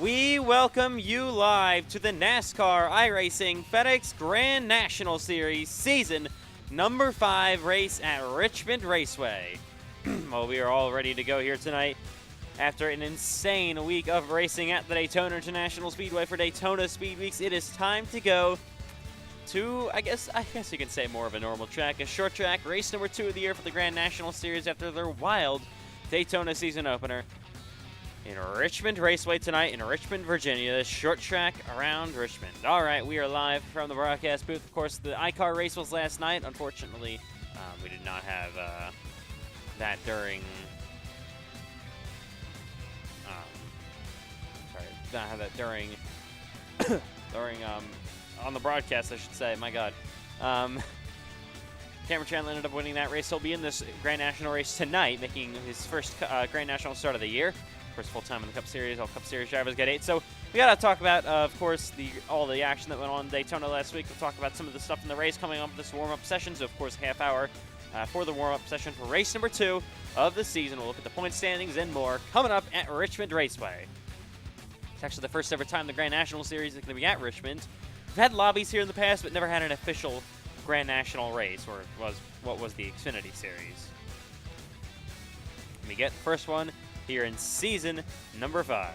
We welcome you live to the NASCAR iRacing FedEx Grand National Series Season number 5 race at Richmond Raceway. Well, we are all ready to go here tonight after an insane week of racing at the Daytona International Speedway for Daytona Speed Weeks. It is time to go to, I guess you can say more of a normal track, a short track, race number 2 of the year for the Grand National Series after their wild Daytona season opener in Richmond Raceway tonight in Richmond, Virginia, the short track around Richmond. All right, we are live from the broadcast booth. Of course, the iCar race was last night. Unfortunately, we did not have that during. Not have that during on the broadcast, I should say. My God. Cameron Chandler ended up winning that race. He'll be in this Grand National race tonight, making his first Grand National start of the year. First full time in the Cup Series. All Cup Series drivers get 8. So we got to talk about, of course, all the action that went on in Daytona last week. We'll talk about some of the stuff in the race coming up this warm-up session. So, of course, half hour for the warm-up session for race number 2 of the season. We'll look at the point standings and more coming up at Richmond Raceway. It's actually the first ever time the Grand National Series is going to be at Richmond. We've had lobbies here in the past, but never had an official Grand National race, or what was the Xfinity Series. We get the first one here in season number 5.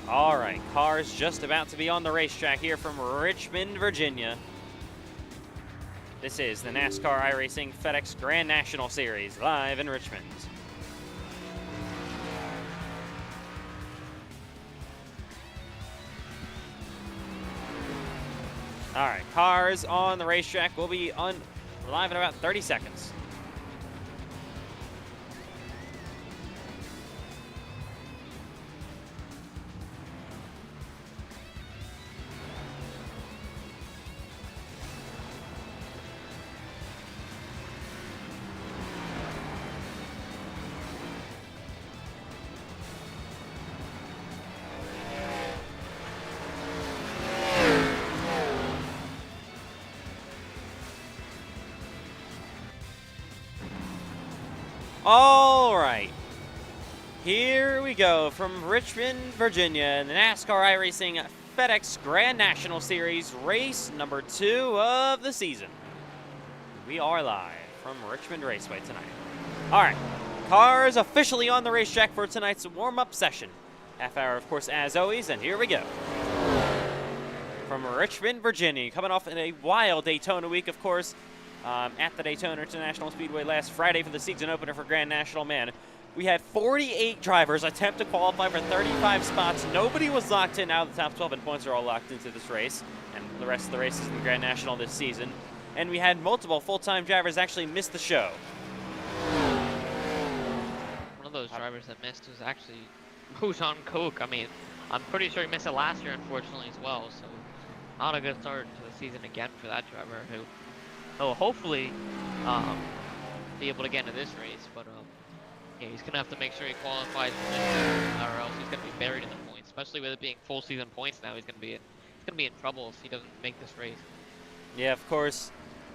All right, cars just about to be on the racetrack here from Richmond, Virginia. This is the NASCAR iRacing FedEx Grand National Series live in Richmond. All right, cars on the racetrack will be live in about 30 seconds. All right, here we go from Richmond, Virginia, the NASCAR iRacing FedEx Grand National Series, race number 2 of the season. We are live from Richmond Raceway tonight. All right, cars officially on the racetrack for tonight's warm-up session. Half hour, of course, as always, and here we go. From Richmond, Virginia, coming off in a wild Daytona week, of course, at the Daytona International Speedway last Friday for the season opener for Grand National. Man, we had 48 drivers attempt to qualify for 35 spots. Nobody was locked in. Now the top 12 and points are all locked into this race and the rest of the races in the Grand National this season. And we had multiple full-time drivers actually miss the show. One of those drivers that missed was actually Who's on Coke. I mean, I'm pretty sure he missed it last year, unfortunately, as well. So not a good start to the season again for that driver who will hopefully be able to get into this race, but yeah, he's gonna have to make sure he qualifies for this year, or else he's gonna be buried in the points. Especially with it being full season points now, he's gonna be in trouble if he doesn't make this race. Yeah, of course.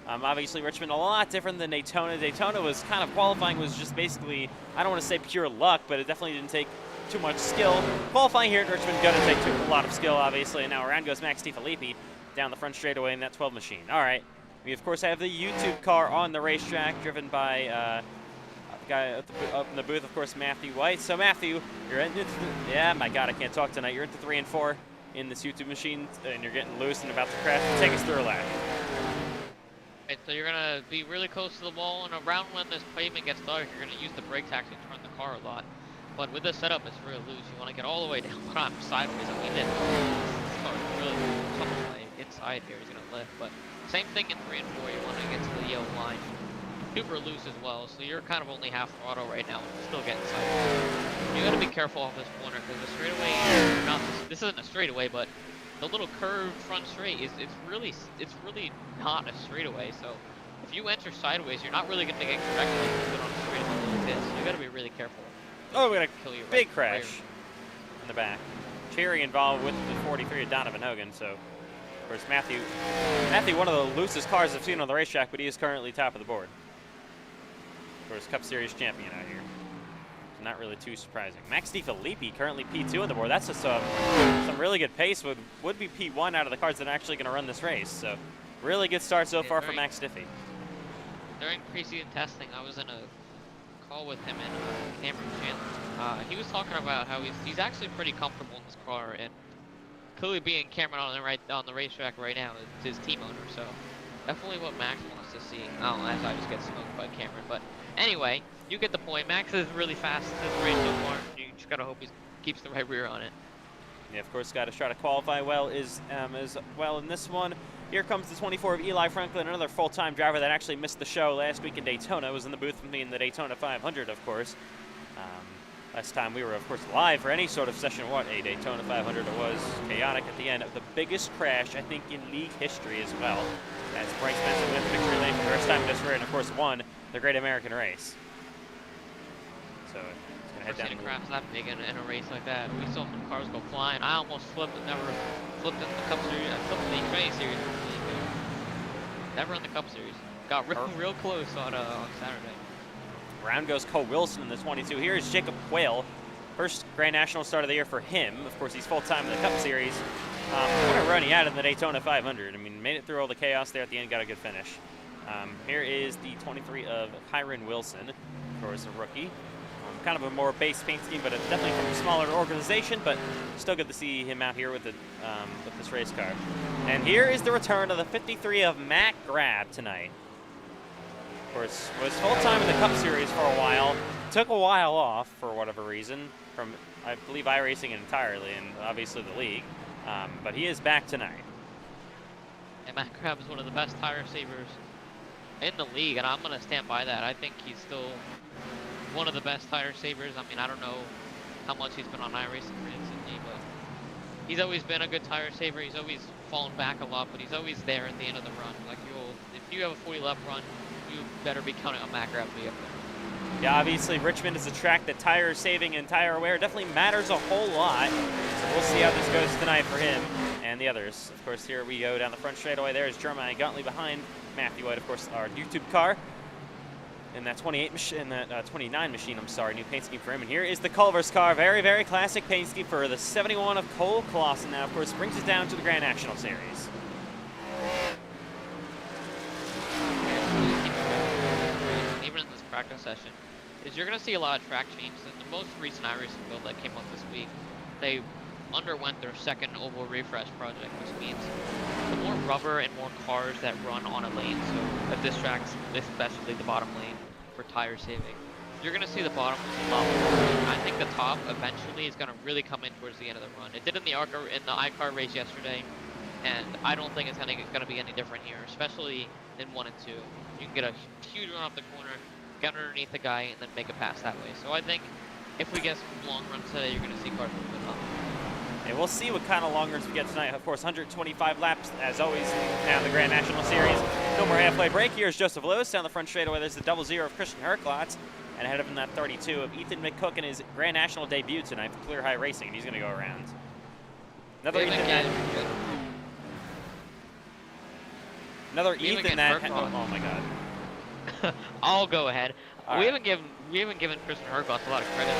Obviously, Richmond a lot different than Daytona. Daytona was kind of qualifying was just basically, I don't want to say pure luck, but it definitely didn't take too much skill. Qualifying here at Richmond gonna take a lot of skill, obviously. And now around goes Max DiFilippi down the front straightaway in that 12 machine. All right. We, of course, have the YouTube car on the racetrack, driven by the guy up in the booth, of course, Matthew White. So, Matthew, you're into yeah, my God, I can't talk tonight. You're into 3 and 4 in this YouTube machine, and you're getting loose and about to crash. Take us through a lap. Right, so you're going to be really close to the wall, and around when this pavement gets dark, you're going to use the brakes to actually turn the car a lot. But with this setup, it's really loose. You want to get all the way down, but I'm sideways. I mean, this car is really tough on the inside here. He's going to lift, but same thing in 3 and 4. You want to get to the yellow line. Super loose as well, so you're kind of only half throttle right now, still getting sideways. You got to be careful off this corner because the straightaway, this isn't a straightaway, but the little curved front straight it's really not a straightaway. So if you enter sideways, you're not really going to get correctly like you would on a straightaway like this. So you got to be really careful. Oh, we got a big crash in the back. Cherry involved with the 43 of Donovan Hogan, so. Of course, Matthew, one of the loosest cars I've seen on the racetrack, but he is currently top of the board. Of course, Cup Series champion out here. not really too surprising. Max DiFilippi currently P2 on the board. That's just some really good pace. Would be P1 out of the cars that are actually going to run this race. So really good start so far for Max Diffie. During preseason testing, I was in a call with him and Cameron Chandler. He was talking about how he's actually pretty comfortable in this car, and clearly being Cameron on the racetrack right now is his team owner. So definitely what Max wants to see. Oh, as I just get smoked by Cameron, but anyway, you get the point. Max is really fast this race so far. You just gotta hope he keeps the right rear on it. Yeah, of course, got to try to qualify well as well in this one. Here comes the 24 of Eli Franklin, another full-time driver that actually missed the show last week in Daytona. Was in the booth with me in the Daytona 500, of course. Last time we were, of course, live for any sort of session. What a Daytona 500 it was. Chaotic at the end. The biggest crash, I think, in league history as well. As Bryce Benson went victory lane for the first time in his career, and of course won the Great American Race. So it's gonna head down. A crash that big in a race like that. We saw some cars go flying. I almost flipped, and never flipped in the Cup Series. I flipped in the Xfinity Series. Never in the Cup Series. Got real close on Saturday. Round goes Cole Wilson in the 22. Here is Jacob Quayle. First Grand National start of the year for him. Of course, he's full-time in the Cup Series. What a run he had in the Daytona 500. I mean, made it through all the chaos there at the end, got a good finish. Here is the 23 of Kyron Wilson, of course, a rookie. Kind of a more base paint scheme, but definitely from a smaller organization, but still good to see him out here with this race car. And here is the return of the 53 of Matt Grab tonight. Of course, was full-time in the Cup Series for a while. Took a while off for whatever reason from, I believe, iRacing entirely and obviously the league. But he is back tonight. And Matt Grab is one of the best tire savers in the league, and I'm going to stand by that. I think he's still one of the best tire savers. I mean, I don't know how much he's been on iRacing recently, but he's always been a good tire saver. He's always fallen back a lot, but he's always there at the end of the run. Like, if you have a 40 lap run, you better be counting on Matt Grab to be up there. Yeah, obviously Richmond is a track that tire saving and tire wear definitely matters a whole lot. So we'll see how this goes tonight for him and the others. Of course, here we go down the front straightaway. There's Jeremiah Guntley behind Matthew White, of course, our YouTube car. In that 29 machine, I'm sorry, new paint scheme for him. And here is the Culver's car, very, very classic paint scheme for the 71 of Cole Clausen. Now, of course, brings us down to the Grand National Series. Even in this practice session, is you're going to see a lot of track changes. In the most recent iRacing build that came out this week, they underwent their second oval refresh project, which means the more rubber and more cars that run on a lane, so at this track, especially the bottom lane for tire saving, you're going to see the bottom a lot more. I think the top eventually is going to really come in towards the end of the run. It did in the iCar race yesterday, and I don't think it's going to be any different here, especially in 1 and 2. You can get a huge run off the corner, get underneath the guy, and then make a pass that way. So I think if we get some long runs today, you're going to see cars moving up. And we'll see what kind of long runs we get tonight. Of course, 125 laps, as always, now in the Grand National Series. No more halfway break. Here's Joseph Lewis down the front straightaway. There's the 00 of Christian Herklotz. And ahead of him, that 32 of Ethan McCook in his Grand National debut tonight for Clear High Racing. And he's going to go around. Another Ethan that... Oh, my God. I'll go ahead. We haven't given Christian Herklotz a lot of credit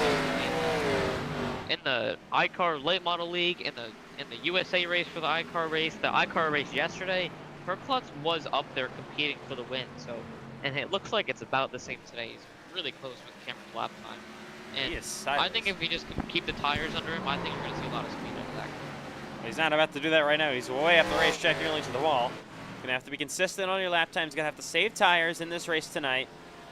in the iCar Late Model League, in the USA race for the iCar race, the iCar race yesterday. Herklotz was up there competing for the win. So, and it looks like it's about the same today. He's really close with Cameron's lap time. And I think if we just keep the tires under him, I think you're going to see a lot of speed out of that. He's not about to do that right now. He's way up the racetrack, nearly to the wall. Going to have to be consistent on your lap times. Going to have to save tires in this race tonight.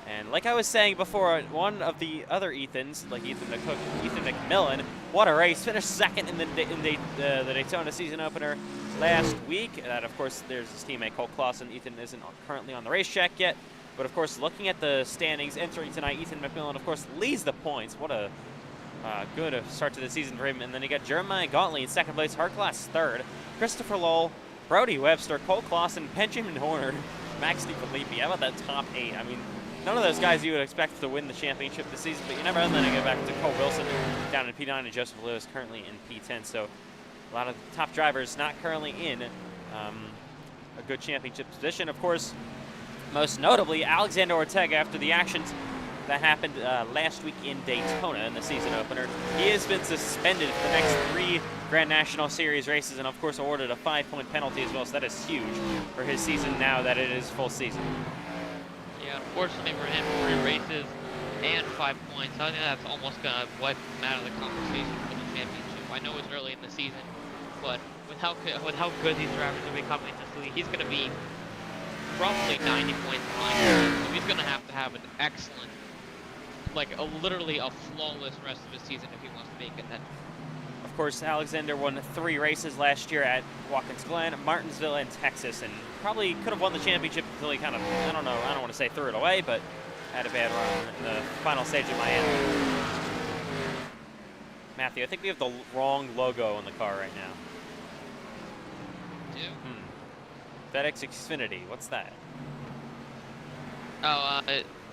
And like I was saying before, one of the other Ethans, like Ethan McCook, Ethan McMillan, what a race. Finished second in the Daytona season opener last week. And of course, there's his teammate Cole Clausen. Ethan isn't currently on the racetrack yet. But of course, looking at the standings entering tonight, Ethan McMillan, of course, leads the points. What a good start to the season for him. And then you got Jeremiah Guntley in second place, Herklotz third, Christopher Lowell, Brody Webster, Cole Clausen, Benjamin Horner, Max DiFilippi. How about that top 8? I mean, none of those guys you would expect to win the championship this season, but you never know. Then I go back to Cole Wilson down in P9 and Joseph Lewis currently in P10. So a lot of the top drivers not currently in a good championship position. Of course, most notably, Alexander Ortega, after the actions That happened last week in Daytona in the season opener. He has been suspended for the next 3 Grand National Series races and, of course, awarded a 5-point penalty as well, so that is huge for his season now that it is full season. Yeah, unfortunately for him, 3 races and 5 points. I think that's almost going to wipe him out of the conversation for the championship. I know it's early in the season, but with how good these drivers are becoming in this league, he's going to be roughly 90 points behind him. So he's going to have an excellent, literally a flawless rest of his season if he wants to make it. Of course, Alexander won 3 races last year at Watkins Glen, Martinsville, and Texas, and probably could have won the championship until he kind of, I don't want to say threw it away, but had a bad run in the final stage of Miami. Matthew, I think we have the wrong logo on the car right now. FedEx Xfinity, what's that? Oh,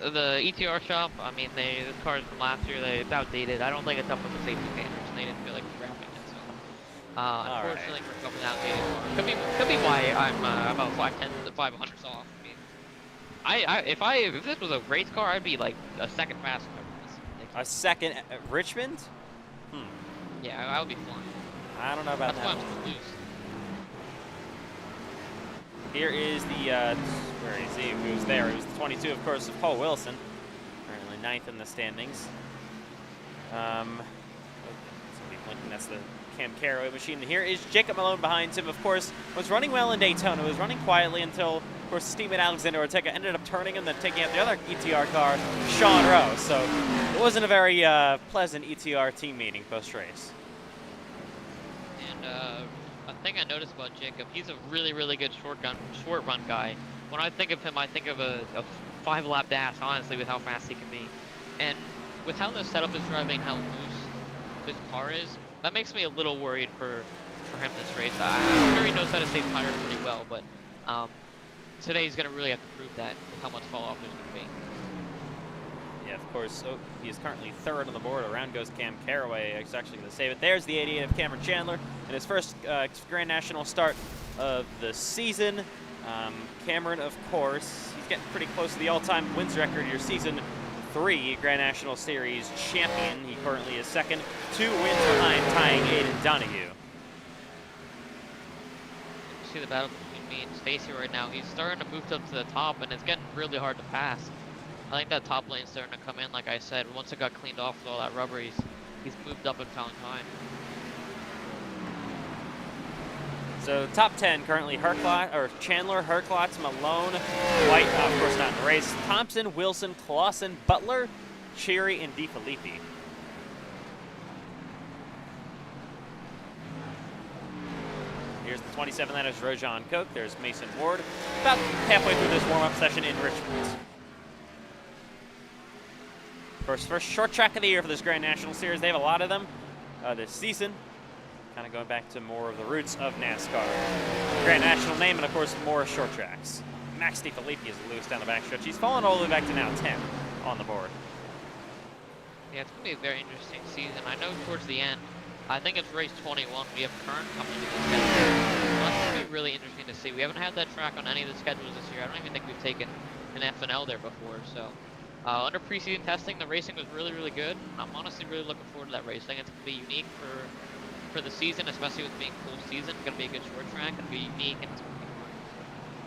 the ETR shop. I mean, this car's from last year. It's outdated. I don't think it's up with the safety standards, and they didn't feel like scrapping it. So, unfortunately, for a couple of outdated cars, could be why I'm about 5/10 to 500s off. I mean, if this was a race car, I'd be like a second faster. A second at Richmond? Yeah, I would be flying. I don't know about that. That's why I'm so loose. Here is the, where is he? Who's there? He was the 22, of course, of Paul Wilson. Currently 9th in the standings. Somebody blinking, that's the Cam Caraway machine. Here is Jacob Malone behind him, of course. Was running well in Daytona. Was running quietly until, of course, his teammate Alexander Ortega ended up turning him, then taking out the other ETR car, Sean Rowe. So it wasn't a very pleasant ETR team meeting post-race. And a thing I noticed about Jacob, he's a really, really good short run guy. When I think of him, I think of a 5-lap dash, honestly, with how fast he can be. And with how the setup is driving, how loose his car is, that makes me a little worried for him this race. I'm sure he knows how to save tires pretty well, but today he's going to really have to prove that with how much fall off there's going to be. Yeah, of course. So he is currently 3rd on the board. Around goes Cam Caraway. He's actually going to save it. There's the 88 of Cameron Chandler in his first Grand National start of the season. Cameron, of course, he's getting pretty close to the all-time wins record. Your season 3 Grand National Series champion. He currently is 2nd, 2 wins behind, tying Aiden Donahue. See the battle between me and Stacy right now. He's starting to move up to the top, and it's getting really hard to pass. I think that top lane's starting to come in, like I said. Once it got cleaned off with all that rubber, he's moved up and found time. So top 10 currently: Chandler, Herklotz, Malone, White, of course not in the race, Thompson, Wilson, Clausen, Butler, Cheery, and DeFilippi. Here's the 27, that is Rojan Koch. There's Mason Ward. About halfway through this warm-up session in Richmond. Of course, first short track of the year for this Grand National Series. They have a lot of them this season. Kind of going back to more of the roots of NASCAR. Grand National name, and of course, more short tracks. Max DeFilippi is loose down the backstretch. He's fallen all the way back to now 10 on the board. Yeah, it's going to be a very interesting season. I know towards the end, I think it's race 21. We have Kern coming to the schedule. Well, that's going to be really interesting to see. We haven't had that track on any of the schedules this year. I don't even think we've taken an F&L there before. So under preseason testing, the racing was really, really good. I'm honestly really looking forward to that race. I think it's going to be unique for the season, especially with being full season. It's going to be a good short track. It's going to be unique. And it's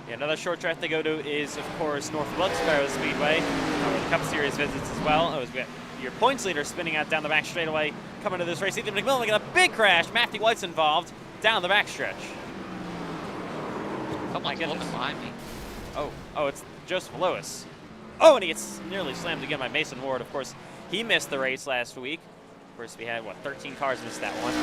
yeah, another short track they go to is, of course, North Wilkes-Barre Speedway, where the Cup Series visits as well. We got your points leader spinning out down the back straightaway coming to this race. Ethan McMillan got a big crash. Matthew White's involved down the backstretch. someone's looking behind me. Oh, it's Joseph Lewis. Oh, and he gets nearly slammed again by Mason Ward. Of course, he missed the race last week. Of course, we had, 13 cars missed that one.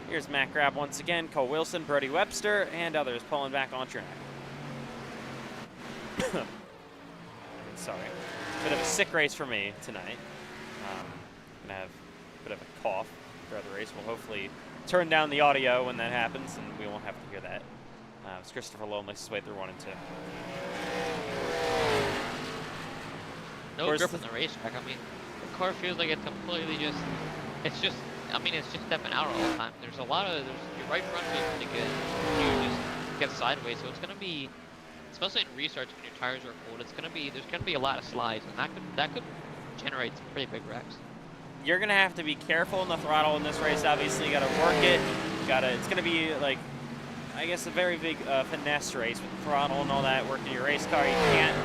Here's Matt Grab once again, Cole Wilson, Brody Webster, and others pulling back on track. Sorry. Bit of a sick race for me tonight. Gonna have a bit of a cough throughout the race. We'll hopefully turn down the audio when that happens, and we won't have to hear that. It's Christopher Lowe makes his way through 1 and 2. No grip in the racetrack. I mean, the car feels like it's completely just stepping out all the time. There's a lot of, your right front feels pretty good. You just get sideways. So it's gonna be, especially in restarts when your tires are cold, there's gonna be a lot of slides, and that could generate some pretty big wrecks. You're gonna have to be careful in the throttle in this race. Obviously, you gotta work it. It's gonna be like, I guess, a very big finesse race with the throttle and all that. Working your race car, you can't,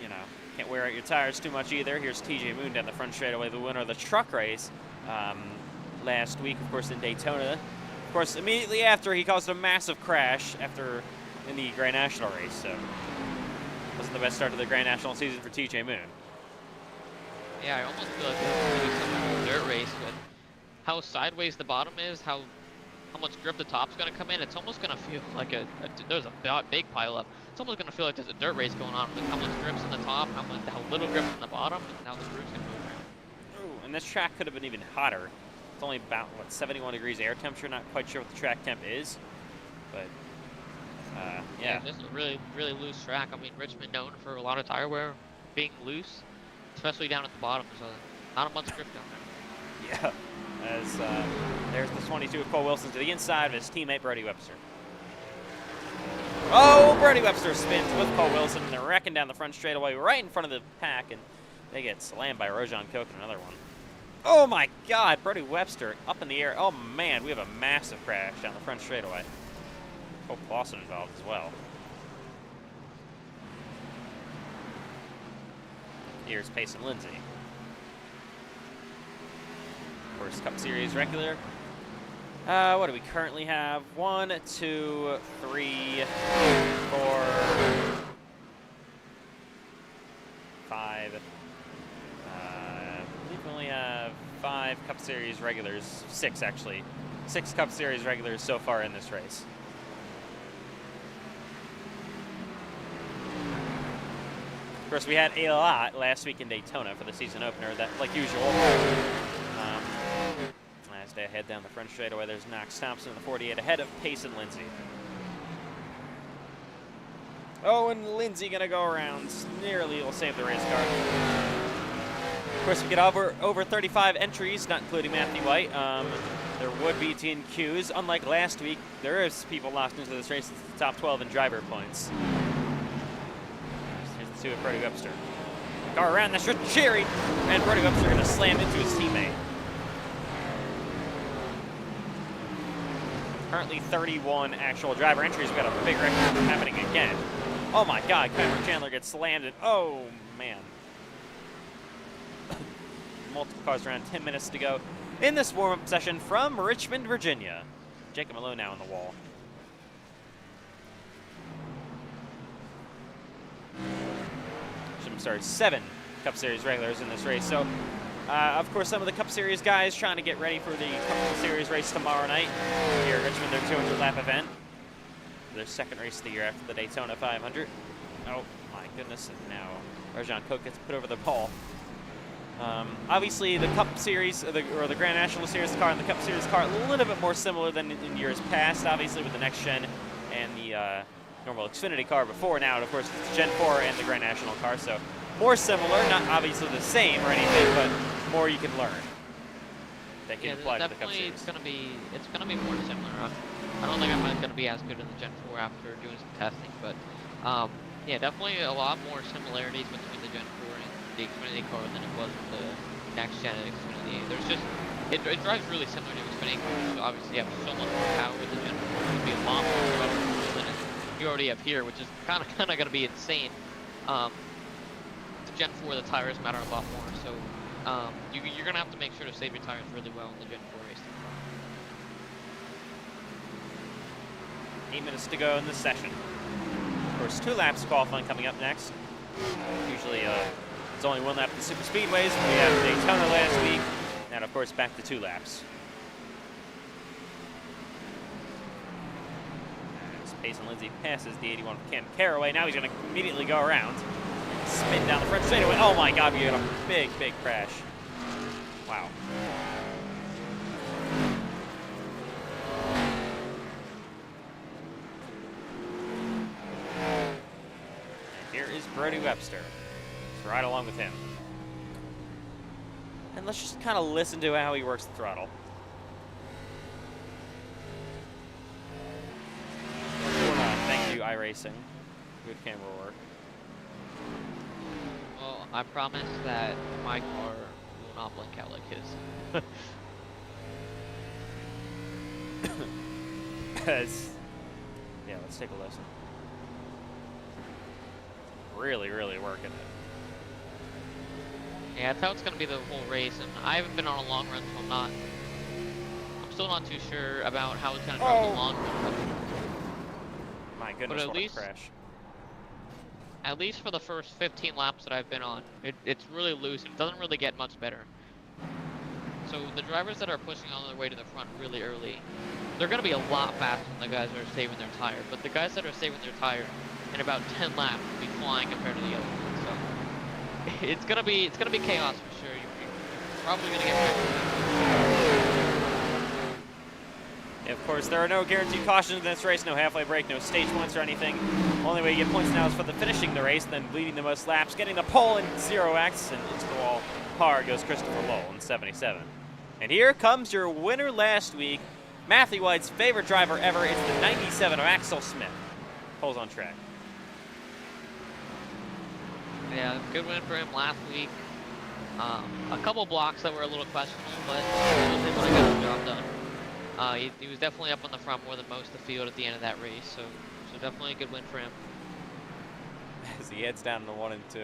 you know, can't wear out your tires too much either. Here's TJ Moon down the front straightaway, the winner of the truck race last week, of course, in Daytona. Of course, immediately after, he caused a massive crash in the Grand National race. So, wasn't the best start to the Grand National season for TJ Moon. Yeah, I almost feel like this is really similar to a dirt race with how sideways the bottom is, how much grip the top's going to come in. It's almost going to feel like there's a big pile up. It's almost going to feel like there's a dirt race going on with how much grip's in the top, how little grip's in the bottom, and how the groove's going to move around. Ooh, and this track could have been even hotter. It's only about, what, 71 degrees air temperature. Not quite sure what the track temp is, but yeah. This is a really, really loose track. I mean, Richmond known for a lot of tire wear being loose, especially down at the bottom. There's not a much grip down there. Yeah, as there's the 22 of Cole Wilson to the inside of his teammate Brody Webster. Oh, Brody Webster spins with Cole Wilson, and they're wrecking down the front straightaway right in front of the pack, and they get slammed by Rojan Koch in another one. Oh my God, Brody Webster up in the air. Oh man, we have a massive crash down the front straightaway. Cole Clausen involved as well. Here's Payson Lindsay. First Cup Series regular. What do we currently have? 1, 2, 3, 4, 5. I believe we only have 5 Cup Series regulars. 6, actually. 6 Cup Series regulars so far in this race. Of course, we had a lot last week in Daytona for the season opener, that, like usual. As they head down the front straightaway, there's Knox Thompson in the 48 ahead of Payson Lindsay. Oh, and Lindsay gonna go around. Nearly will save the race car. Of course, we get over 35 entries, not including Matthew White. There would be DNQs. Unlike last week, there is people locked into this race. It's the top 12 in driver points. Here's the 2 of Brody Webster. Car around, that's just cheery, and Brody Webster gonna slam into his teammate. Currently 31 actual driver entries. We got a big record happening again. Oh my God, Cameron Chandler gets slammed, and oh man. Multiple cars around, 10 minutes to go in this warm-up session from Richmond, Virginia. Jacob Malone now on the wall. Sorry, 7 Cup Series regulars in this race. So, of course, some of the Cup Series guys trying to get ready for the Cup Series race tomorrow night here at Richmond, their 200-lap event. Their second race of the year after the Daytona 500. Oh, my goodness. And now Rojan Koch gets put over the pole. Obviously, the Cup Series, or the Grand National Series car and the Cup Series car, a little bit more similar than in years past, obviously, with the next gen and the normal Xfinity car before now. And, of course, it's Gen 4 and the Grand National car, so more similar, not obviously the same or anything, but more you can learn. That can apply to the Cup Series. It's gonna be more similar. I don't think I'm going to be as good in the Gen 4 after doing some testing, but yeah, definitely a lot more similarities between the Gen 4 and the Xfinity car than it was with the next gen Xfinity. There's just, it drives really similar to Xfinity cars, so obviously you have so much more power with the Gen 4. It's going to be a lot more powerful than you already have here, which is kind of going to be insane. The Gen 4, the tires matter a lot more, so you're going to have to make sure to save your tires really well in the Gen 4 race. 8 minutes to go in this session. Of course, 2 laps qualifying coming up next. Usually it's only 1 lap at the super speedways. We had Daytona last week, and of course back to 2 laps. As Payson Lindsay passes the 81 of Cam Carraway, now he's going to immediately go around. Spin down the front straightaway. Oh my God, we got a big, big crash. Wow. And here is Brody Webster. Let's ride along with him. And let's just kind of listen to how he works the throttle. racing. Good camera work. Well, I promise that my car will not blink out like his. Yeah, let's take a listen. Really, really working it. Yeah, that's how it's gonna be the whole race, and I haven't been on a long run, so I'm still not too sure about how it's gonna drive the long run. My goodness, at what least, a crash. At least for the first 15 laps that I've been on, it's really loose, and it doesn't really get much better. So the drivers that are pushing on their way to the front really early, they're gonna be a lot faster than the guys that are saving their tire. But the guys that are saving their tire in about 10 laps will be flying compared to the other ones. So it's gonna be chaos for sure. You're probably gonna get wrecked. Of course, there are no guaranteed cautions in this race, no halfway break, no stage points or anything. Only way you get points now is for the finishing the race, then leading the most laps, getting the pole in 0x, and into the wall hard goes Christopher Lowell in 77. And here comes your winner last week, Matthew White's favorite driver ever. It's the 97 of Axel Smith. Pole's on track. Yeah, good win for him last week. A couple blocks that were a little questionable, but he was able to get the job done. He was definitely up on the front more than most of the field at the end of that race, so definitely a good win for him. As he heads down to 1 and 2.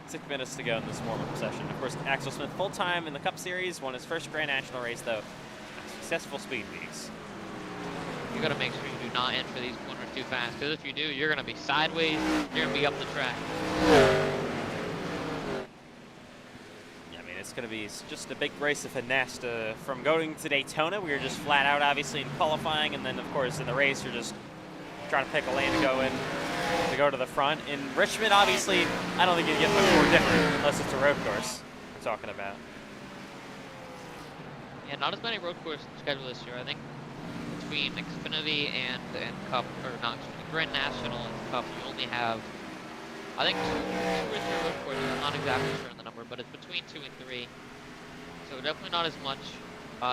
6 minutes to go in this warm-up session. Of course, Axel Smith full-time in the Cup Series, won his first Grand National race, though. Successful speed weeks. You gotta make sure you do not enter these corners too fast, because if you do, you're gonna be sideways, you're gonna be up the track. It's going to be just a big race of finesse. From going to Daytona, we were just flat out, obviously, in qualifying, and then, of course, in the race, you're just trying to pick a lane to go in, to go to the front. In Richmond, obviously, I don't think you get much more different, unless it's a road course we're talking about. Yeah, not as many road courses scheduled this year. I think between Xfinity and Cup, or not, Grand National and Cup, you only have, I think, two or three road courses. I'm not exactly sure on the number, but it's between 2 and 3. So definitely not as much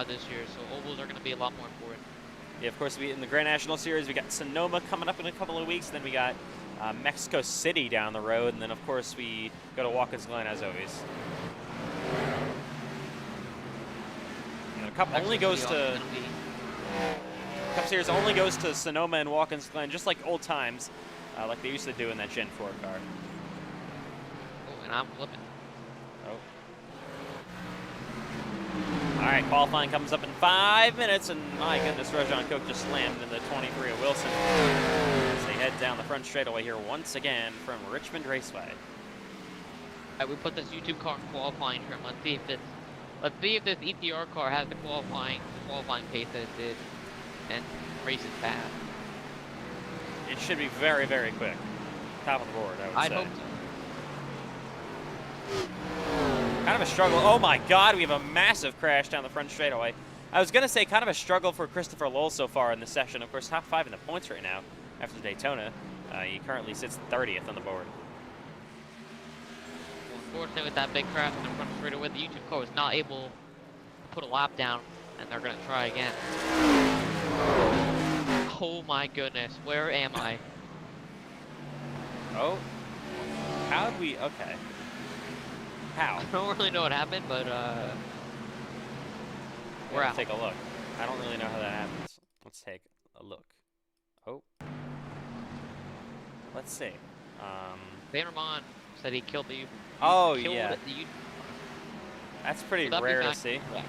this year. So ovals are going to be a lot more important. Yeah, of course, in the Grand National Series, we got Sonoma coming up in a couple of weeks. Then we got Mexico City down the road, and then of course we go to Watkins Glen as always. And the Cup only goes to Cup Series only goes to Sonoma and Watkins Glen, just like old times, like they used to do in that Gen 4 car. Oh, and I'm flipping. Oh. All right, qualifying comes up in 5 minutes, and my goodness, Rojan Cook just slammed in the 23 of Wilson as they head down the front straightaway here once again from Richmond Raceway. All right, we put this YouTube car in qualifying here. Let's see if this ETR car has the qualifying pace that it did and races fast. It should be very, very quick. Top of the board, I would say. hope so. Kind of a struggle. Oh my God, we have a massive crash down the front straightaway. I was going to say kind of a struggle for Christopher Lowell so far in this session. Of course, top 5 in the points right now after Daytona. He currently sits 30th on the board. Unfortunately, with that big crash in the front straightaway, the YouTube car was not able to put a lap down, and they're going to try again. Oh my goodness, where am I? Oh, how'd we, okay. How? I don't really know what happened, but we're out. Take a look. I don't really know how that happens. Let's take a look. Oh. Let's see. Van Ramon said he killed the Oh, killed yeah. the YouTube That's pretty car. rare to see. Correct.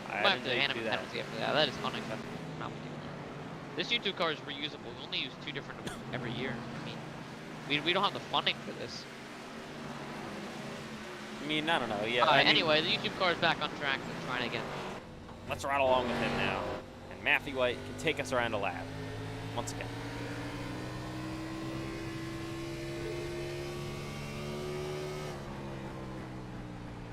I Might have to didn't hand do him a that. penalty after that. That is unacceptable. Not what you want. This YouTube car is reusable. We only use 2 different every year. I mean, we don't have the funding for this. I mean, I don't know. Yeah. I mean, anyway, the YouTube car is back on track. They're trying again. let's ride along with him now. And Matthew White can take us around a lap once again.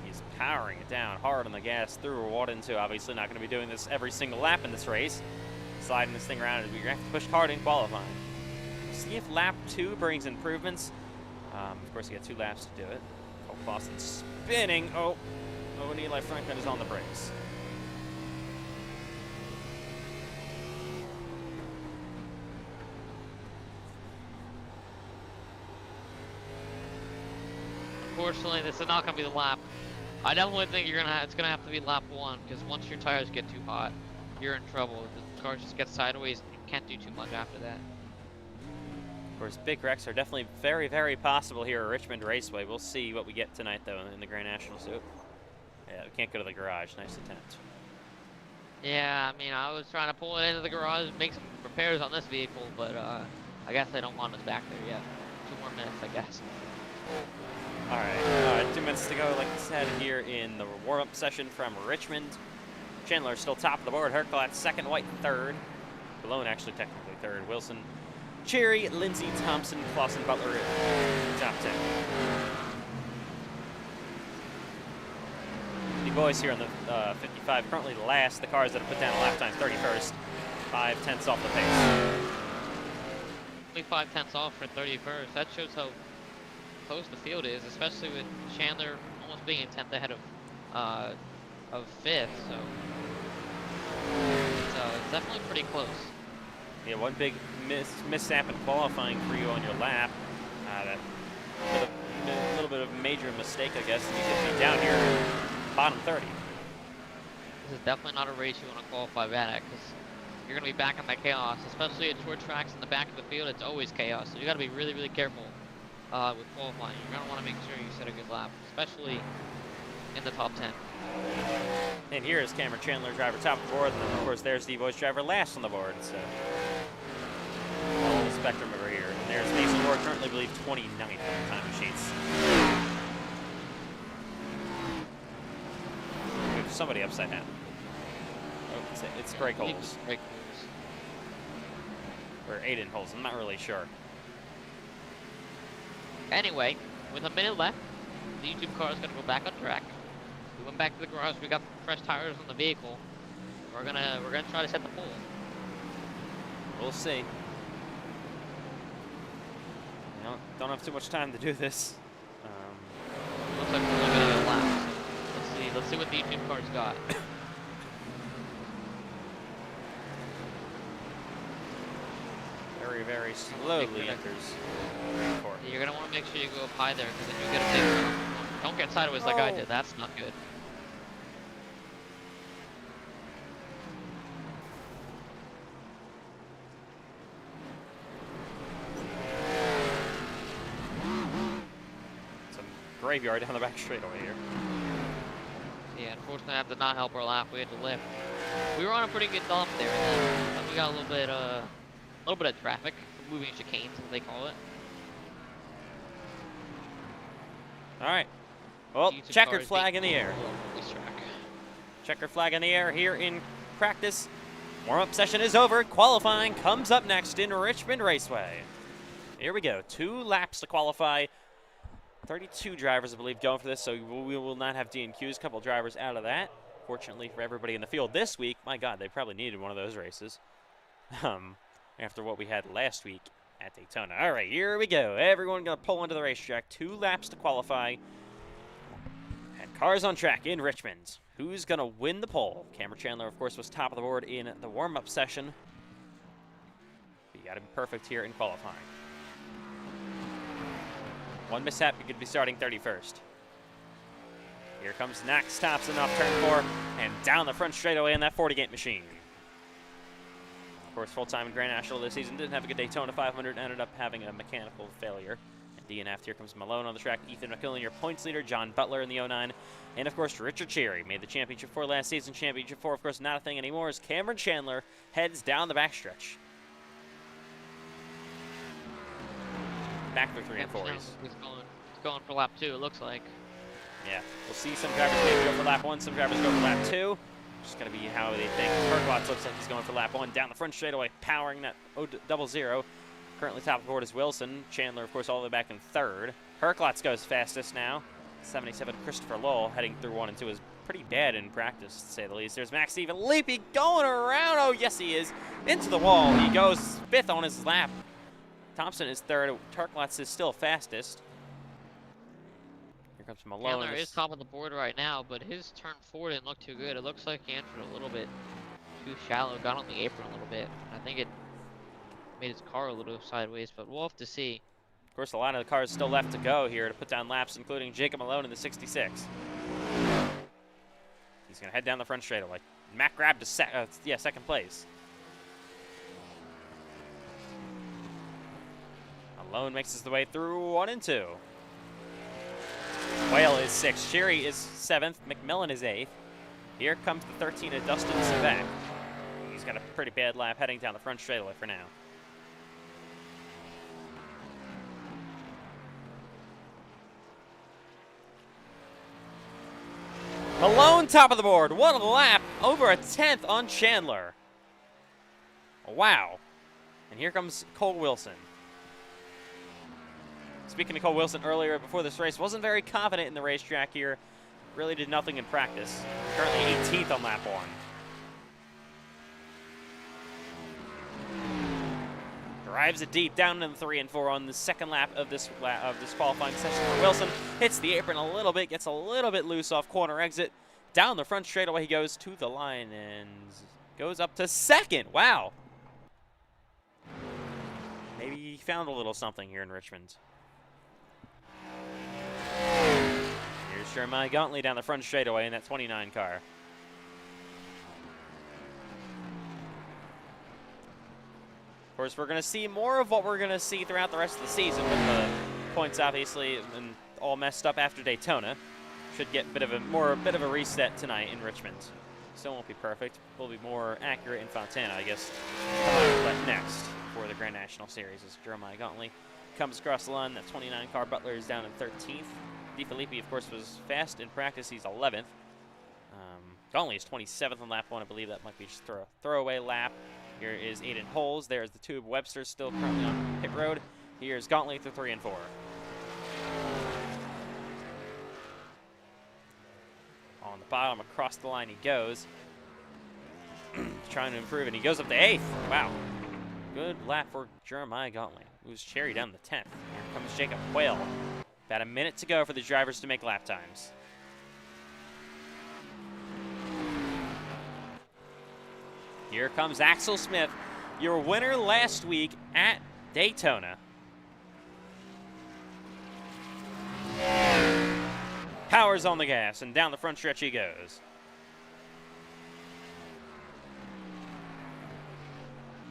He's powering it down hard on the gas through Watt into. Obviously not going to be doing this every single lap in this race. Sliding this thing around as we have to push hard in qualifying. See if lap 2 brings improvements. Of course, you got 2 laps to do it. Oh, Boston spinning. Oh, and Eli Franklin is on the brakes. unfortunately, this is not gonna be the lap. I definitely think it's gonna have to be lap 1, because once your tires get too hot, you're in trouble. The car just gets sideways and you can't do too much after that. Of course, big wrecks are definitely very, very possible here at Richmond Raceway. We'll see what we get tonight, though, in the Grand National suit. Yeah, we can't go to the garage. Nice attempt. Yeah, I mean, I was trying to pull it into the garage and make some repairs on this vehicle, but I guess they don't want us back there yet. 2 more minutes, I guess. All right, 2 minutes to go, like I said, here in the warm-up session from Richmond. Chandler still top of the board. Herklat second, White third. Malone actually technically third. Wilson, Cherry, Lindsay, Thompson, Clausen, Butler, top 10. The boys here on the 55 currently last. The cars that have put down a lap time 31st, 5/10 off the pace. Only 5/10 off for 31st. That shows how close the field is, especially with Chandler almost being a 10th ahead of 5th. So it's definitely pretty close. Yeah, one big mishap in qualifying for you on your lap. That a little bit of a major mistake, I guess. You get me down here, bottom 30. This is definitely not a race you want to qualify bad at, because you're going to be back in that chaos, especially at short tracks in the back of the field. It's always chaos, so you got to be really, really careful with qualifying. You're going to want to make sure you set a good lap, especially in the top 10. And here is Cameron Chandler, driver top of the board, and then of course there's the voice driver last on the board. So all the spectrum over here. And there's Mason Ward, currently I believe 29th on the time sheets. We have somebody upside down. Oh, it's Greg Holes. Greg Or Aiden Holes, I'm not really sure. Anyway, with a minute left, the YouTube car is going to go back on track. We went back to the garage. We got fresh tires on the vehicle. We're gonna try to set the pole. We'll see. Don't have too much time to do this. Looks like we're only gonna get a lap. So let's see what the YouTube car's got. Very, very slowly enters. You're gonna want to make sure you go up high there, because then you get a big jump. Don't get sideways like I did. That's not good. Some graveyard down the back straightaway here. Yeah, unfortunately, that did not help our lap. We had to lift. We were on a pretty good dump there, and then we got a little bit of traffic, moving chicanes, as they call it. All right. Well, checkered flag in the air. Track. Checkered flag in the air here in practice. Warm-up session is over. Qualifying comes up next in Richmond Raceway. Here we go. 2 laps to qualify. 32 drivers, I believe, going for this, so we will not have DNQs. A couple drivers out of that. Fortunately for everybody in the field this week, my God, they probably needed one of those races after what we had last week at Daytona. All right, here we go. Everyone going to pull into the racetrack. 2 laps to qualify. And cars on track in Richmond. Who's going to win the pole? Cameron Chandler, of course, was top of the board in the warm-up session. But you got to be perfect here in qualifying. One mishap, you could be starting 31st. Here comes Max Thompson off turn 4 and down the front straightaway in that 40-gate machine. Of course, full-time in Grand National this season. Didn't have a good Daytona 500. Ended up having a mechanical failure. And DNF, here comes Malone on the track. Ethan McMillan, your points leader. John Butler in the 09. And, of course, Richard Cherry made the Championship 4 last season. Championship 4, of course, not a thing anymore, as Cameron Chandler heads down the backstretch. Back for 3 and 4s. He's going for lap 2, it looks like. Yeah, we'll see some drivers maybe go for lap 1, some drivers go for lap 2. Just going to be how they think. Herklat looks like he's going for lap 1. Down the front straightaway, powering that 000. Currently top of the board is Wilson. Chandler, of course, all the way back in 3rd. Herklat goes fastest now. 77, Christopher Lowell heading through 1 and 2 is pretty bad in practice, to say the least. There's Max Steven Leapy going around. Oh, yes, he is. Into the wall. He goes 5th on his lap. Thompson is 3rd. Herklat is still fastest. Here comes Malone. Chandler is top of the board right now, but his turn 4 didn't look too good. It looks like he entered a little bit too shallow, got on the apron a little bit. I think it made his car a little sideways, but we'll have to see. Of course, a lot of the cars still left to go here to put down laps, including Jacob Malone in the 66. He's going to head down the front straightaway. Matt grabbed second place. Malone makes his way through 1 and 2. Whale is 6th. Sherry is 7th. McMillan is 8th. Here comes the 13 of Dustin Sabeck. He's got a pretty bad lap heading down the front straightaway for now. Malone top of the board. What a lap. Over a 10th on Chandler. Wow. And here comes Cole Wilson. Speaking of Cole Wilson earlier before this race, wasn't very confident in the racetrack here. Really did nothing in practice. Currently 18th on lap 1. Drives it deep down in the 3 and 4 on the second lap of this qualifying session for Wilson. Hits the apron a little bit, gets a little bit loose off corner exit. Down the front straightaway he goes to the line and goes up to 2nd. Wow. Maybe he found a little something here in Richmond. Here's Jeremiah Gauntly down the front straightaway in that 29 car. Of course, we're going to see more of what we're going to see throughout the rest of the season with the points obviously and all messed up after Daytona. Should get a bit of a reset tonight in Richmond. Still won't be perfect. We'll be more accurate in Fontana, I guess. But next for the Grand National Series is Jeremiah Gauntly. Comes across the line. That 29 car. Butler is down in 13th. DeFilippi, of course, was fast in practice. He's 11th. Gauntly is 27th on lap 1. I believe that might be just a throwaway lap. Here is Aiden Holes. There's the Tube Webster still currently on pit road. Here's Gauntly through 3 and 4. On the bottom, across the line he goes. Trying to improve, and he goes up to 8th. Wow. Good lap for Jeremiah Gauntly. Moves Cherry down to 10th. Here comes Jacob Quayle. About a minute to go for the drivers to make lap times. Here comes Axel Smith, your winner last week at Daytona. Powers on the gas, and down the front stretch he goes.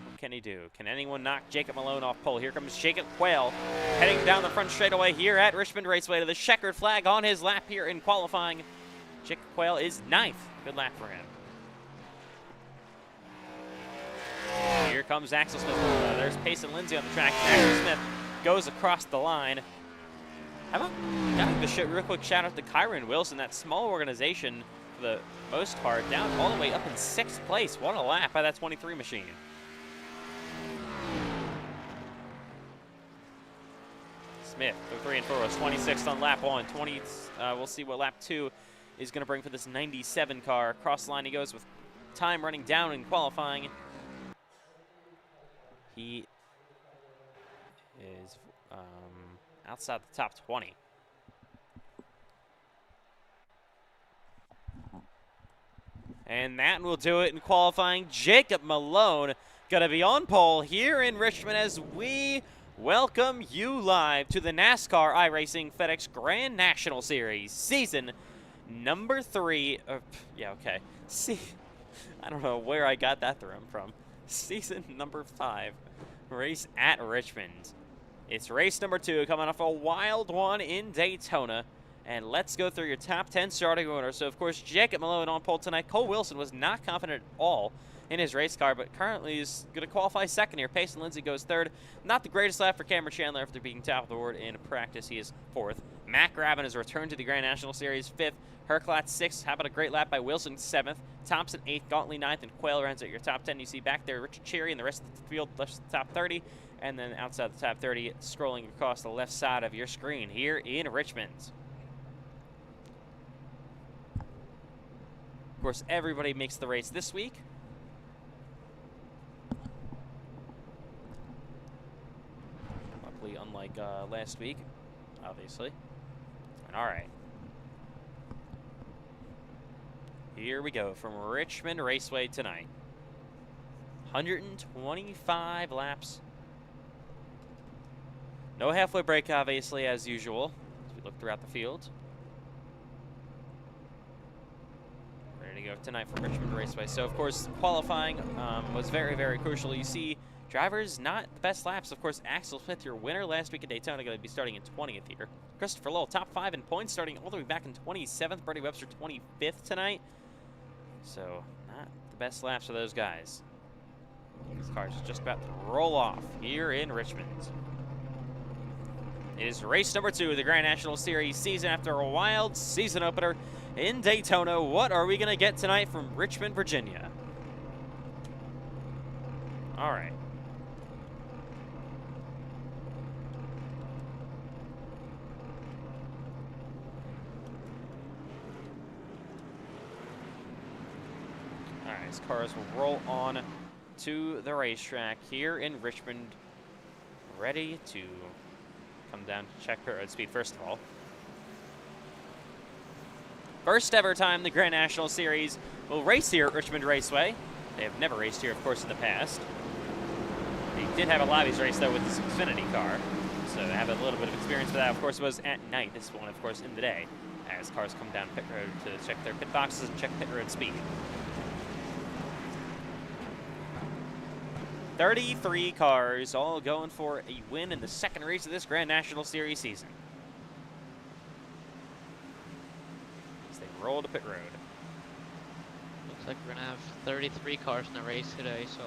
What can he do? Can anyone knock Jacob Malone off pole? Here comes Jacob Quayle, heading down the front straightaway here at Richmond Raceway to the checkered flag on his lap here in qualifying. Jacob Quayle is 9th. Good lap for him. Here comes Axel Smith. There's Payson Lindsay on the track. Axel Smith goes across the line. How about gotta real quick shout out to Kyron Wilson, that small organization for the most part, down all the way up in 6th place. What a lap by that 23 machine. Smith, the 3 and 4 was 26th on lap 1. We'll see what lap 2 is going to bring for this 97 car. Across the line he goes with time running down in qualifying. He is outside the top 20. And that will do it in qualifying. Jacob Malone going to be on pole here in Richmond as we welcome you live to the NASCAR iRacing FedEx Grand National Series, season number 3. See, I don't know where I got that from. Season number 5, race at Richmond. It's race number 2, coming off a wild one in Daytona. And let's go through your top 10 starting order. So, of course, Jacob Malone on pole tonight. Cole Wilson was not confident at all in his race car, but currently is going to qualify 2nd here. Payson Lindsay goes 3rd. Not the greatest lap for Cameron Chandler after being top of the board in practice. He is 4th. Matt Graben has returned to the Grand National Series 5th. Herklat 6th. How about a great lap by Wilson 7th. Thompson 8th. Gauntly 9th. And Quayle runs at your top 10. You see back there Richard Cherry and the rest of the field left the top 30. And then outside the top 30, scrolling across the left side of your screen here in Richmond. Of course, everybody makes the race this week. Luckily, unlike last week, obviously. All right. Here we go from Richmond Raceway tonight. 125 laps. No halfway break, obviously, as usual, as we look throughout the field. Ready to go tonight for Richmond Raceway. So, of course, qualifying was very, very crucial. You see drivers not the best laps. Of course, Axel Smith, your winner last week at Daytona, going to be starting in 20th here. Christopher Lowell, top 5 in points, starting all the way back in 27th. Bertie Webster, 25th tonight. So, not the best laps for those guys. This car's just about to roll off here in Richmond. It is race number 2 of the Grand National Series season after a wild season opener in Daytona. What are we going to get tonight from Richmond, Virginia? All right. All right, these cars will roll on to the racetrack here in Richmond, ready to come down to check pit road speed first of all. First ever time the Grand National Series will race here at Richmond Raceway. They have never raced here, of course, in the past. They did have a Lobbies race, though, with this Xfinity car, so they have a little bit of experience with that. Of course, it was at night. This one, of course, in the day, as cars come down pit road to check their pit boxes and check pit road speed. 33 cars, all going for a win in the second race of this Grand National Series season. As they roll to pit road. Looks like we're gonna have 33 cars in the race today, so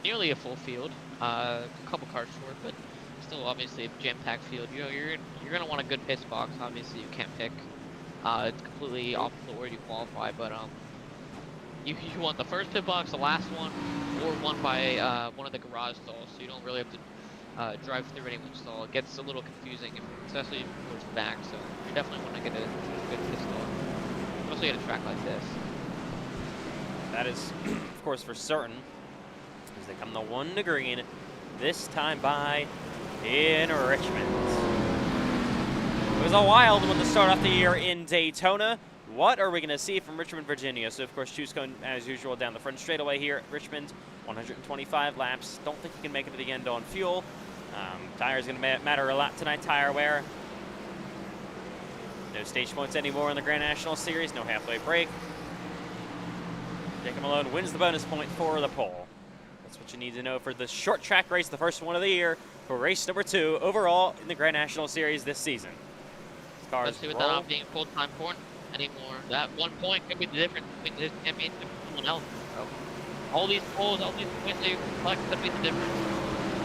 nearly a full field. A couple cars short, but still obviously a jam-packed field. You know, you're gonna want a good pit box. Obviously, you can't pick. It's completely off the where you qualify, but you want the first pit box, the last one, or one by one of the garage stalls, so you don't really have to drive through anyone's stall. It gets a little confusing, especially towards the back, so you definitely want to get a good pit stall, especially at a track like this. That is, of course, for certain, as they come the 1 to green, this time by in Richmond. It was a wild one to start off the year in Daytona. What are we going to see from Richmond, Virginia? So, of course, choose cone, as usual, down the front straightaway here at Richmond. 125 laps. Don't think you can make it to the end on fuel. Tires going to matter a lot tonight, tire wear. No stage points anymore in the Grand National Series. No halfway break. Jacob Malone wins the bonus point for the pole. That's what you need to know for the short track race, the first one of the year, for race number 2 overall in the Grand National Series this season. Cars especially without not being full-time point anymore. That 1 point could be the difference between this championship and someone else. So all these poles, all these points that you collect could be the difference.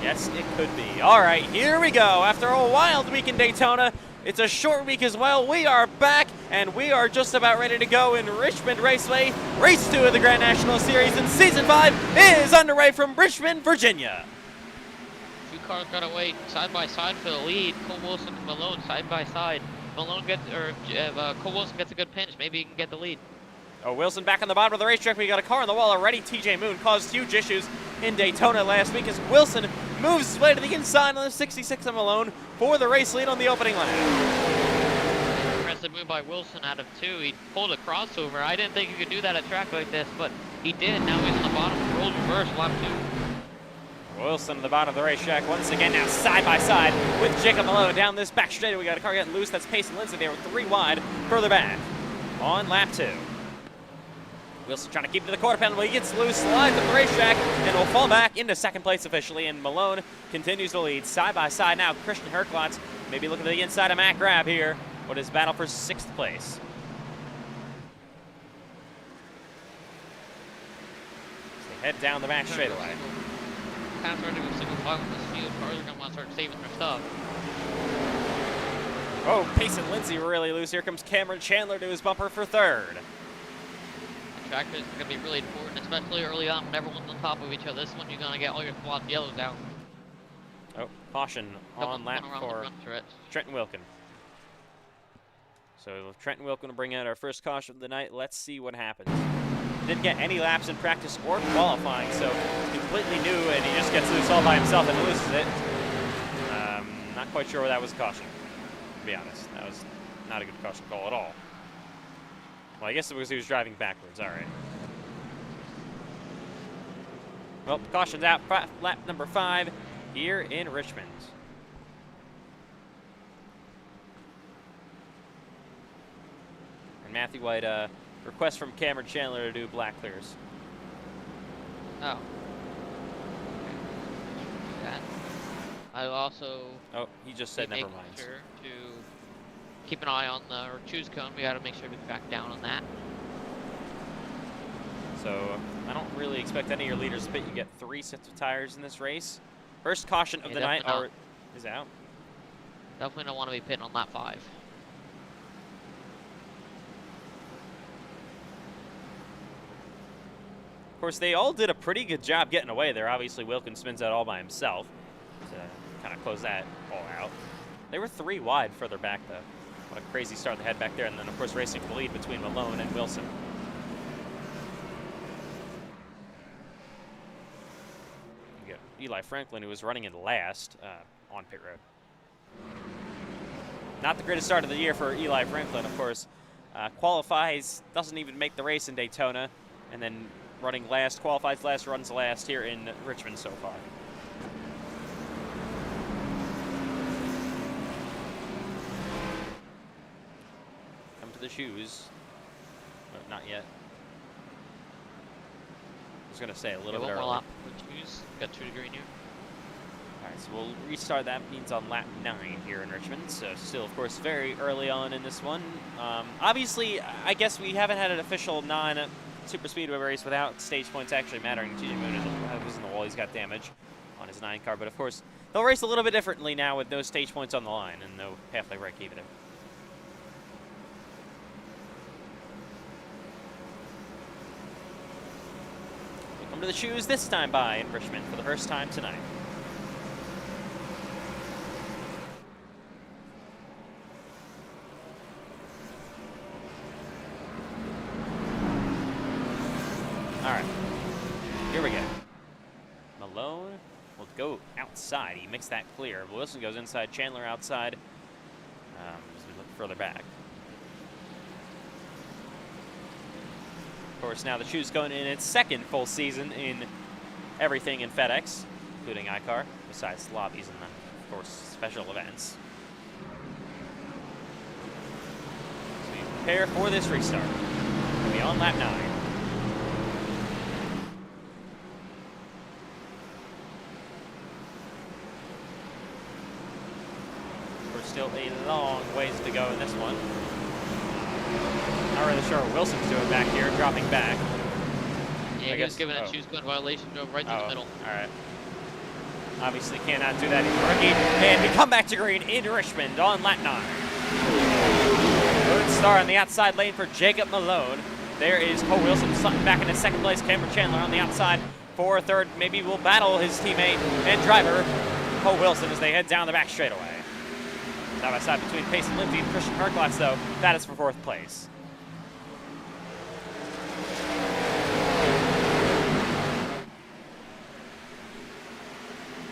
Yes, it could be. All right, here we go. After a wild week in Daytona, it's a short week as well. We are back, and we are just about ready to go in Richmond Raceway. Race 2 of the Grand National Series in Season 5 is underway from Richmond, Virginia. Two cars got away side by side for the lead. Cole Wilson and Malone side by side. Malone gets, Cole Wilson gets a good pinch. Maybe he can get the lead. Oh, Wilson back on the bottom of the racetrack. We got a car on the wall already. TJ Moon caused huge issues in Daytona last week as Wilson moves his way to the inside on the 66 of Malone for the race lead on the opening lap. Impressive move by Wilson out of 2. He pulled a crossover. I didn't think he could do that at a track like this, but he did. Now he's on the bottom. Rolled reverse, lap 2. Wilson at the bottom of the racetrack once again, now side by side with Jacob Malone down this back straight. We got a car getting loose. That's Payson Lindsay there with 3 wide further back on lap 2. Wilson trying to keep it to the quarter panel, but he gets loose, slides up the racetrack, and will fall back into second place officially. And Malone continues to lead side by side now. Christian Herklotz maybe looking to the inside of Matt Grab here. What is battle for 6th place? As they head down the back straightaway. Kind of starting to go single file in this field. Cars are going to want to start saving their stuff. Oh, Payson Lindsay really loose. Here comes Cameron Chandler to his bumper for 3rd. The track is going to be really important, especially early on when everyone's on top of each other. This one you're going to get all your squad yellows out. Oh, caution on lap for Trenton Wilkin. So Trenton Wilkin will bring out our first caution of the night. Let's see what happens. Didn't get any laps in practice or qualifying, so completely new, and he just gets loose all by himself and loses it. Not quite sure where that was a caution, to be honest. That was not a good caution call at all. Well, I guess it was he was driving backwards. All right. Well, caution's out. Lap number 5 here in Richmond. Matthew White, request from Cameron Chandler to do black clears. Oh. That. I also. Oh, he just said never mind. Sure to keep an eye on the choose cone. We got to make sure to back down on that. So I don't really expect any of your leaders to pit. You get 3 sets of tires in this race. First caution of the night is out. Definitely don't want to be pitting on lap 5. Of course, they all did a pretty good job getting away there. Obviously, Wilkins spins out all by himself to kind of close that all out. They were 3 wide further back, though. What a crazy start they had back there. And then, of course, racing for the lead between Malone and Wilson. You got Eli Franklin, who was running in last on pit road. Not the greatest start of the year for Eli Franklin, of course. Qualifies, doesn't even make the race in Daytona, and then running last, qualifies last, runs last here in Richmond so far. Come to the shoes, but not yet. I was gonna say a little bit early. One more lap for shoes. Got 2 to green here. All right, so we'll restart. That means on lap 9 here in Richmond. So still, of course, very early on in this one. Obviously, I guess we haven't had an official non-super speedway race without stage points actually mattering. TJ Moon was in the wall. He's got damage on his 9 car. But, of course, they'll race a little bit differently now with no stage points on the line and no halfway break either. We come to the shoes this time by in Richmond for the first time tonight. All right, here we go. Malone will go outside. He makes that clear. Wilson goes inside. Chandler outside as we look further back. Of course, now the shoe's going in its 2nd full season in everything in FedEx, including iCar, besides lobbies and, of course, special events. So we prepare for this restart. We'll be on lap 9. Still a long ways to go in this one. Not really sure what Wilson's doing back here, dropping back. Yeah, he was given a choose cone violation, drove right through the middle. All right. Obviously cannot do that. He's a rookie. And we come back to green in Richmond on lap 9. Good start on the outside lane for Jacob Malone. There is Cole Wilson back in his 2nd place. Cameron Chandler on the outside for 3rd. Maybe will battle his teammate and driver, Cole Wilson, as they head down the back straightaway. Side by side between Pace and Lindsay and Christian Herklotz, though, that is for 4th place.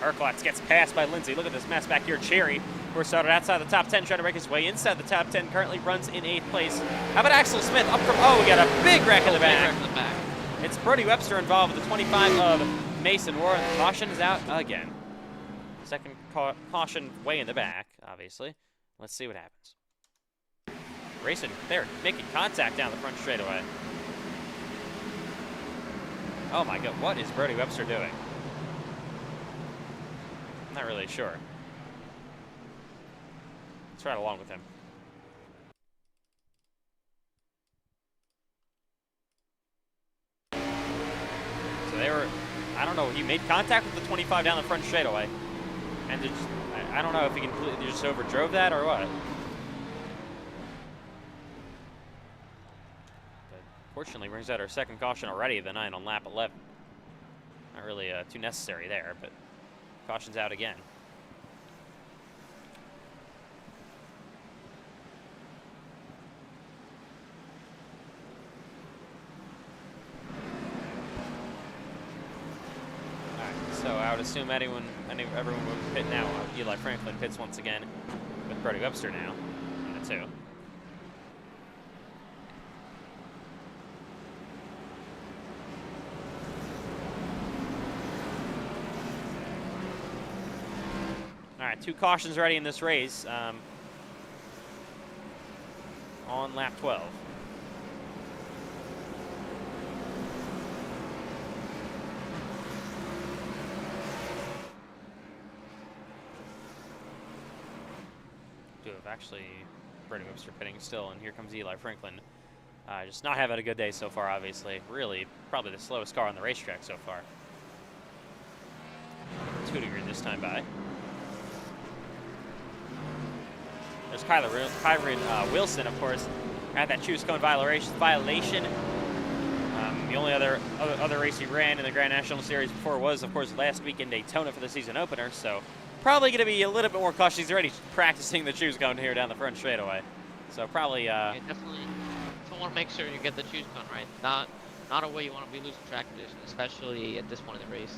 Herklotz gets passed by Lindsay. Look at this mess back here. Cherry, who started outside the top 10, trying to break his way inside the top 10, currently runs in 8th place. How about Axel Smith up from, we got a big wreck in the back. It's Brody Webster involved with the 25 of Mason Warren. Caution is out again. 2nd caution way in the back, obviously. Let's see what happens. Racing, they're making contact down the front straightaway. Oh my God, what is Brody Webster doing? I'm not really sure. Let's ride along with him. So they were, I don't know, he made contact with the 25 down the front straightaway. And just, I don't know if he completely just overdrove that or what. But fortunately, brings out our 2nd caution already, the 9 on lap 11. Not really too necessary there, but caution's out again. So I would assume everyone would pit now. Eli Franklin pits once again with Brody Webster now in the 2. All right, 2 cautions ready in this race on lap 12. with actually Brandon Webster pitting still, and here comes Eli Franklin. Just not having a good day so far, obviously. Really, probably the slowest car on the racetrack so far. 2 degree this time by. There's Kyron Wilson, of course, at that choose cone violation. The only other race he ran in the Grand National Series before was, of course, last week in Daytona for the season opener. So probably going to be a little bit more cautious. He's already practicing the choose cone here down the front straightaway. So probably. Yeah, definitely. You want to make sure you get the choose cone right. Not a way you want to be losing track position, especially at this point in the race.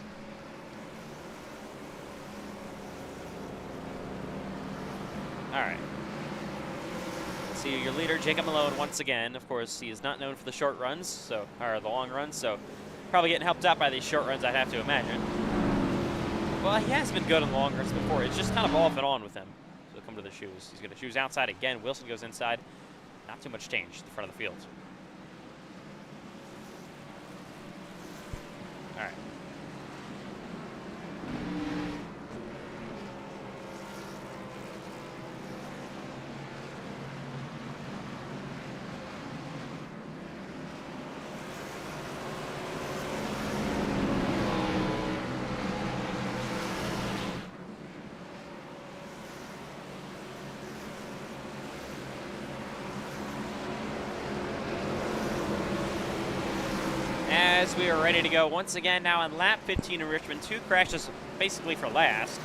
All right. See your leader, Jacob Malone, once again. Of course, he is not known for the short runs, or the long runs, so probably getting helped out by these short runs, I'd have to imagine. Well, he has been good on long runs before. It's just kind of off and on with him. So come to the shoes. He's going to choose outside again. Wilson goes inside. Not too much change at the front of the field. All right. As we are ready to go once again now on lap 15 in Richmond. 2 crashes basically for last.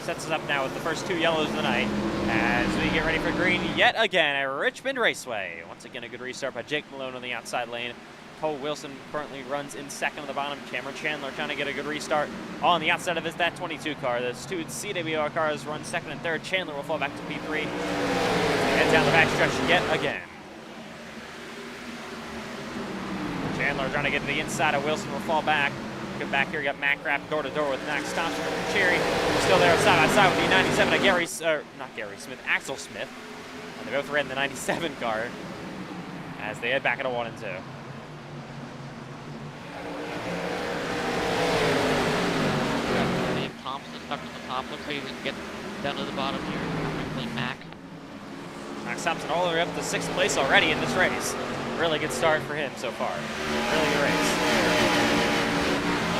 Sets us up now with the first 2 yellows of the night as we get ready for green yet again at Richmond Raceway. Once again, a good restart by Jake Malone on the outside lane. Cole Wilson currently runs in second on the bottom. Cameron Chandler trying to get a good restart on the outside of that 22 car. Those 2 CWR cars run second and third. Chandler will fall back to P3. Head down the backstretch yet again. Chandler trying to get to the inside of Wilson, will fall back. Get back here, you got Matt Grapp door to door with Max Thompson from Cherry. Still there side by side with the 97 of Axel Smith. And they both ran the 97 car as they head back into 1 and 2. Dave Thompson stuck on the top. Looks like he's going to get down to the bottom here. Probably Mac. Max Thompson all the way up to 6th place already in this race. Really good start for him so far. Really good race.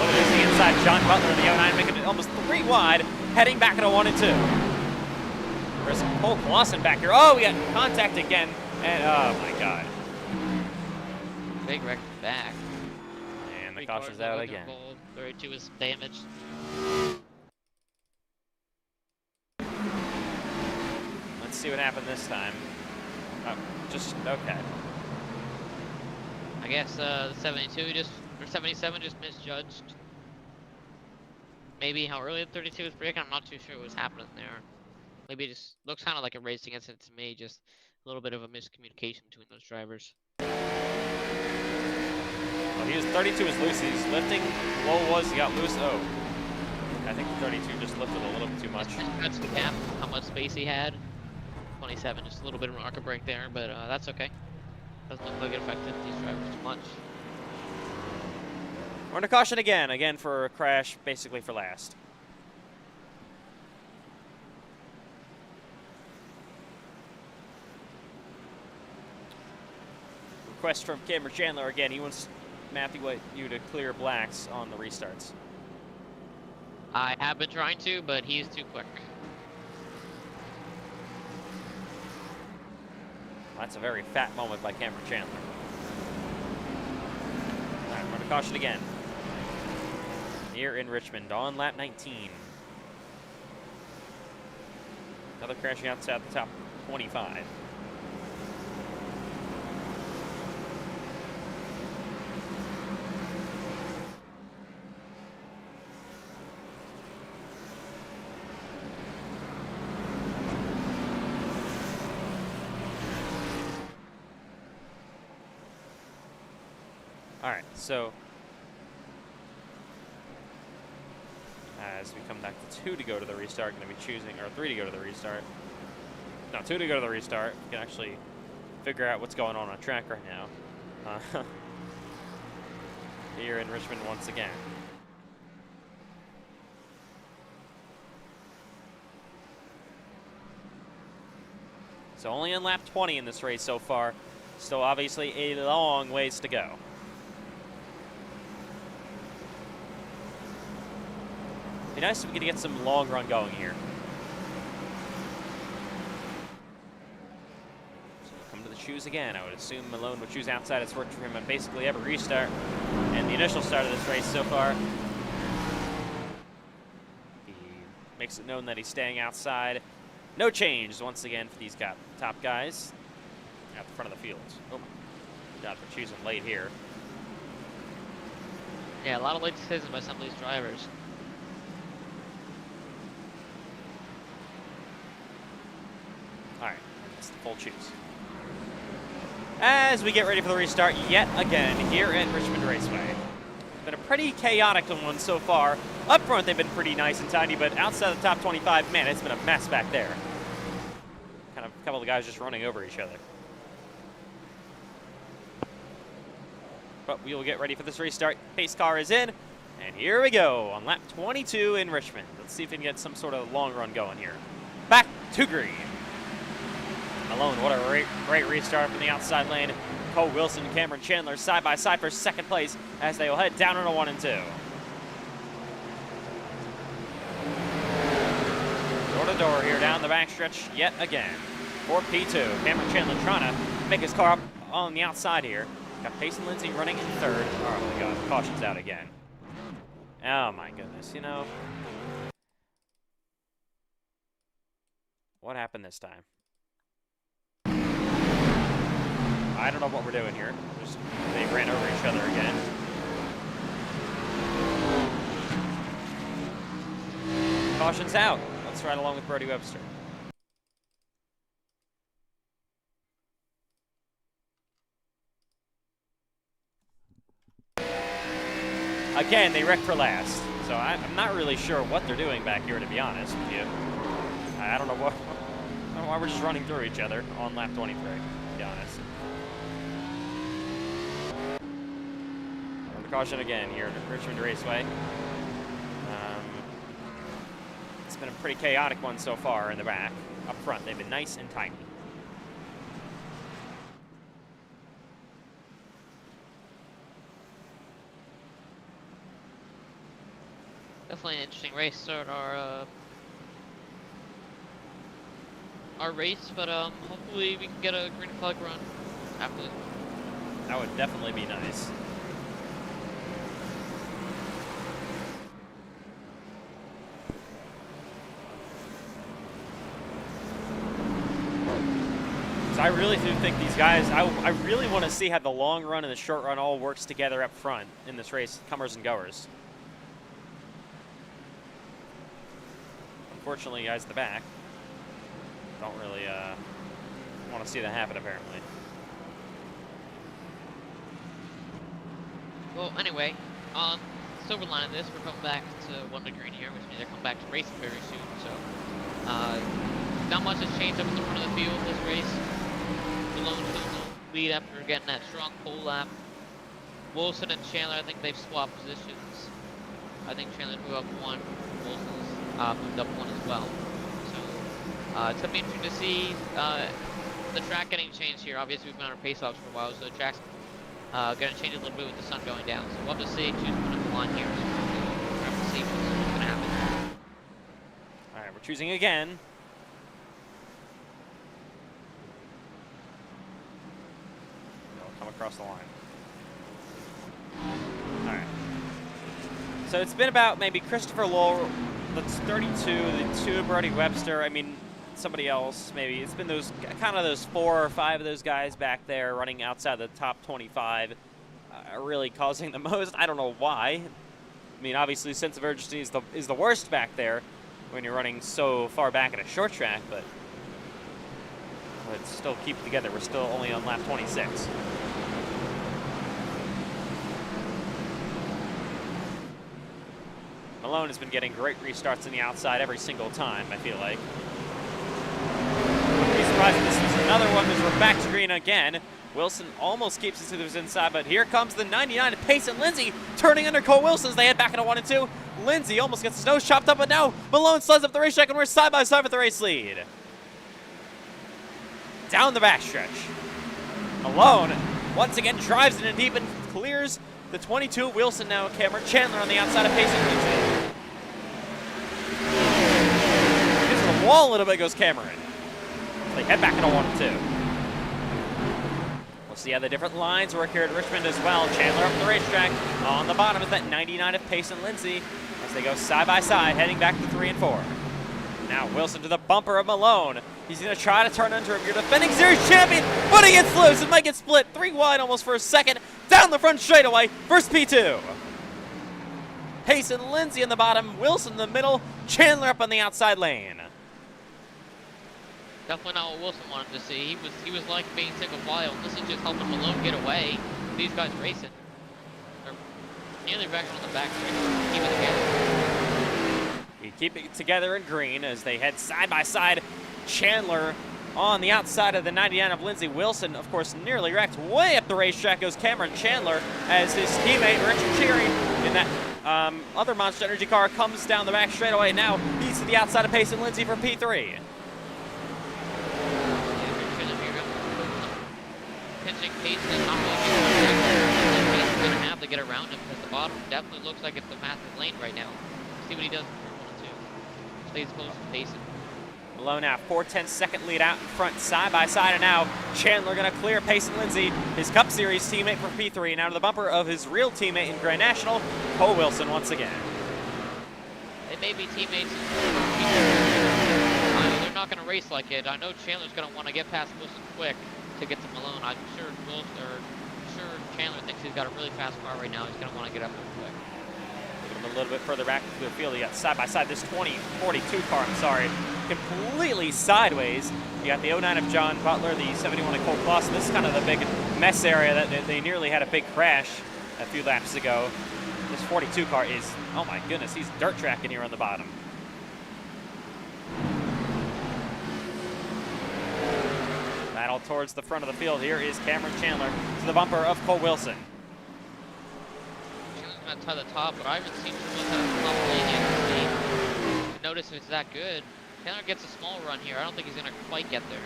Look at this, the inside. John Butler in the 09 making it almost 3 wide, heading back into 1 and 2. There's Cole Clausen back here. Oh, we got contact again. And oh my God. Big wreck back. And the caution's out again. 32 is damaged. Let's see what happened this time. Oh, just okay. I guess 72 or 77 just misjudged. Maybe how early the 32 was braking. I'm not too sure what was happening there. Maybe it just looks kind of like a racing incident to me. Just a little bit of a miscommunication between those drivers. Well, 32 was loose. He's lifting. Low was he got loose. Oh, I think the 32 just lifted a little bit too much. That's the gap. How much space he had. 27, just a little bit of an arc break there, but that's okay. Doesn't look like it affected these drivers too much. We're under caution again for a crash, basically for last. Request from Cameron Chandler again. He wants Matthew you to clear blacks on the restarts. I have been trying to, but he's too quick. That's a very fat moment by Cameron Chandler. All right, we're under caution again. Here in Richmond on lap 19. Another crashing outside the top 25. All right, so as we come back to 2 to go to the restart, going to be choosing, or 3 to go to the restart. No, 2 to go to the restart. We can actually figure out what's going on track right now. Here in Richmond once again. So only on lap 20 in this race so far. Still obviously a long ways to go. Be nice if we could get some long run going here. So we'll come to the choose again. I would assume Malone would choose outside. It's worked for him on basically every restart and the initial start of this race so far. He makes it known that he's staying outside. No change once again for these top guys at the front of the field. Oh my God, they're choosing late here. Yeah, a lot of late decisions by some of these drivers. All right, that's the full choose. As we get ready for the restart yet again here at Richmond Raceway. Been a pretty chaotic one so far. Up front, they've been pretty nice and tidy, but outside the top 25, man, it's been a mess back there. Kind of a couple of guys just running over each other. But we will get ready for this restart. Pace car is in, and here we go on lap 22 in Richmond. Let's see if we can get some sort of long run going here. Back to green. Malone, what a great restart from the outside lane. Cole Wilson and Cameron Chandler side by side for second place as they will head down into 1 and 2. Door to door here down the backstretch yet again. For P2, Cameron Chandler trying to make his car up on the outside here. Got Payson Lindsay running in third. Oh my God, caution's out again. Oh my goodness, you know. What happened this time? I don't know what we're doing here. They ran over each other again. Caution's out. Let's ride along with Brody Webster. Again, they wrecked for last. So I'm not really sure what they're doing back here, to be honest with you. I don't know why we're just running through each other on lap 23, to be honest. Caution again here at Richmond Raceway. It's been a pretty chaotic one so far in the back. Up front, they've been nice and tidy. Definitely an interesting race to start our race, but hopefully we can get a green flag run after. That would definitely be nice. I really do think these guys, I really want to see how the long run and the short run all works together up front in this race, comers and goers. Unfortunately, guys at the back don't really want to see that happen, apparently. Well, anyway, silver line of this, we're coming back to 1 to green here, which means they're coming back to racing very soon. So, not much has changed up in the front of the field this race. Malone took the lead after getting that strong pole lap. Wilson and Chandler, I think they've swapped positions. I think Chandler's moved up 1, Wilson's moved up 1 as well. So it's gonna be interesting to see the track getting changed here. Obviously, we've been on our pace laps for a while, so the track's gonna change a little bit with the sun going down. So we'll have to see choose one of the line here. So we'll have to see what's gonna happen. All right, we're choosing again. Come across the line. All right. So it's been about maybe Christopher Lowell, that's 32, the 2 Brody Webster. I mean, somebody else maybe. It's been those kind of those 4 or 5 of those guys back there running outside the top 25, really causing the most. I don't know why. I mean, obviously, sense of urgency is the worst back there when you're running so far back at a short track, but let's still keep it together. We're still only on lap 26. Malone has been getting great restarts on the outside every single time, I feel like. Wouldn't be surprised if this is another one as we're back to green again. Wilson almost keeps it to his inside, but here comes the 99 of Payson Lindsay turning under Cole Wilson as they head back into 1 and 2. Lindsay almost gets his nose chopped up, but now Malone sleds up the racetrack and we're side by side with the race lead. down the backstretch. Malone once again drives it in deep and clears the 22. Wilson now Cameron Chandler on the outside of Payson Lindsay. Gets the wall a little bit, goes Cameron. So they head back into 1 and 2. We'll see how the different lines work here at Richmond as well. Chandler up the racetrack. On the bottom is that 99 of Payson Lindsay as they go side by side, heading back to 3 and 4. Now Wilson to the bumper of Malone. He's going to try to turn under him. Your defending series champion, but he gets loose and might get split. 3 wide almost for a second. Down the front straightaway. First P2. Payson Lindsay in the bottom. Wilson in the middle. Chandler up on the outside lane. Definitely not what Wilson wanted to see. He was like being single file. This is just helping Malone get away. These guys racing. They're nearly back on the back stretch. Keep it together. We keep it together in green as they head side by side. Chandler on the outside of the 99 of Lindsay. Wilson, of course, nearly wrecked. Way up the racetrack goes Cameron Chandler as his teammate Richard Cheery in that other Monster Energy car comes down the back straightaway. Now he's to the outside of Payson Lindsay for P3. Pinching Payson, not really Payson's going to have to get around him because the bottom definitely looks like it's the fastest lane right now. See what he does in 1 and 2. Stays close to Payson. Malone now 4/10 lead out in front, side by side, and now Chandler going to clear Payson Lindsay, his Cup Series teammate for P3, now to the bumper of his real teammate in Grand National, Cole Wilson once again. They may be teammates. They're not going to race like it. I know Chandler's going to want to get past Wilson quick to get to Malone. I'm sure Chandler thinks he's got a really fast car right now. He's going to want to get up there quick. A little bit further back to the field, you got side by side this 2042 car, completely sideways. You got the 09 of John Butler, the 71 of Cole Clausen. This is kind of the big mess area that they nearly had a big crash a few laps ago. This 42 car is, oh my goodness, he's dirt tracking here on the bottom. Battle towards the front of the field. Here is Cameron Chandler to the bumper of Cole Wilson. Going to tie the top, but I haven't seen too much of the top lane yet to notice if it's that good. Chandler gets a small run here. I don't think he's going to quite get there.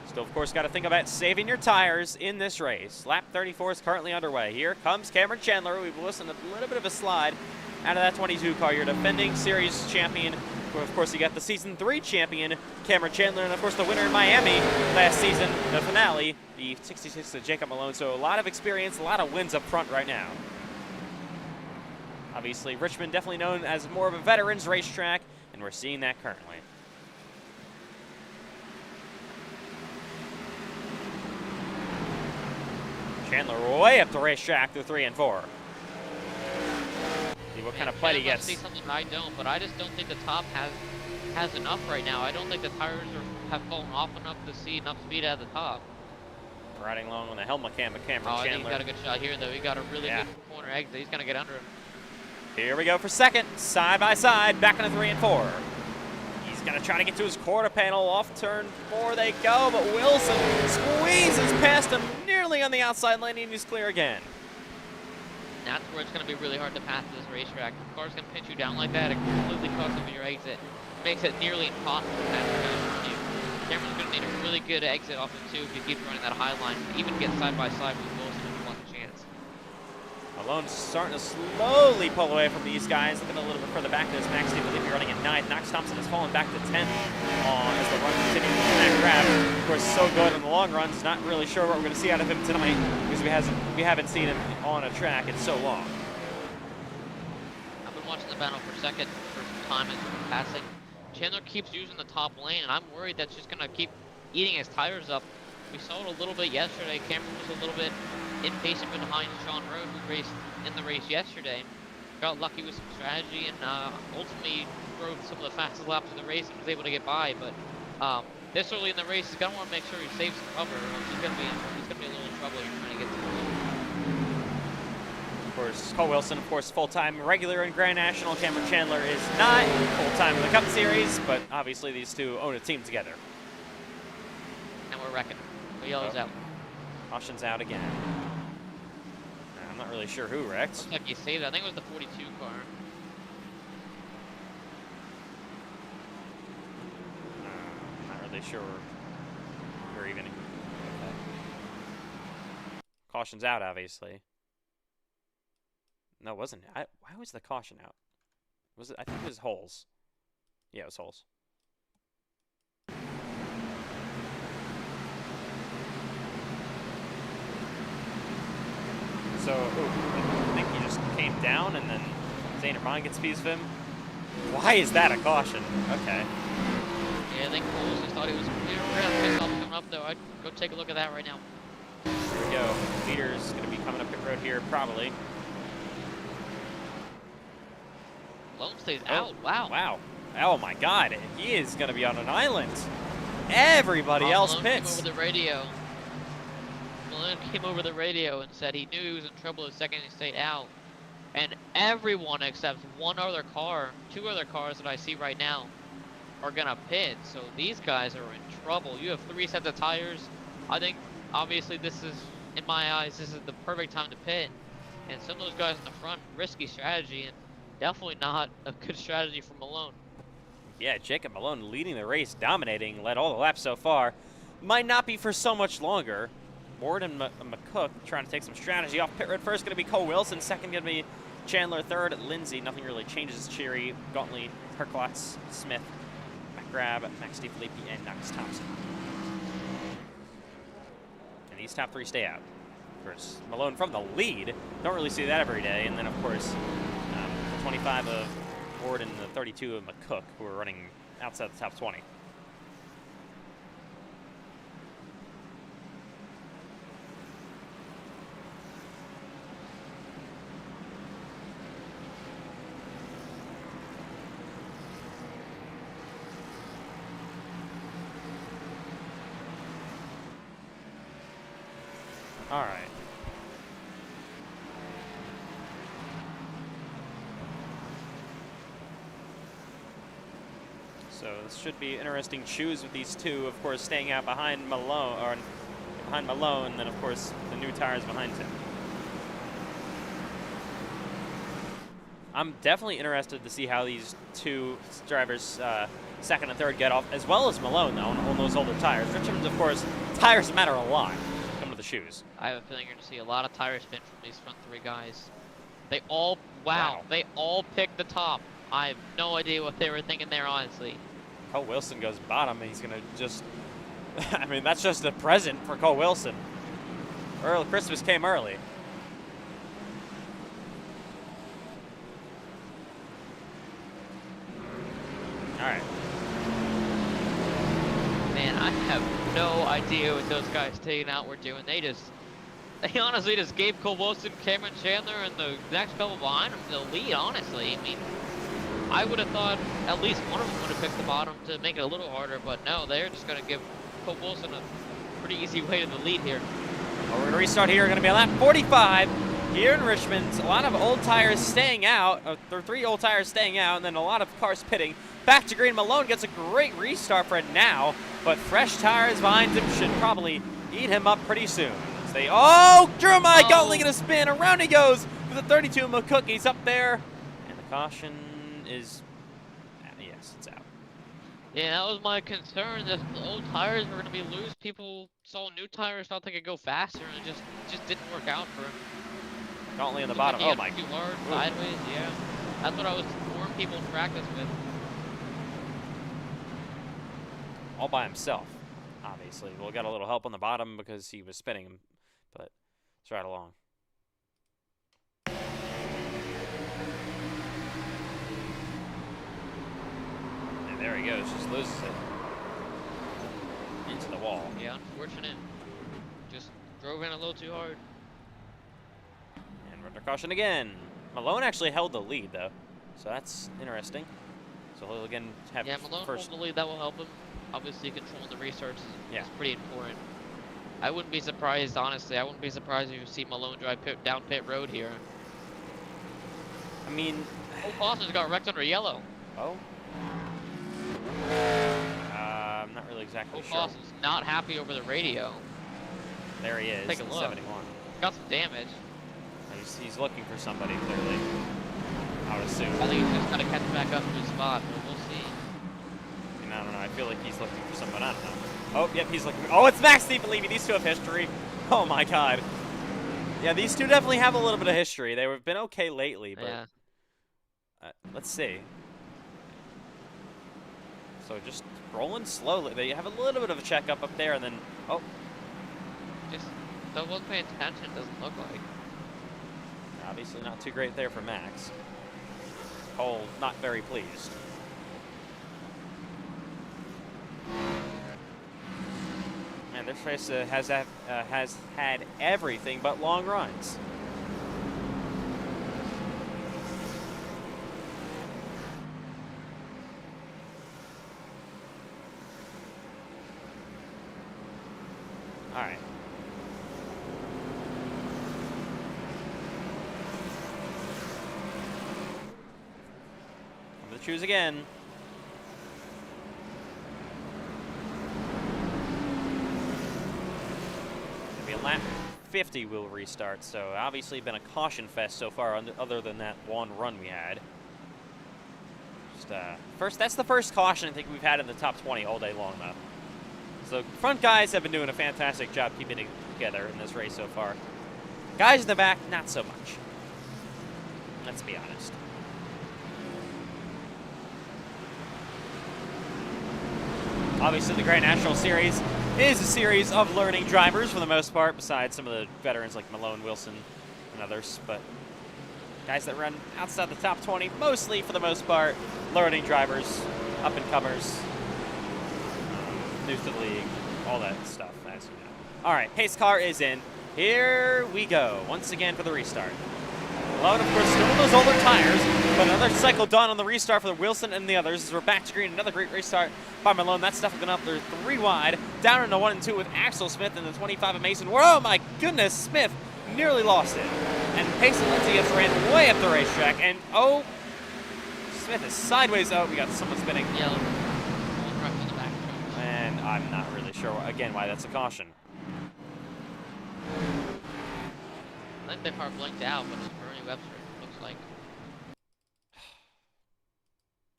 Still, of course, got to think about saving your tires in this race. Lap 34 is currently underway. Here comes Cameron Chandler. We've listened a little bit of a slide out of that 22 car. Your defending series champion. Of course, you got the Season 3 champion, Cameron Chandler, and of course the winner in Miami last season, the finale, the 66 of Jacob Malone. So a lot of experience, a lot of wins up front right now. Obviously, Richmond definitely known as more of a veterans racetrack, and we're seeing that currently. Chandler way up the racetrack through 3 and 4. See what kind of play he gets. See something I don't, but I just don't think the top has enough right now. I don't think the tires have fallen off enough to see enough speed at the top. Riding along on the helmet cam of Cameron Chandler. I think he's got a good shot here, though. He got a really good corner exit. He's going to get under him. Here we go for second, side by side, back into 3 and 4. He's going to try to get to his quarter panel. Off turn 4 they go, but Wilson squeezes past him nearly on the outside lane, and he's clear again. That's where it's going to be really hard to pass this racetrack. If the car's going to pinch you down like that, it completely cuts over your exit. It makes it nearly impossible to pass the guys from you. Cameron's going to need a really good exit off of 2 if he keeps running that high line, even get side by side with Wilson if he wants a chance. Malone's starting to slowly pull away from these guys, looking a little bit further back. There's Max Steve, will be running at 9th. Knox Thompson has fallen back to 10th as the run continues with that grab. Of course, so good in the long runs. Not really sure what we're going to see out of him tonight because we haven't seen him on a track in so long. I've been watching the battle for second for some time as we're passing. Chandler keeps using the top lane, and I'm worried that's just going to keep eating his tires up. We saw it a little bit yesterday. Cameron was a little bit impatient behind Sean Rowe, who raced in the race yesterday. Got lucky with some strategy and ultimately drove some of the fastest laps of the race and was able to get by. But this early in the race, he's gonna want to make sure he saves some cover, or else he's gonna be a little in trouble here trying to get to the lead. Of course, Cole Wilson, of course, full-time regular in Grand National. Cameron Chandler is not full-time in the Cup Series, but obviously these two own a team together. And we're wrecking. The yellow's out. Caution's out again. I'm not really sure who wrecked. Looks like he saved it. I think it was the 42 car. Not really really sure we're even. Okay. Caution's out, obviously. No, it wasn't. Why was the caution out? Was it? I think it was holes. Yeah, it was holes. So, I think he just came down and then Zane Bond gets a piece of him. Why is that a caution? Okay. Yeah, I think Coles just thought he was pissed off coming up though. I'd go take a look at that right now. Here we go. Leader's going to be coming up pit road here, probably. Malone stays out. Wow. Wow. Oh my God. He is going to be on an island. Everybody else Malone pits. came over the radio. Malone came over the radio and said he knew he was in trouble the second he stayed out. And everyone except one other car, two other cars that I see right now, are gonna pit. So these guys are in trouble. You have 3 sets of tires. I think obviously this is, in my eyes, this is the perfect time to pit. And some of those guys in the front, risky strategy, and definitely not a good strategy for Malone. Yeah, Jacob Malone leading the race, dominating, led all the laps so far. Might not be for so much longer. Ward and McCook trying to take some strategy off pit road. First going to be Cole Wilson. Second going to be Chandler. Third, Lindsay. Nothing really changes. Cheery, Gauntly, Herklotz, Smith, McGrath, Max DeFilippi, and Knox Thompson. And these top 3 stay out. Of course, Malone from the lead. Don't really see that every day. And then, of course, the 25 of Ward and the 32 of McCook, who are running outside the top 20. All right. So this should be interesting shoes with these two, of course, staying out behind Malone, or behind Malone, and then of course the new tires behind him. I'm definitely interested to see how these two drivers, second and third, get off, as well as Malone though, on those older tires. Richmond, of course, tires matter a lot. Come to the shoes. I have a feeling you're going to see a lot of tire spin from these front 3 guys. They all, wow, they all picked the top. I have no idea what they were thinking there, honestly. Cole Wilson goes bottom, and he's going to just, I mean, that's just a present for Cole Wilson. Christmas came early. All right. Man, I have no idea what those guys taking out were doing. They honestly just gave Cole Wilson, Cameron Chandler, and the next couple behind him the lead, honestly. I mean, I would have thought at least one of them would have picked the bottom to make it a little harder, but no, they're just going to give Cole Wilson a pretty easy way to the lead here. Well, we're going to restart here. Going to be a lap 45 here in Richmond. A lot of old tires staying out. There are 3 old tires staying out, and then a lot of cars pitting. Back to green. Malone gets a great restart for it now, but fresh tires behind him should probably eat him up pretty soon. Drew my Gauntly going to spin. Around he goes with the 32 McCook. He's up there, and the caution is, yes, it's out. Yeah, that was my concern. That the old tires were going to be loose. People saw new tires, thought they could go faster, and it just didn't work out for him. Gauntly on the bottom. Oh my. Too hard, sideways, yeah. That's what I was warning people in practice with. All by himself, obviously. Well, got a little help on the bottom because he was spinning him, but it's right along. And there he goes, just loses it into the wall. Yeah, unfortunate. Just drove in a little too hard. And under caution again. Malone actually held the lead though, so that's interesting. So he'll again have Malone first. hold the lead, that will help him. Obviously, controlling the restarts Yeah. is pretty important. I wouldn't be surprised, honestly. I wouldn't be surprised if you see Malone drive down pit road here. I mean, Cole Foster's got wrecked under yellow. oh. I'm not really exactly Cole sure. Foster's not happy over the radio. There he is. Take a look. 71. Got some damage. He's looking for somebody clearly. I would assume. I think he's just got to catch back up to his spot, but we'll see. And I don't know. I feel like he's looking for someone. I don't know. Oh, yep, he's looking. Oh, it's Max Steve. These two have history. Oh my God. Yeah, these two definitely have a little bit of history. They've been okay lately, but Yeah. let's see. So just rolling slowly. They have a little bit of a checkup up there, and then Just wasn't paying attention. It doesn't look like. obviously not too great there for Max. Cole not very pleased. Man, this race has had everything but long runs. All right. I'm gonna choose again. Maybe lap 50 will restart, so obviously been a caution fest so far, other than that one run we had. Just that's the first caution I think we've had in the top 20 all day long, though. So front guys have been doing a fantastic job keeping it together in this race so far. Guys in the back, not so much. Let's be honest. Obviously, the Grand National Series is a series of learning drivers for the most part, besides some of the veterans like Malone, Wilson, and others. But guys that run outside the top 20, mostly for the most part, learning drivers, up-and-comers, new to the league, all that stuff, as you know. All right, pace car is in. Here we go, once again for the restart. Malone, of course, still on those older tires, but another cycle done on the restart for the Wilson and the others as we're back to green. Another great restart by Malone. That stuff has been up there 3 wide, down into 1 and 2 with Axel Smith and the 25 of Mason. Oh my goodness, Smith nearly lost it. And Pace and Lindsay gets ran way up the racetrack, and oh, Smith is sideways. Oh, we got someone spinning. Yeah. And I'm not really sure, again, why that's a caution. I think that car blinked out, but it was Bernie Webster, it looks like.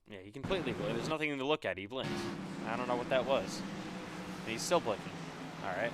Yeah, he completely blinked. There's nothing to look at. He blinked. I don't know what that was. And he's still blinking. All right.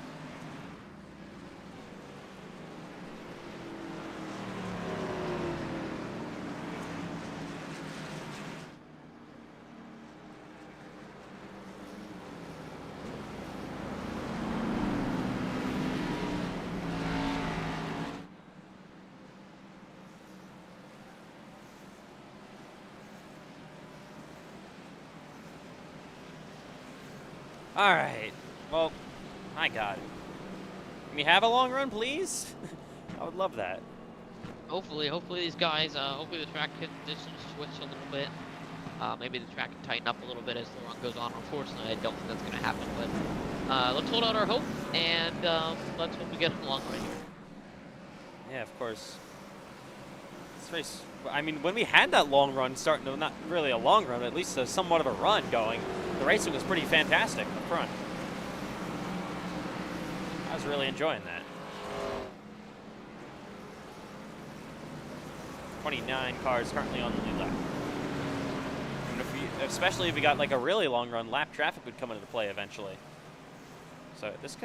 All right. Well, my God. Can we have a long run, please? I would love that. Hopefully these guys, hopefully the track conditions switch a little bit. Maybe the track can tighten up a little bit as the run goes on. Unfortunately, I don't think that's going to happen, but let's hold out our hope, and let's hope we get a long run here. Yeah, of course. This race, I mean, when we had that long run starting, no, not really a long run, but at least somewhat of a run going, the racing was pretty fantastic up front. I was really enjoying that. 29 cars currently on the lead lap. And especially if we got like a really long run, lap traffic would come into play eventually. So this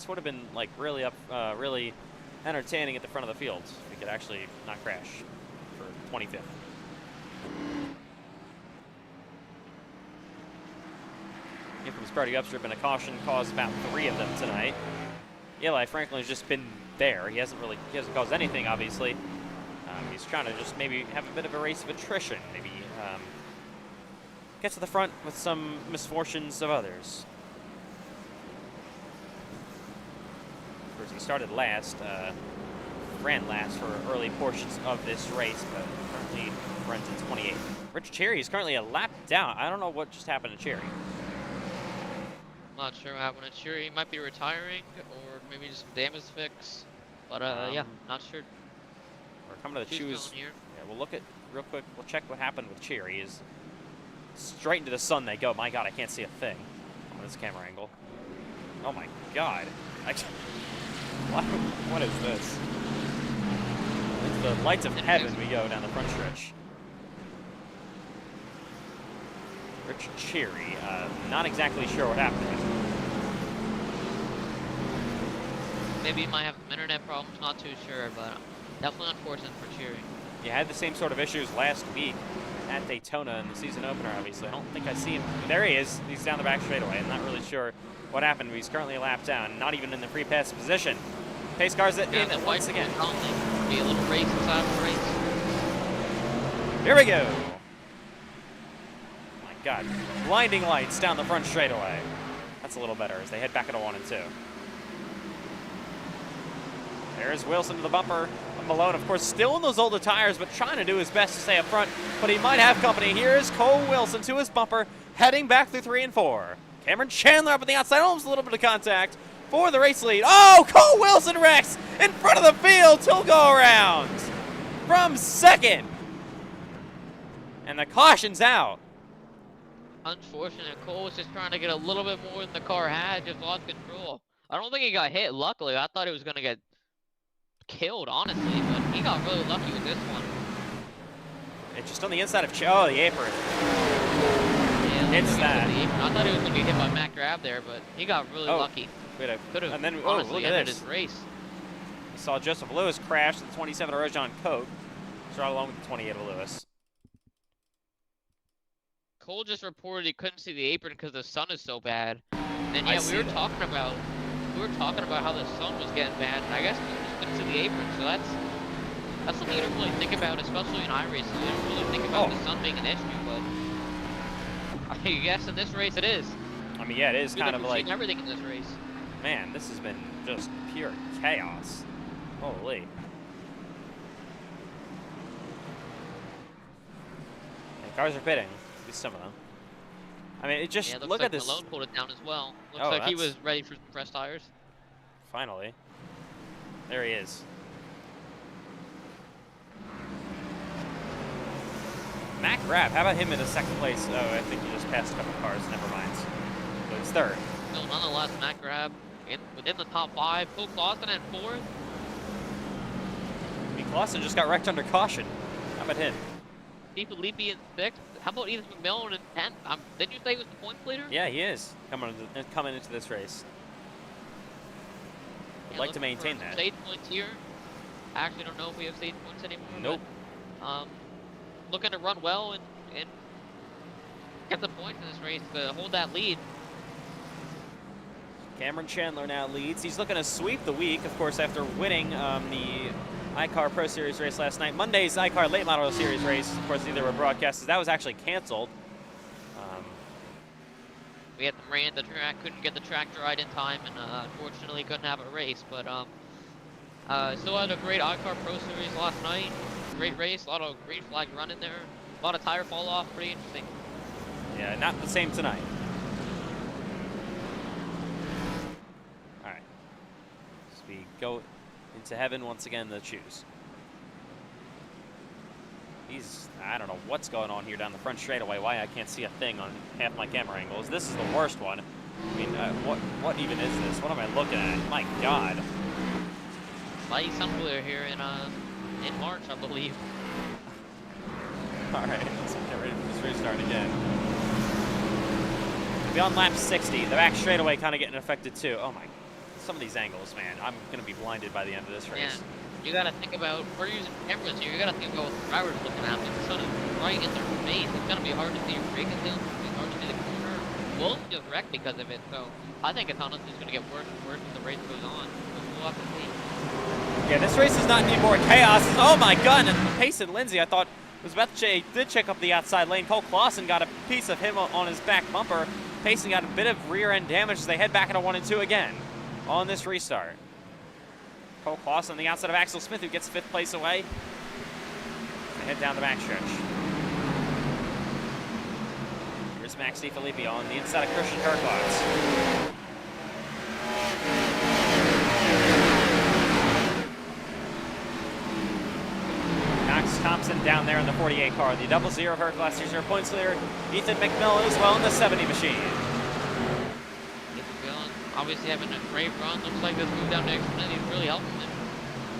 would have been like really really entertaining at the front of the field. We could actually not crash for 25th. From Bernie Webster, been a caution caused about 3 of them tonight. Eli Franklin's just been there. He hasn't caused anything, obviously. He's trying to just maybe have a bit of a race of attrition, maybe get to the front with some misfortunes of others. Of course, he started last, ran last for early portions of this race, but currently runs in 28th. Rich Cherry is currently a lap down. I don't know what just happened to Cherry. Not sure what happened to Cheery. He might be retiring, or maybe just some damage fix. But yeah, not sure. We're coming to the choose. Yeah, we'll look at real quick. We'll check what happened with Cherry. Is straight into the sun they go. My God, I can't see a thing on this camera angle. Oh my God! What is this? Into the lights of heaven we go down the front stretch. Richard Cheery. Not exactly sure what happened to him. Maybe he might have some internet problems, not too sure, but definitely unfortunate for Cheery. You had the same sort of issues last week at Daytona in the season opener, obviously. I don't think I see him. There he is. He's down the back straightaway. I'm not really sure what happened, but he's currently a lap down, not even in the free pass position. Pace cars it in once again. Be a little race inside the race. Here we go. My God. Blinding lights down the front straightaway. That's a little better as they head back into 1 and 2. There's Wilson to the bumper. Malone, of course, still in those older tires, but trying to do his best to stay up front. But he might have company. Here's Cole Wilson to his bumper, heading back through 3 and 4. Cameron Chandler up on the outside, almost a little bit of contact for the race lead. Oh, Cole Wilson wrecks in front of the field. 2 go-arounds from second. And the caution's out. Unfortunate. Cole was just trying to get a little bit more than the car had, just lost control. I don't think he got hit, luckily. I thought he was going to get killed, honestly, but he got really lucky with this one. It's just on the inside of the apron. Yeah, it's that. I thought he was going to get hit by Mac Grab there, but he got really lucky. Could have. And then, honestly, look at ended this. his race. We saw Joseph Lewis crash the 27 of Rojan Coke. Right along with the 28 of Lewis. Cole just reported he couldn't see the apron because the sun is so bad. And yeah, we were talking about how the sun was getting bad, and I guess Cole just couldn't see the apron. So that's something you don't really think about, especially in iRacing. You don't really think about the sun being an issue, but I guess in this race it is. I mean, yeah, it is kind of like everything in this race. Man, this has been just pure chaos. Holy. And cars are pitting. At least some of them. I mean, it just look at this. Malone pulled it down as well. Looks like he was ready for fresh tires. Finally. There he is. Mac Grab, how about him in a second place? Oh, I think he just passed a couple cars. Never mind. So he's third. No, nonetheless, Mac Grab within the top 5. Phil Clausen in 4th. I mean, Clausen just got wrecked under caution. How about him? Steve Lippi in 6th. How about Ethan McMillan in 10th? Didn't you say he was the points leader? Yeah, he is coming into this race. I'd like to maintain that. Stage points here. I actually don't know if we have stage points anymore. Nope. But, looking to run well and get the points in this race to hold that lead. Cameron Chandler now leads. He's looking to sweep the week, of course, after winning the iCar Pro Series race last night. Monday's iCar Late Model Series race, of course, neither were broadcasted. That was actually canceled. We had some rain at the track, couldn't get the track dried in time, and unfortunately couldn't have a race. But still had a great iCar Pro Series last night. Great race, a lot of green flag run in there, a lot of tire fall off, pretty interesting. Yeah, not the same tonight. All right, so we go into heaven once again to choose. I don't know what's going on here down the front straightaway, why I can't see a thing on half my camera angles. This is the worst one. I mean, what even is this? What am I looking at? My God. Light sun clear here in March, I believe. All right, let's get ready for this restart again. We'll be on lap 60. The back straightaway kind of getting affected too. Oh my, some of these angles, man. I'm gonna be blinded by the end of this race. Yeah. You gotta think about, we're using cameras here, you gotta think about what the driver's looking at. If the sun is right in their face, it's gonna be hard to see your braking wheels, it's gonna be hard to see the corner. We'll just wreck because of it, so I think it's honestly gonna get worse and worse as the race goes on. We'll have to see. Yeah, this race does not need more chaos. Oh my God, and Payson Lindsay, I thought, was about to did check up the outside lane. Cole Clausen got a piece of him on his back bumper. Payson got a bit of rear end damage as they head back into 1 and 2 again on this restart. Cole Clausen on the outside of Axel Smith, who gets 5th place away. They head down the backstretch. Here's Max DiFilippi on the inside of Christian Herklots. Knox Thompson down there in the 48 car. The 00 Herklots, here's your points leader. Ethan McMillan as well in the 70 machine. Obviously having a great run. Looks like this move down to Xfinity is really helping him.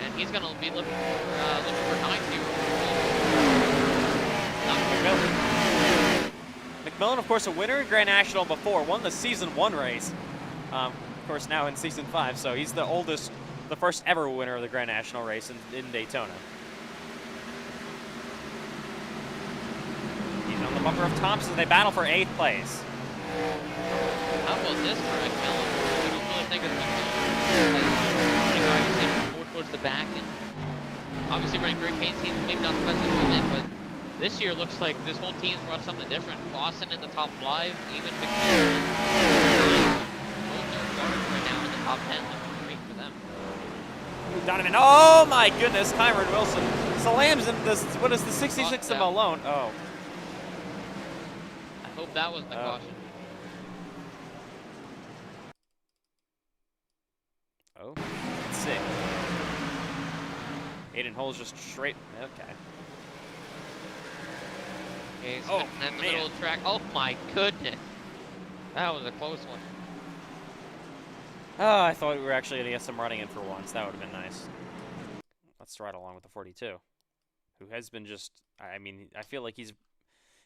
And he's going to be looking for 9 here. Millen, of course, a winner in Grand National before, won the Season 1 race. Of course, now in Season 5, so he's the oldest, the first ever winner of the Grand National race in Daytona. He's on the bumper of Thompson. They battle for 8th place. How about this for Millen? I don't really think it's going to more towards the back. And obviously, running great paint teams, maybe not the best equipment, but this year looks like this whole team's brought something different. Lawson in the top 5, even McLaren. Both their cars right now in the top 10 looking great for them. Donovan, oh my goodness, Kyron Wilson slams in this, what is the 66 of Malone? Oh. I hope that was the caution. Oh, let's see. Aiden Hole's just straight, okay. Okay, so in the middle of the track. Oh my goodness. That was a close one. Oh, I thought we were actually going to get some running in for once. That would have been nice. Let's ride along with the 42, who has been just, I mean, I feel like he's,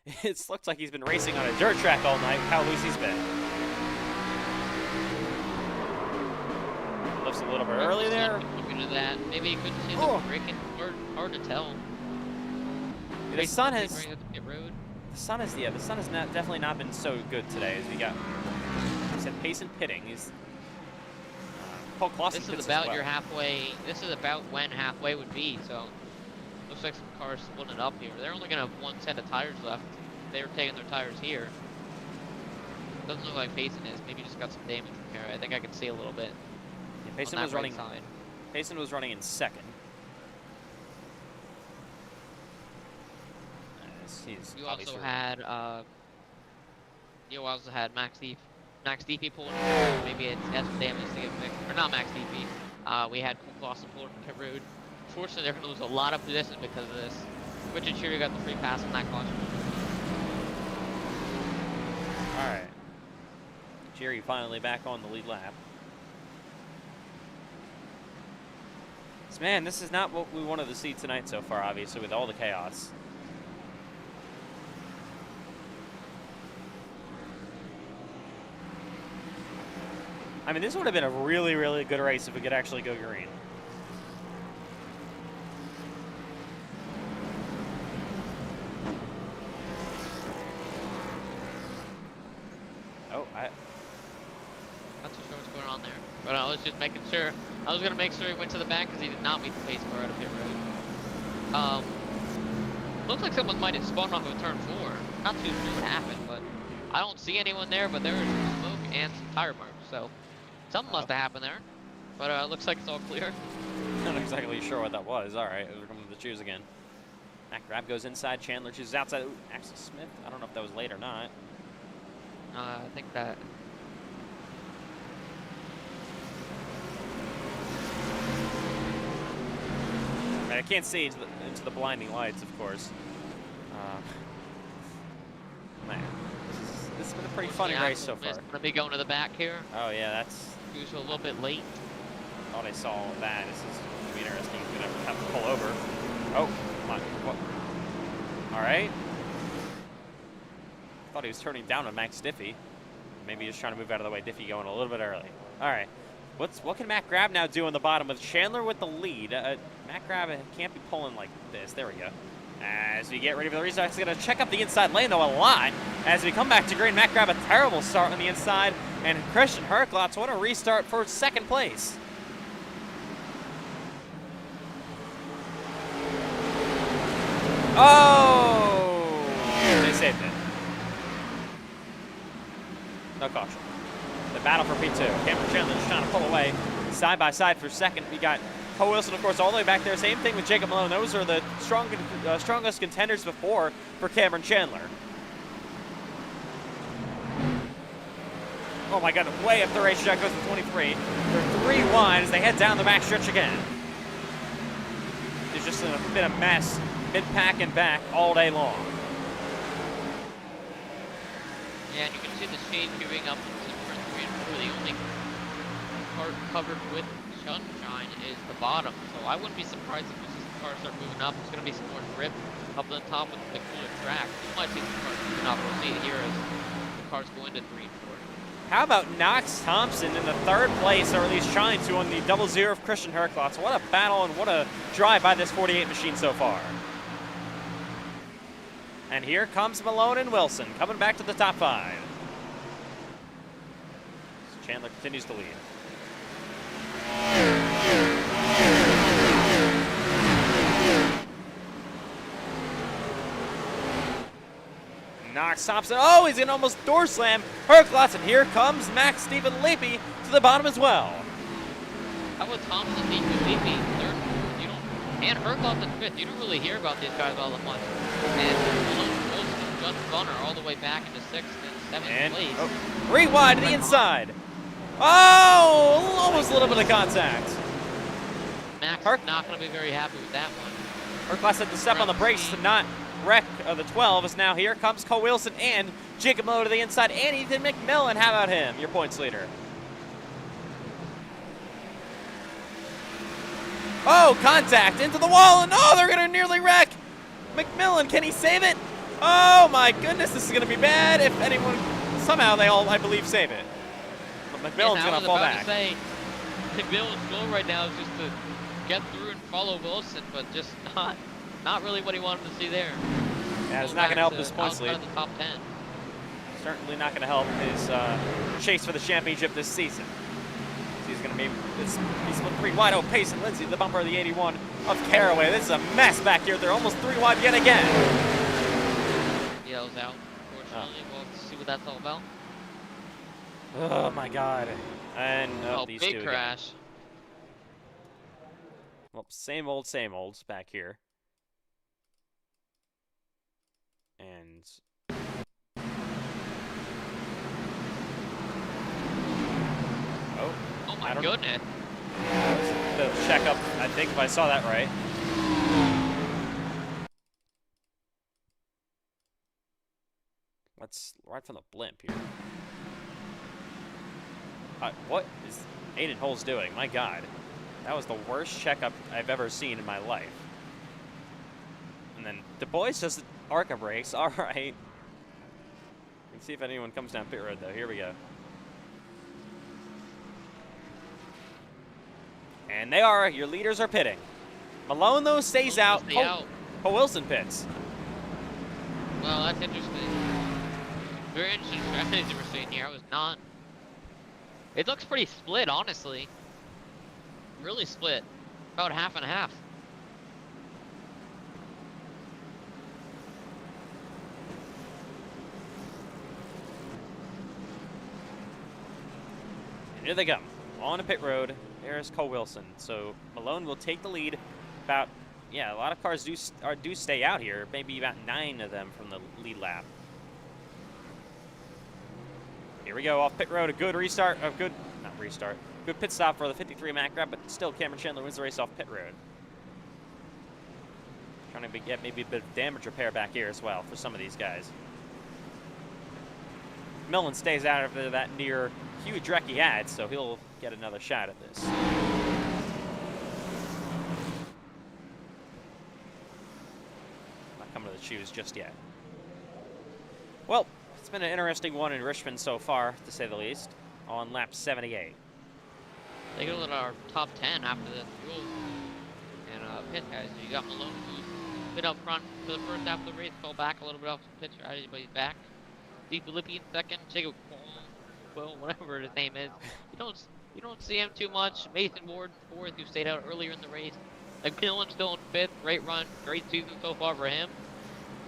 it looks like he's been racing on a dirt track all night, how loose he's been. Lifts a little bit early there. Looking at that. Maybe he couldn't see the braking. Hard to tell. The sun has, definitely not been so good today as we got, he said pace and pitting. He's, Paul Clausen this is about your halfway. This is about when halfway would be. So looks like some cars splitting it up here. They're only gonna have one set of tires left. They were taking their tires here. Doesn't look like Payson is. Maybe just got some damage from here. I think I can see a little bit. Yeah, Payson was running. Payson was running in second. You also had Max Deepy pulling. Maybe it has some damage to get fixed. Or not Max Deepy. We had Cole Clausen pulling from pit road. Fortunately, they're going to lose a lot of position because of this. Richard Cheery got the free pass on that caution. All right. Cheery finally back on the lead lap. So, man, this is not what we wanted to see tonight so far, obviously, with all the chaos. I mean, this would have been a really, really good race if we could actually go green. Oh, not too sure what's going on there. But I was just making sure. I was going to make sure he went to the back because he did not meet the pace car out of pit road. Looks like someone might have spun off of turn 4. Not too sure what happened, but I don't see anyone there, but there is some smoke and some tire marks, so something must have happened there. But looks like it's all clear. Not exactly sure what that was. All right, we're coming to the choose again. Mac Grab goes inside. Chandler chooses outside. Ooh, Axel Smith. I don't know if that was late or not. I think that. I can't see into the blinding lights, of course. Man, this has been a pretty funny race so far. Going to be going to the back here. Oh yeah, that's. He was a little bit late. Thought I saw that. This is going to be interesting. He's going to have to pull over. Oh, my. What? All right. Thought he was turning down on Max Diffie. Maybe he's trying to move out of the way. Diffie going a little bit early. All right. What can Mac Grab now do on the bottom with Chandler with the lead? Mac Grab can't be pulling like this. There we go. As we get ready for the restart, he's going to check up the inside lane though a lot. As we come back to green, Mac Grab a terrible start on the inside. And Christian Herklotz, what a restart for second place. Oh! They saved it. No caution. The battle for P2. Cameron Chandler just trying to pull away side by side for second. We got Cole Wilson, of course, all the way back there. Same thing with Jacob Malone. Those are the strongest contenders before for Cameron Chandler. Oh my God, way up the racetrack goes to 23. They're 3 wide as they head down the back stretch again. It's just been a mess mid-pack and back all day long. Yeah, and you can see the shade queuing up into turn 3 and 4. The only part covered with sunshine is the bottom, so I wouldn't be surprised if this is cars start moving up, it's going to be some more grip up on top with the cooler track. You might see some cars moving up. We'll see it here as the cars go into 3 and 4. How about Knox Thompson in the 3rd place, or at least trying to, on the 0-0 of Christian Herklotz. What a battle and what a drive by this 48 machine so far. And here comes Malone and Wilson coming back to the top 5. Chandler continues to lead. Knox Thompson, oh, he's gonna almost door slam Herklotz, and here comes Max Stephen Leapy to the bottom as well. How about Thompson, Leapy, 3rd, 4th? You don't, and Herklotz in 5th. You don't really hear about these guys all at once. And Wilson and John Gunner all the way back into 6th and 7th place. Oh, 3 wide to the inside. Oh, almost a little bit of contact. Max is not going to be very happy with that one. Herklotz had to step on the brakes to not wreck the 12, as now here comes Cole Wilson and Jacob Lowe to the inside, and Ethan McMillan. How about him, your points leader? Oh, contact into the wall, and oh, they're gonna nearly wreck. McMillan, can he save it? Oh my goodness, this is gonna be bad if anyone, somehow they all, I believe, save it. But McMillan's gonna fall back. I was about to say, McMillan's goal right now is just to get through and follow Wilson, but just not really what he wanted to see there. Yeah, it's not going to help his points lead. The top 10. Certainly not going to help his chase for the championship this season. He's going to be, he's 3 wide. Oh, Payson Lindsay, the bumper of the 81 of Caraway. This is a mess back here. They're almost 3 wide yet again. Yell's out, unfortunately. We'll see what that's all about. Oh my God. And these big two crash. Again. Well, same old back here. And oh my goodness. The checkup, I think, if I saw that right. Let's right from the blimp here. What is Aiden Holes doing? My God. That was the worst checkup I've ever seen in my life. And then Du Bois just ARCA brakes. All right. Let's see if anyone comes down pit road, though. Here we go. And they are. Your leaders are pitting. Malone, though, stays out. Cole Wilson pits. Well, that's interesting. Very interesting strategy we're seeing here. I was not. It looks pretty split, honestly. Really split. About half and half. And here they go. On a pit road. There's Cole Wilson. So Malone will take the lead. About, yeah, a lot of cars do stay out here. Maybe about 9 of them from the lead lap. Here we go, off pit road, a good restart, good pit stop for the 53 Mac grab, but still Cameron Chandler wins the race off pit road. Trying to get maybe a bit of damage repair back here as well for some of these guys. Millen stays out of that near huge wreck he had, so he'll get another shot at this. Not coming to the shoes just yet. Well, it's been an interesting one in Richmond so far, to say the least, on lap 78. They go to our top 10 after the fuel and pit guys. You got Malone, who's been up front for the first half of the race, fell back a little bit off the pit strategy, but he's back. Steve Filippi in second, Jacob Well, whatever his name is. You don't see him too much. Mason Ward fourth, who stayed out earlier in the race. McMillan still in fifth. Great run, great season so far for him.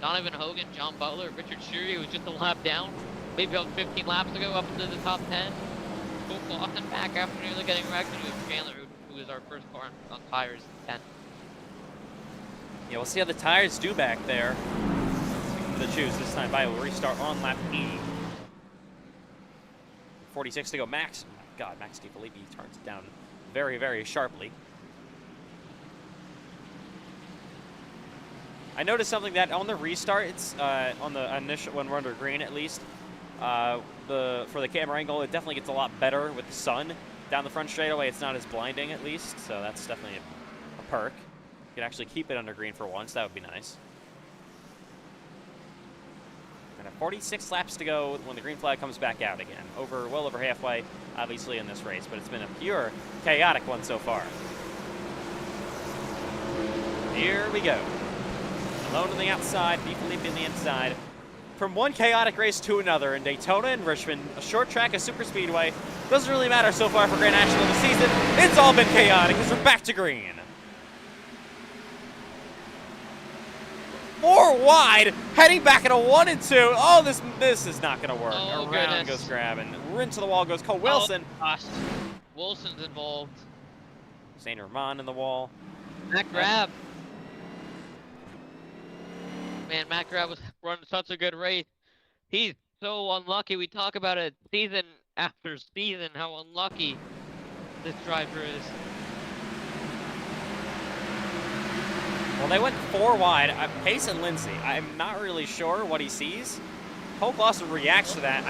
Donovan Hogan, John Butler, Richard Shury, who was just a lap down, maybe about 15 laps ago, up into the top 10. Cole Clausen back after nearly getting wrecked, and we have Chandler, who was our first car on tires, 10. Yeah, we'll see how the tires do back there. Speaking to the choose this time by, will restart on lap 80. 46 to go. Max, oh my God, Max DiFilippi turns it down very, very sharply. I noticed something that on the restart, it's on the initial, when we're under green at least, for the camera angle, it definitely gets a lot better with the sun down the front straightaway. It's not as blinding at least, so that's definitely a perk. could actually keep it under green for once. That would be nice. And 46 laps to go when the green flag comes back out again. Well over halfway, obviously, in this race, but it's been a pure chaotic one so far. Here we go. Alone on the outside, Philippe in the inside. From one chaotic race to another in Daytona and Richmond, a short track, a super speedway. Doesn't really matter so far for Grand National this season. It's all been chaotic because we're back to green. 4 wide, heading back at a 1 and 2. Oh, this is not going to work. Oh, Around goodness. goes Grab, and into the wall goes Cole Wilson. Oh, gosh. Wilson's involved. Saint Germain in the wall. Matt Grab. Man, Matt Grab was running such a good race. He's so unlucky. We talk about it season after season, how unlucky this driver is. Well, they went 4 wide. Pace and Lindsay. I'm not really sure what he sees. Cole Clausen reacts to that.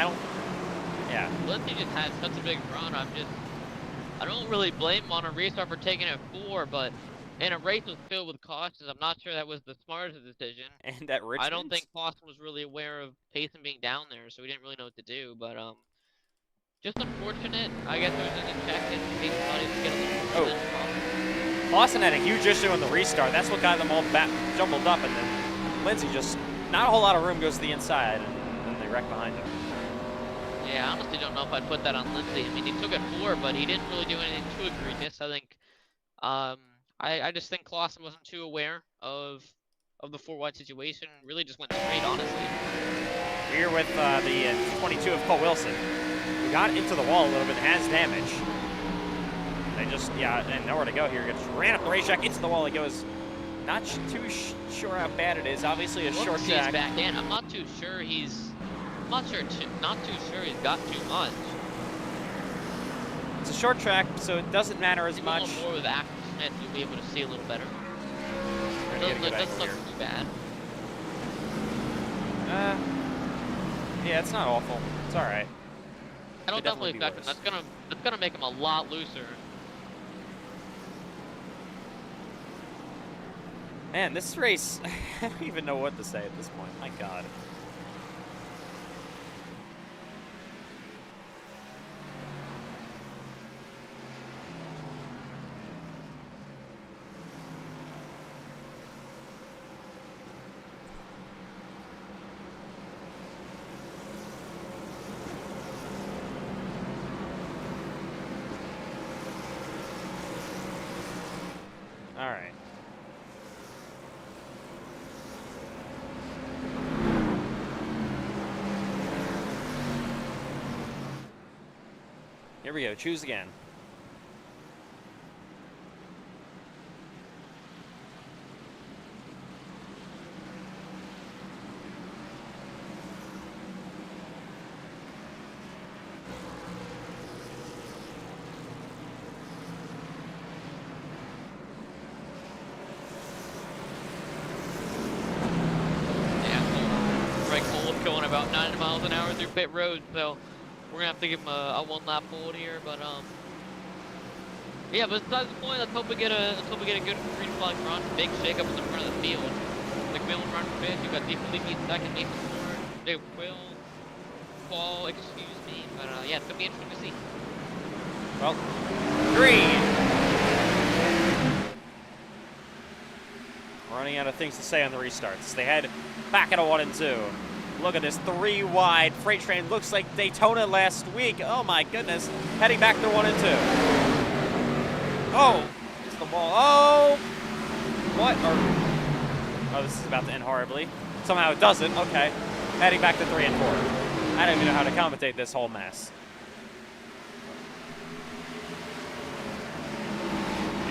Yeah. Lindsay just had such a big run. I don't really blame him on a restart for taking it 4, but in a race was filled with cautions, I'm not sure that was the smartest decision. And at Richmond, I don't think Clausen was really aware of Payson being down there, so he didn't really know what to do. But just unfortunate. I guess there was an injection. Payson thought he was getting a little Clausen had a huge issue in the restart. That's what got them all jumbled up, and then Lindsay just not a whole lot of room goes to the inside, and then they wreck behind him. Yeah, I honestly don't know if I'd put that on Lindsay. I mean, he took it 4, but he didn't really do anything too egregious. I think. I just think Clausen wasn't too aware of the 4 wide situation. Really just went straight, honestly. Here with the 22 of Cole Wilson, who got into the wall a little bit, has damage. They just, and nowhere to go here. Just ran up the racetrack into the wall. He goes, not too sure how bad it is. Obviously a short track. Back in. I'm not too sure he's, not too sure he's got too much. It's a short track, so it doesn't matter as much. More with Acton Smith, you'll be able to see a little better. It doesn't look too bad. Yeah, it's not awful. It's all right. That'll definitely affect him. That's gonna make him a lot looser. Man, this race, I don't even know what to say at this point. My God. All right. Here we go. Choose again. Going about 90 miles an hour through pit road, so we're gonna have to give him a 1 lap hold here. But yeah. But besides the point, let's hope we get a good green flag run. Big shakeup in the front of the field. McMillan run 5th. You got Philippe in 2nd, Nathan 4th, Dave Paul, excuse me. But yeah, it's gonna be interesting to see. Well, green. Running out of things to say on the restarts. They head back at a 1 and 2. Look at this 3 wide freight train. Looks like Daytona last week. Oh my goodness. Heading back to 1 and 2. Oh, it's the wall. Oh, what? Oh, this is about to end horribly. Somehow it doesn't. Okay. Heading back to 3 and 4. I don't even know how to commentate this whole mess.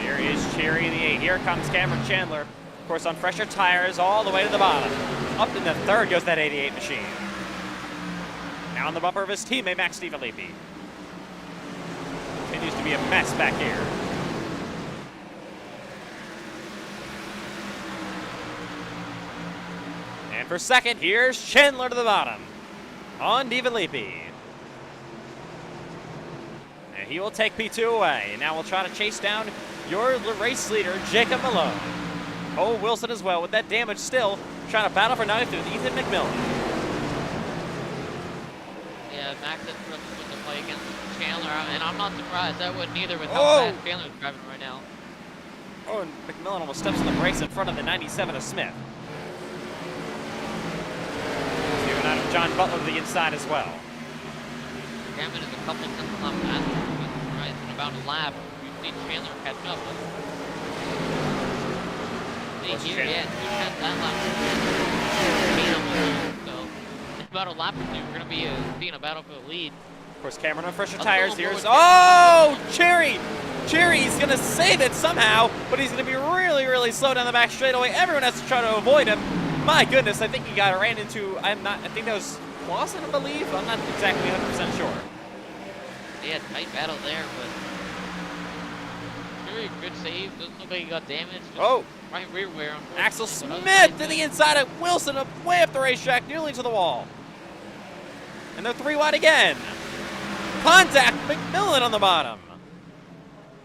Here is Cherry in the 8. Here comes Cameron Chandler. Of course, on fresher tires all the way to the bottom. Up in the 3rd goes that 88 machine. Now on the bumper of his teammate, Max DiFilippi. Continues to be a mess back here. And for 2nd, here's Chandler to the bottom on DiFilippi. And he will take P2 away. And now we'll try to chase down your race leader, Jacob Malone. Cole Wilson as well with that damage still, trying to battle for ninth with Ethan McMillan. Yeah, Max is struggling to play against Chandler, and I'm not surprised. I wouldn't either with how fast Chandler's driving right now. Oh, and McMillan almost steps on the brakes in front of the 97 of Smith. Steering out of John Butler to the inside as well. Cameron is a couple tenths of a lap faster, right? In about a lap. We've seen Chandler catch up. See here, yeah, 2 tenths that lap. So, in about a lap or two, we're going to be seeing a battle for the lead. Of course, Cameron on fresher tires. Here's, oh, Cherry! Cherry's going to save it somehow, but he's going to be really, really slow down the back straightaway. Everyone has to try to avoid him. My goodness, I think he ran into, I think that was Clausen, I believe. I'm not exactly 100% sure. Yeah, tight battle there, but Cherry, good save. Doesn't look like he got damaged. Oh! Right rear wear. Axel Smith to the inside of Wilson, way up the racetrack, nearly to the wall. And they're 3 wide again. Contact McMillan on the bottom.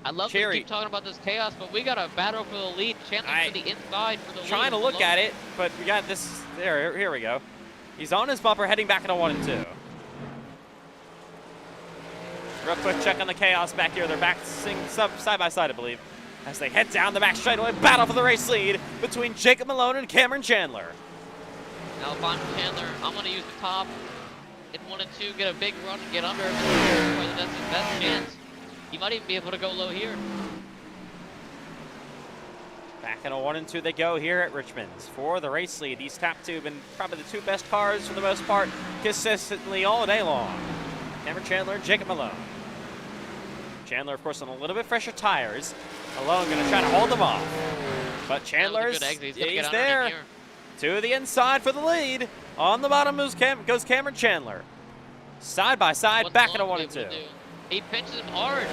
I love to keep talking about this chaos, but we got a battle for the lead. Chandler to the inside for the lead. Trying to look at it, but we got this. Here we go. He's on his bumper, heading back into 1 and 2. Real quick check on the chaos back here. They're back side by side, I believe, as they head down the back straightaway. Battle for the race lead between Jacob Malone and Cameron Chandler. Now if I'm Chandler, I'm going to use the top in 1 and 2, get a big run and get under him. That's his best chance. He might even be able to go low here. Back in a 1 and 2 they go here at Richmond for the race lead. These top 2 have been probably the 2 best cars for the most part, consistently all day long. Cameron Chandler and Jacob Malone. Chandler, of course, on a little bit fresher tires. Malone going to try to hold them off. But Chandler's he's there. To the inside for the lead. On the bottom goes Cameron Chandler. Side by side, back in a 1 and 2. He pinches him hard.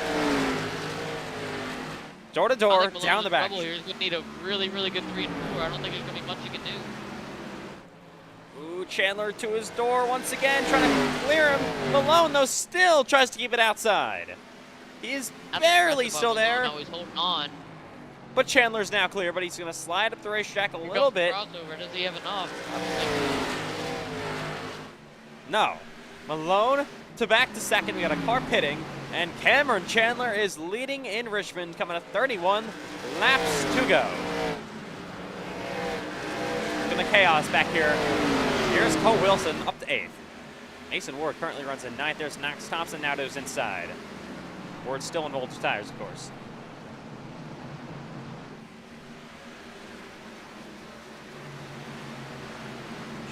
Door to door, down the back. Here. He's going to need a really, really good 3 and 4. I don't think there's going to be much he can do. Ooh, Chandler to his door once again, trying to clear him. Malone, though, still tries to keep it outside. He is barely still there. No, he's holding on. But Chandler's now clear, but he's going to slide up the racetrack a little bit. Crossover. Does he have enough? No. Malone to back to second. We got a car pitting, and Cameron Chandler is leading in Richmond, coming to 31 laps to go. Look at the chaos back here. Here's Cole Wilson up to 8th. Mason Ward currently runs in 9th. There's Knox Thompson now goes inside. Ward's still in old tires, of course.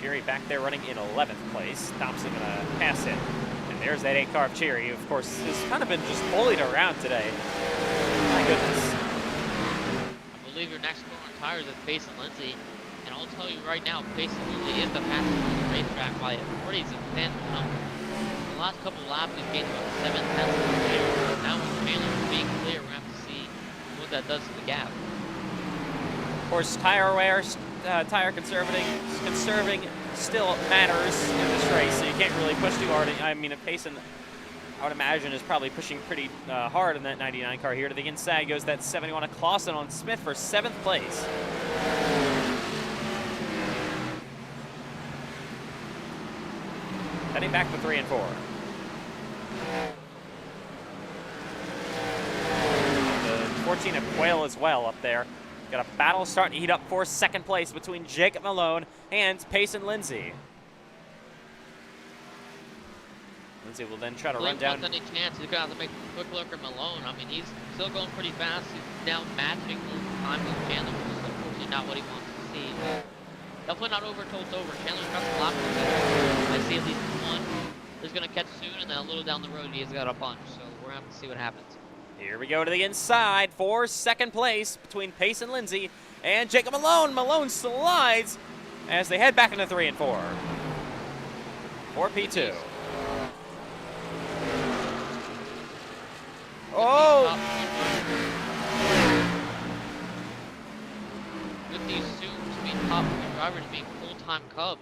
Cherry back there running in 11th place. Thompson gonna pass him. And there's that 8 car of Cherry, who of course has kind of been just bullied around today. My goodness. I believe your next car on tires is Payson Lindsay. And I'll tell you right now, Payson Lindsay is the fastest on the racetrack by a pretty substantial number. In the last couple laps, he's gained about 7 tenths of the lead. Now with Chandler being clear, we're going to have to see what that does to the gap. Of course, tire wear, tire conserving still matters in this race, so you can't really push too hard. I mean, if Payson, I would imagine, is probably pushing pretty hard in that 99 car here. To the inside goes that 71 of Clausen on Smith for 7th place. Heading back to 3 and 4. The 14 of Quayle as well up there. Got a battle starting to heat up for 2nd place between Jacob Malone and Payson Lindsay. Lindsay will then try to run down. Any chance he's going to have to make a quick look at Malone. I mean, he's still going pretty fast. He's now matching time with Chandler, which is unfortunately not what he wants to see. Definitely not over until it's over. Chandler's got some laps. I see at least one is going to catch soon, and then a little down the road he's got a bunch. So we're going to have to see what happens. Here we go to the inside for 2nd place between Payson Lindsay and Jacob Malone. Malone slides as they head back into 3 and 4. For P2. Oh! With these soon-to-be top 3 drivers being full-time Cub,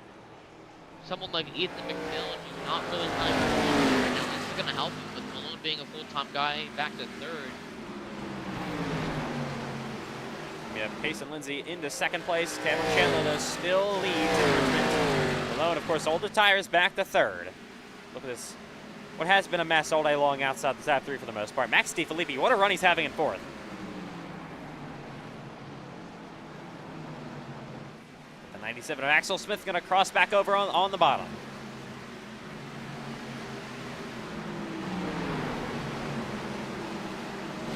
someone like Ethan McMillan, who's not really running right now, this is going to help him with Malone being a full-time guy back to 3rd. We have Pace and Lindsay into second place. Cameron Chandler, though, still leads in Richmond. Malone, of course, older tires back to third. Look at this. What has been a mess all day long outside the top three for the most part. Max DiFilippi, what a run he's having in fourth. The 97 of Axel Smith going to cross back over on the bottom.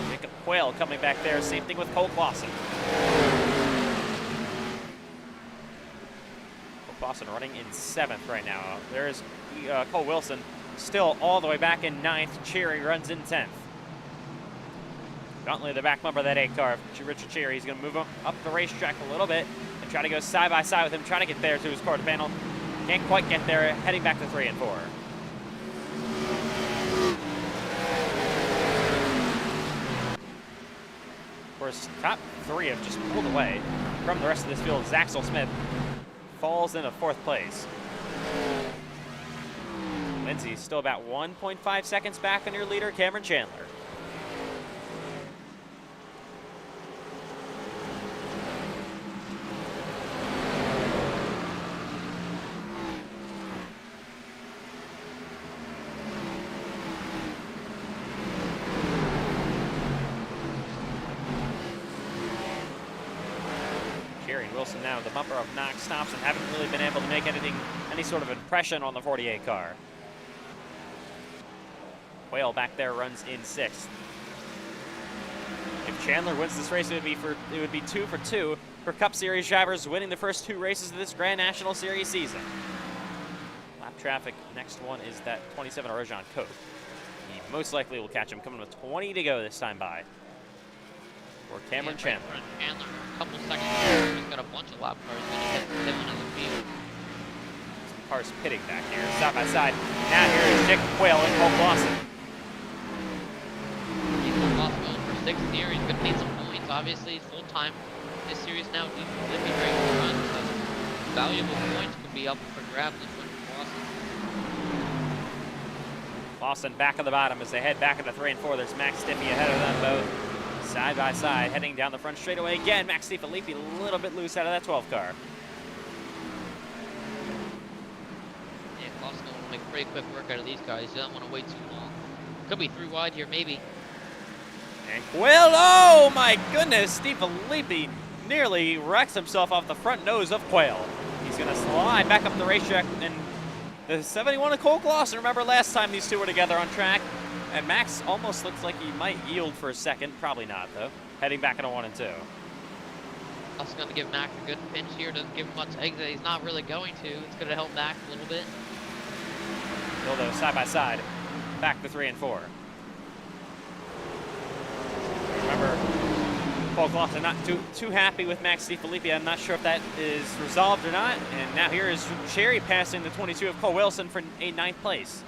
Jacob Quayle coming back there. Same thing with Cole Clausen. Cole Clausen running in seventh right now. There's Cole Wilson still all the way back in ninth. Cherry runs in 10th. Gauntlet, the back bumper of that 8 car. Richard Cherry is going to move up the racetrack a little bit and try to go side by side with him, trying to get there to his quarter panel. Can't quite get there, heading back to 3 and 4. Of course, top 3 have just pulled away from the rest of this field. Axel Smith falls into 4th place. Lindsay still about 1.5 seconds back on your leader, Cameron Chandler. Wilson now, the bumper of Knox stops and haven't really been able to make any sort of impression on the 48 car. Quayle back there runs in 6th. If Chandler wins this race, it would be 2 for 2 for Cup Series drivers winning the first 2 races of this Grand National Series season. Lap traffic, next one is that 27 Rojan Koch. He most likely will catch him, coming with 20 to go this time by. Or Cameron Chandler. Chandler, a couple seconds here. He's got a bunch of lap cars. He's going to hit Dylan in the field. Some cars pitting back here, side by side. Now here is Jacob Quayle and Cole Clausen. Cole Clausen going for 6th here. He's going to need some points. Obviously, he's full time this series now. Flippy great run. So valuable points could be up for grabs in front of Clausen. Clausen back at the bottom as they head back into 3 and 4. There's Max Stiffy ahead of them both. Side by side, heading down the front straightaway again. Max DiFilippi a little bit loose out of that 12 car. Yeah, Clausen's going to make pretty quick work out of these guys. He doesn't want to wait too long. Could be 3 wide here, maybe. And Quayle, oh my goodness, DiFilippi nearly wrecks himself off the front nose of Quayle. He's going to slide back up the racetrack, and the 71 of Cole Clausen. Remember last time these two were together on track? And Max almost looks like he might yield for a second. Probably not, though. Heading back into 1 and 2. That's going to give Max a good pinch here. Doesn't give him much exit. He's not really going to. It's going to help Max a little bit. Still, though, side by side. Back to 3 and 4. Remember, Cole Clausen not too happy with Max DiFilippi. I'm not sure if that is resolved or not. And now here is Cherry passing the 22 of Cole Wilson for a 9th place.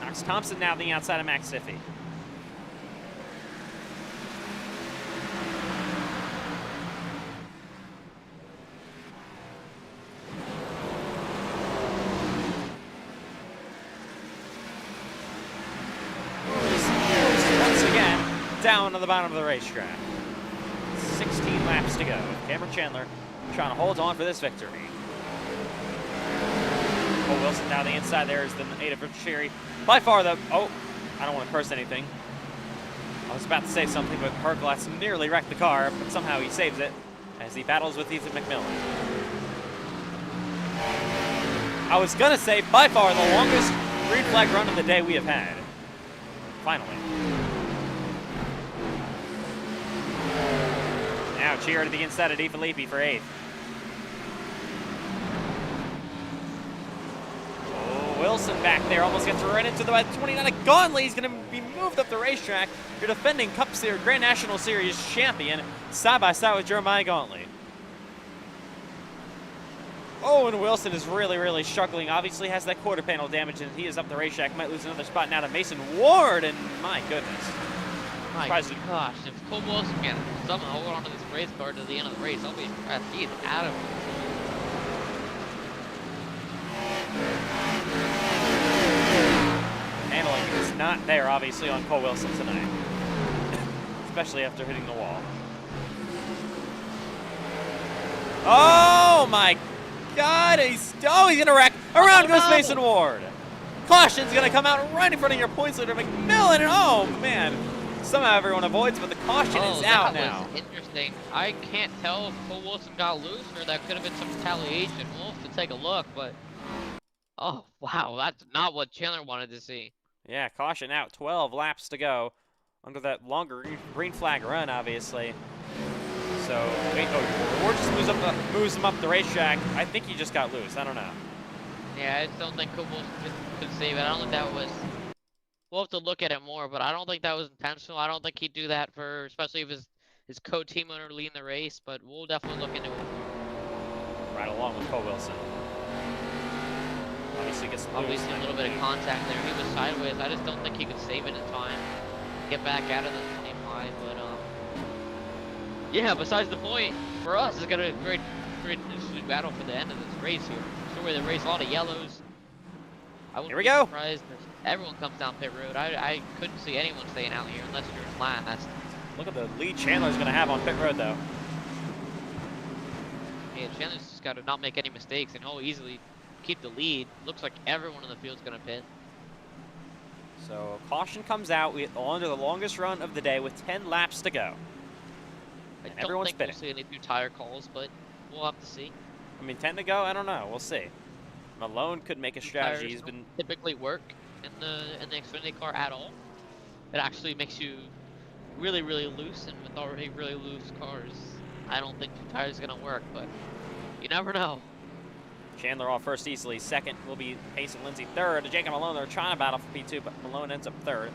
Knox Thompson now the outside of Max Stiffy. Once again, down to the bottom of the racetrack. 16 laps to go. Cameron Chandler trying to hold on for this victory. Cole Wilson down the inside. There is the 8 of Cherry. By far, though, oh, I don't want to curse anything. I was about to say something, but Herglass nearly wrecked the car, but somehow he saves it as he battles with Ethan McMillan. I was going to say, by far, the longest green flag run of the day we have had. Finally. Now, Cherry to the inside of DiFilippi for 8th. Wilson back there almost gets run into the 29 of Gonley. He's going to be moved up the racetrack. Your defending Cup Series Grand National Series champion, side by side with Jeremiah Gonley. Oh, and Wilson is really, really struggling. Obviously has that quarter panel damage, and he is up the racetrack. Might lose another spot now to Mason Ward, and my goodness. My gosh, if Cole Wilson can somehow hold on to this race car to the end of the race, I'll be impressed. He is out of it. Handling is not there, obviously, on Cole Wilson tonight. especially after hitting the wall. Oh my God! He's gonna wreck. Around goes Mason Ward. Caution's gonna come out right in front of your points leader, McMillan, and oh man, somehow everyone avoids, but the caution is out now. That was interesting. I can't tell if Cole Wilson got loose or that could have been some retaliation. We'll have to take a look, but oh wow, that's not what Chandler wanted to see. Yeah, caution out. 12 laps to go under that longer green flag run, obviously. So, wait, Ward just moves him up the racetrack. I think he just got loose. I don't know. Yeah, I just don't think Cole Wilson could save it. I don't think that was. We'll have to look at it more, but I don't think that was intentional. I don't think he'd do that for, especially if his co-team owner leading the race. But we'll definitely look into it. Right along with Cole Wilson. Obviously, gets obviously a little bit of contact there. He was sideways. I just don't think he could save it in time. Get back out of the same line, but yeah. Besides the point, for us, it's gonna be a great interesting battle for the end of this race here. Story of the race, a lot of yellows. I wouldn't be surprised if everyone comes down pit road. I couldn't see anyone staying out here unless you're last. Look at the lead Chandler's gonna have on pit road, though. Yeah, Chandler's just got to not make any mistakes, and he'll easily keep the lead. Looks like everyone in the field's gonna pit. So caution comes out. We under the longest run of the day with 10 laps to go. I don't think we'll see any new tire calls, but we'll have to see. I mean, 10 to go. I don't know. We'll see. Malone could make a strategy. He's been typically work in the Xfinity car at all. It actually makes you really loose, and with already really loose cars, I don't think two tires is gonna work. But you never know. Chandler off first easily. Second will be Pace and Lindsay. Third, Jacob Malone. They're trying to battle for P2, but Malone ends up third.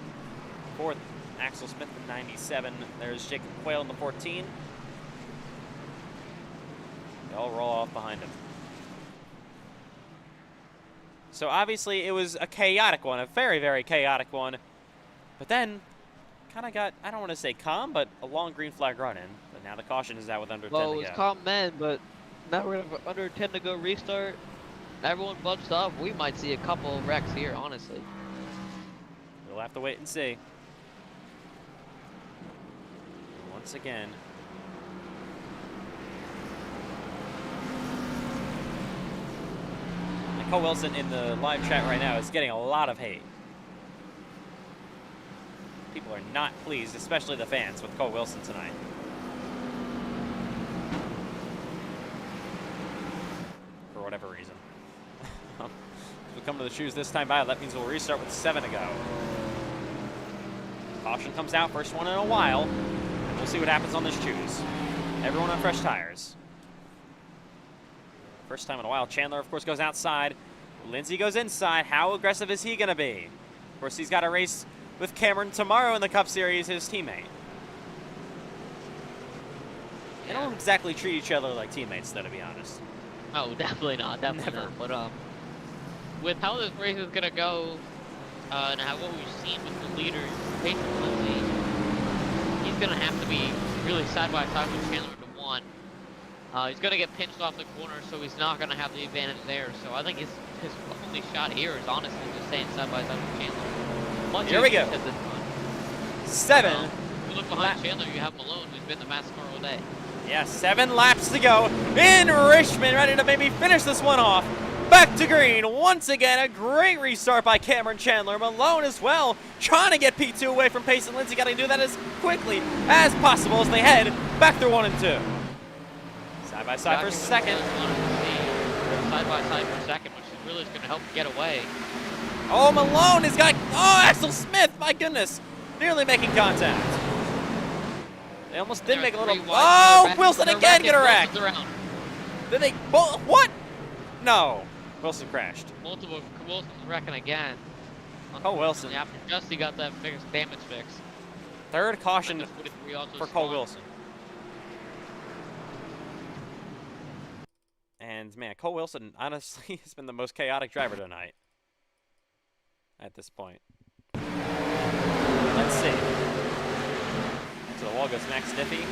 Fourth, Axel Smith in 97. There's Jacob Quayle in the 14. They all roll off behind him. So obviously it was a chaotic one, a very chaotic one. But then, kind of got, I don't want to say calm, but a long green flag run in. But now the caution is out with under 10 to go. Well, it was calm then, but now we're going to under 10 to go restart. Everyone bunched up. We might see a couple of wrecks here, honestly. We'll have to wait and see. Once again. And Cole Wilson in the live chat right now is getting a lot of hate. People are not pleased, especially the fans, with Cole Wilson tonight. For whatever reason. If we come to the shoes this time by, that means we'll restart with 7 to go. Caution comes out, first one in a while. And we'll see what happens on this choose. Everyone on fresh tires. First time in a while. Chandler, of course, goes outside. Lindsay goes inside. How aggressive is he going to be? Of course, he's got a race with Cameron tomorrow in the Cup Series, his teammate. They don't exactly treat each other like teammates, though, to be honest. Oh, definitely not. Definitely not. But with how this race is going to go, and what we've seen with the leader, Peyton Lindsay, he's going to have to be really side by side with Chandler to one. He's going to get pinched off the corner, so he's not going to have the advantage there. So I think his only shot here is honestly just staying side by side with Chandler. Here we go. 7. If you look behind Chandler, you have Malone, who's been the NASCAR all day. Yeah, 7 laps to go in Richmond, ready to maybe finish this one off. Back to green once again. A great restart by Cameron Chandler. Malone as well, trying to get P2 away from Pace and Lindsay. Got to do that as quickly as possible as they head back through 1 and 2. Side by side for second. Side by side for second, which is really going to help get away. Oh, Malone has got, Axel Smith, my goodness, nearly making contact. They almost did make a little, Wilson again get a wreck. Did they, what? No, Wilson crashed. Wilson's wrecking again. Oh, Wilson. After Justy got that biggest damage fix. Third caution for Cole Wilson. And man, Cole Wilson honestly has been the most chaotic driver tonight. At this point. Let's see. To the wall goes Max Diffie.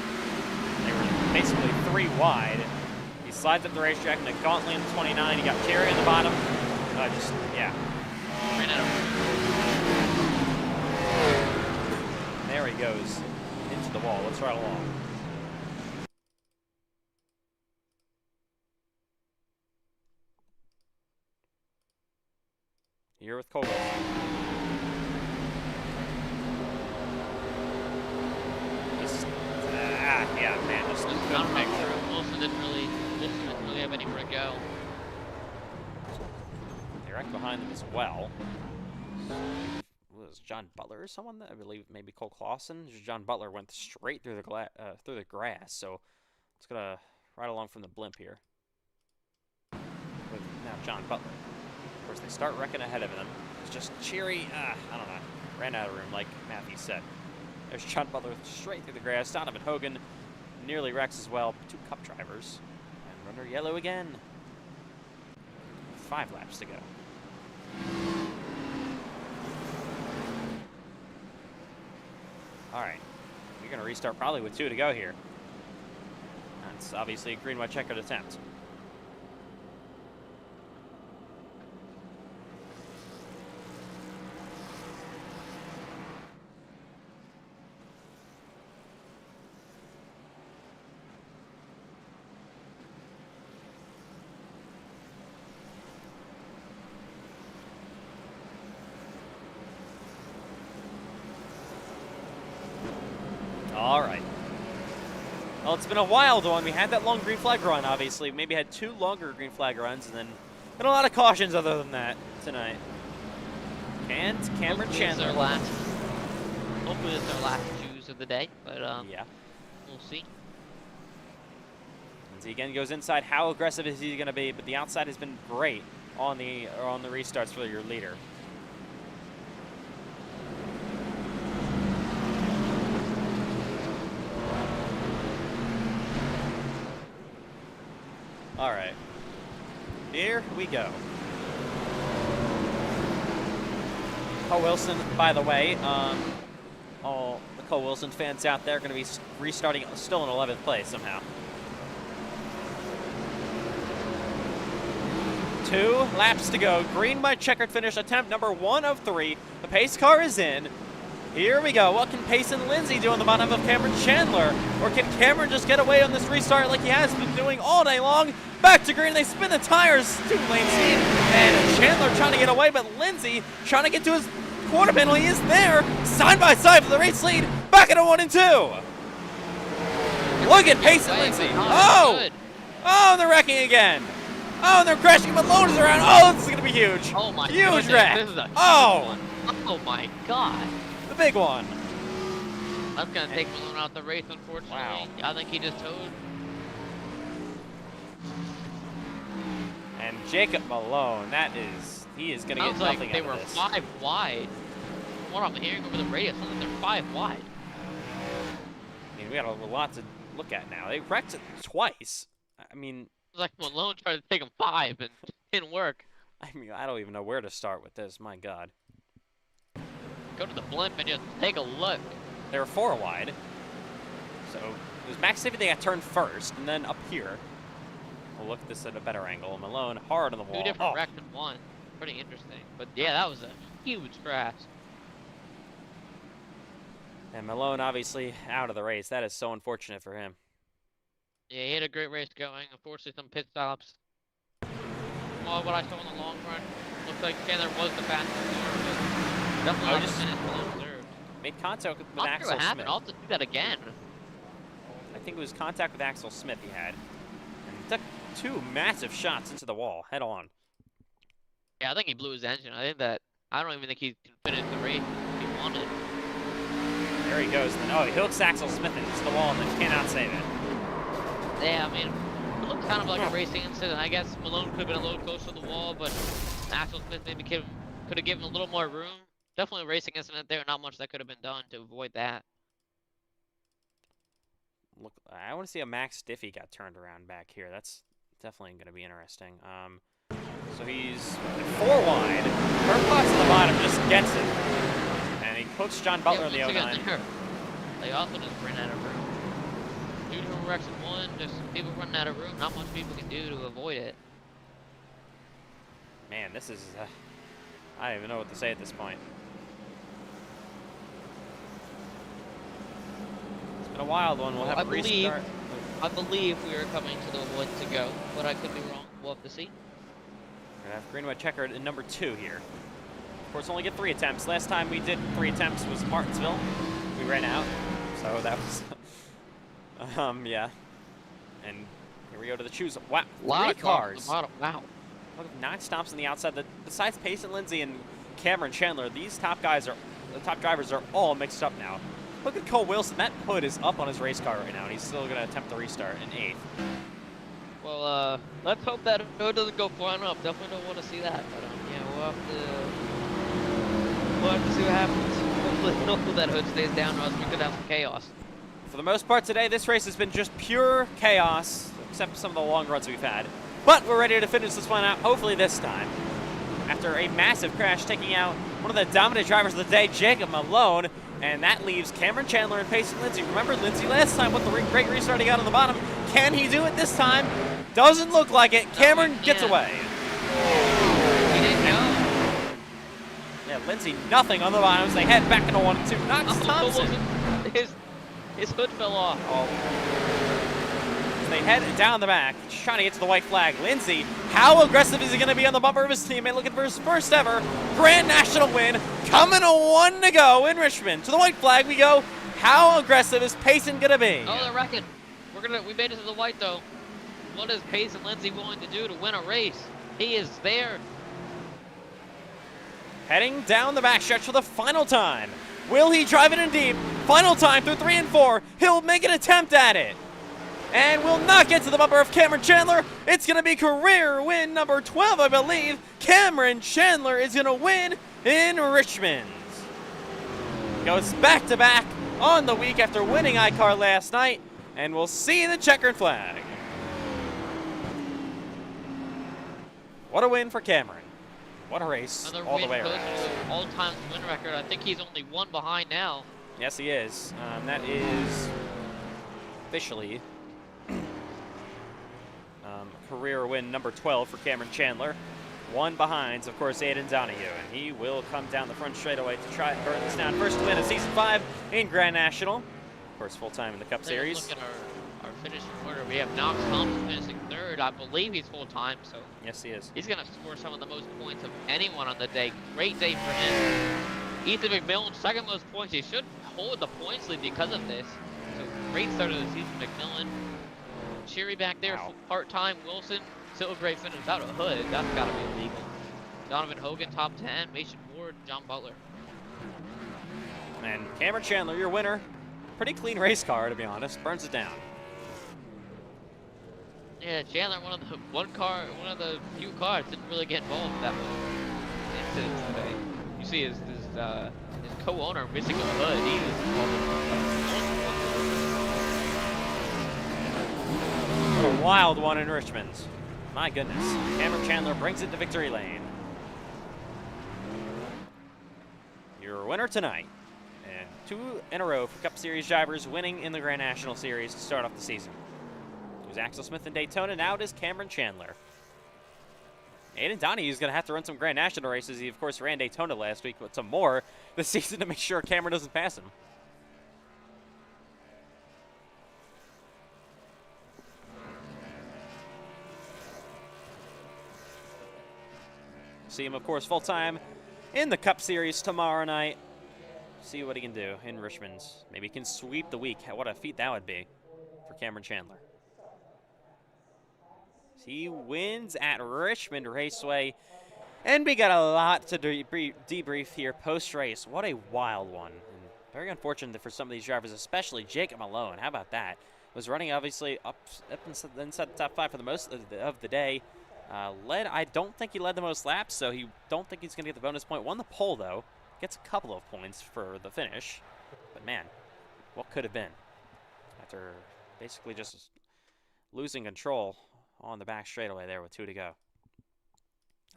They were basically 3 wide. He slides up the racetrack in a gauntlet in 29. He got Terry in the bottom. There he goes. Into to the wall. Let's ride along. Here with Cole Wilson. Yeah, man, just couldn't make through. Wilson didn't really have anywhere to go. Direct behind them as well. Was John Butler or someone? I believe maybe Cole Clausen. John Butler went straight through the grass, so it's gonna ride along from the blimp here. With now John Butler. Of course, they start wrecking ahead of them. It's just cheery. I don't know. Ran out of room, like Matthew said. There's John Butler straight through the grass. Donovan Hogan nearly wrecks as well. 2 Cup drivers. And runner yellow again. 5 laps to go. All right. You're going to restart probably with 2 to go here. That's obviously a green, white, checkered attempt. All right. Well, it's been a wild one. We had that long green flag run, obviously. Maybe had 2 longer green flag runs, and then been a lot of cautions other than that tonight. And Cameron Chandler. Hopefully it's their last choose of the day, but yeah, we'll see. Lindsay again goes inside. How aggressive is he going to be? But the outside has been great on the restarts for your leader. All right, here we go. Cole Wilson, by the way, all the Cole Wilson fans out there are going to be restarting still in 11th place somehow. 2 laps to go. Green by checkered finish, attempt number 1 of 3. The pace car is in. Here we go. What can Pace and Lindsay do on the bottom of Cameron Chandler? Or can Cameron just get away on this restart like he has been doing all day long? Back to green. They spin the tires. 2 lanes deep. And Chandler trying to get away, but Lindsay trying to get to his quarter panel. He is there. Side by side for the race lead. Back into 1 and 2. Look at Pace and Lindsay. Oh! Oh, they're wrecking again. Oh, and they're crashing. Malone is around. Oh, this is going to be huge. Oh, my huge goodness. wreck. This is a huge one. Oh, my God. The big one. That's going to take Malone out the race, unfortunately. Wow. I think he just towed. And Jacob Malone, he is going to get Sounds nothing like they out were of this. 5 wide. From what I'm hearing over the radio, sounds like they're 5 wide. I mean, we got a lot to look at now. They wrecked it twice. I mean, It's like Malone tried to take him 5 and it didn't work. I mean, I don't even know where to start with this. My God. Go to the blimp and just take a look. They were 4 wide. So it was Max Safety that got turned first, and then up here. We'll look at this at a better angle. Malone hard on the wall. 2 different wrecks in 1. Pretty interesting. But yeah, that was a huge crash. And Malone obviously out of the race. That is so unfortunate for him. Yeah, he had a great race going. Unfortunately, some pit stops. Well, what I saw in the long run, looks like Chandler was the fastest car, but definitely just minutes Malone deserved. made contact with Not sure Axel what happened. Smith. I'll have to do that again. I think it was contact with Axel Smith he had. And he took 2 massive shots into the wall, head on. Yeah, I think he blew his engine. I don't even think he can finish the race if he wanted. There he goes. And then, oh, he hooks Axel Smith into the wall and then cannot save it. Yeah, I mean, it looked kind of like a racing incident. I guess Malone could have been a little closer to the wall, but Axel Smith maybe could have given a little more room. Definitely a racing incident there. Not much that could have been done to avoid that. Look, I want to see a Max Diffie got turned around back here. That's definitely going to be interesting. So he's 4 wide. Herclots at the bottom just gets it. And he puts John Butler in the once 09. again, they also just ran out of room. 2 different wrecks in 1, just people running out of room. Not much people can do to avoid it. Man, this is... I don't even know what to say at this point. a wild one. We'll Well, have a restart. I believe we are coming to the wood to go, but I could be wrong. We'll have to see. We're gonna have green white checkered in number 2 here. Of course, only get 3 attempts. Last time we did 3 attempts was Martinsville. We ran out, so that was, yeah. And here we go to the choose. Wow, A lot 3 of cars. Bottom. Wow. Look, 9 stops on the outside. Besides Payson, Lindsay, and Cameron Chandler, these top drivers are all mixed up now. Look at Cole Wilson. That hood is up on his race car right now, and he's still going to attempt the restart in 8th. Well, let's hope that hood doesn't go flying up. Definitely don't want to see that. But yeah, we'll have to see what happens. Hopefully that hood stays down, or else we could have some chaos. For the most part today, this race has been just pure chaos, except for some of the long runs we've had. But we're ready to finish this one out, hopefully this time. After a massive crash taking out one of the dominant drivers of the day, Jacob Malone, and that leaves Cameron Chandler and Payson Lindsay. Remember Lindsay last time with the great restart he got on the bottom. Can he do it this time? Doesn't look like it. Cameron gets away. He didn't know. Yeah, Lindsay nothing on the bottom as they head back into 1 and 2. Knox Thompson. His hood fell off. Oh. They head down the back, just trying to get to the white flag. Lindsay, how aggressive is he going to be on the bumper of his teammate, looking for his first ever Grand National win, coming to 1 to go in Richmond. To the white flag we go. How aggressive is Payson going to be? Oh, they're wrecking. We made it to the white, though. What is Payson Lindsay willing to do to win a race? He is there. Heading down the backstretch for the final time. Will he drive it in deep? Final time through 3 and 4. He'll make an attempt at it. And will not get to the bumper of Cameron Chandler. It's going to be career win number 12, I believe. Cameron Chandler is going to win in Richmond. Goes back-to-back on the week after winning iCar last night. And we'll see the checkered flag. What a win for Cameron. What a race Another all win the way goes around. to all-time win record. I think he's only 1 behind now. Yes, he is. That is officially career win number 12 for Cameron Chandler. 1 behind, of course, Aiden Donahue, and he will come down the front straightaway to try and burn this down. First win of Season 5 in Grand National. Of course, full-time in the Cup Series. Look at our finishing order. We have Knox Thompson finishing 3rd. I believe he's full-time, so Yes, he is. he's going to score some of the most points of anyone on the day. Great day for him. Ethan McMillan, 2nd most points. He should hold the points lead because of this. So great start of the season, McMillan. Cheery back there, Wow. part-time. Wilson, still a great finish without a hood. That's got to be illegal. Donovan Hogan, top 10. Mason Ward, John Butler. And Cameron Chandler, your winner. Pretty clean race car, to be honest. Burns it down. Yeah, Chandler, one of the few cars didn't really get involved in that much incidents today. You see his co-owner missing a hood. He was involved. What a wild one in Richmond. My goodness. Cameron Chandler brings it to victory lane. Your winner tonight. And 2 in a row for Cup Series drivers winning in the Grand National Series to start off the season. It was Axel Smith in Daytona. Now it is Cameron Chandler. Aiden Donahue is going to have to run some Grand National races. He, of course, ran Daytona last week, but some more this season to make sure Cameron doesn't pass him. See him, of course, full-time in the Cup Series tomorrow night. See what he can do in Richmond. Maybe he can sweep the week. What a feat that would be for Cameron Chandler. He wins at Richmond Raceway. And we got a lot to debrief here post-race. What a wild one. And very unfortunate for some of these drivers, especially Jacob Malone. How about that? Was running, obviously, up inside the top 5 for the most of the day. I don't think he led the most laps, so don't think he's going to get the bonus point. Won the pole, though. Gets a couple of points for the finish. But, man, what could have been? After basically just losing control on the back straightaway there with 2 to go.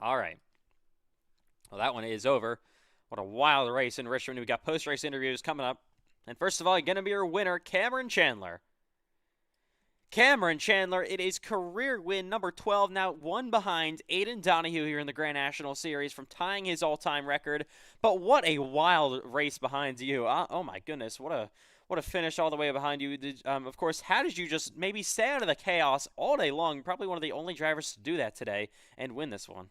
All right. Well, that one is over. What a wild race in Richmond. We got post-race interviews coming up. And first of all, going to be our winner, Cameron Chandler. Cameron Chandler, it is career win number 12, now 1 behind Aiden Donahue here in the Grand National Series from tying his all-time record. But what a wild race behind you. Oh my goodness, what a what a finish all the way behind you. Of course, how did you just maybe stay out of the chaos all day long? Probably one of the only drivers to do that today and win this one.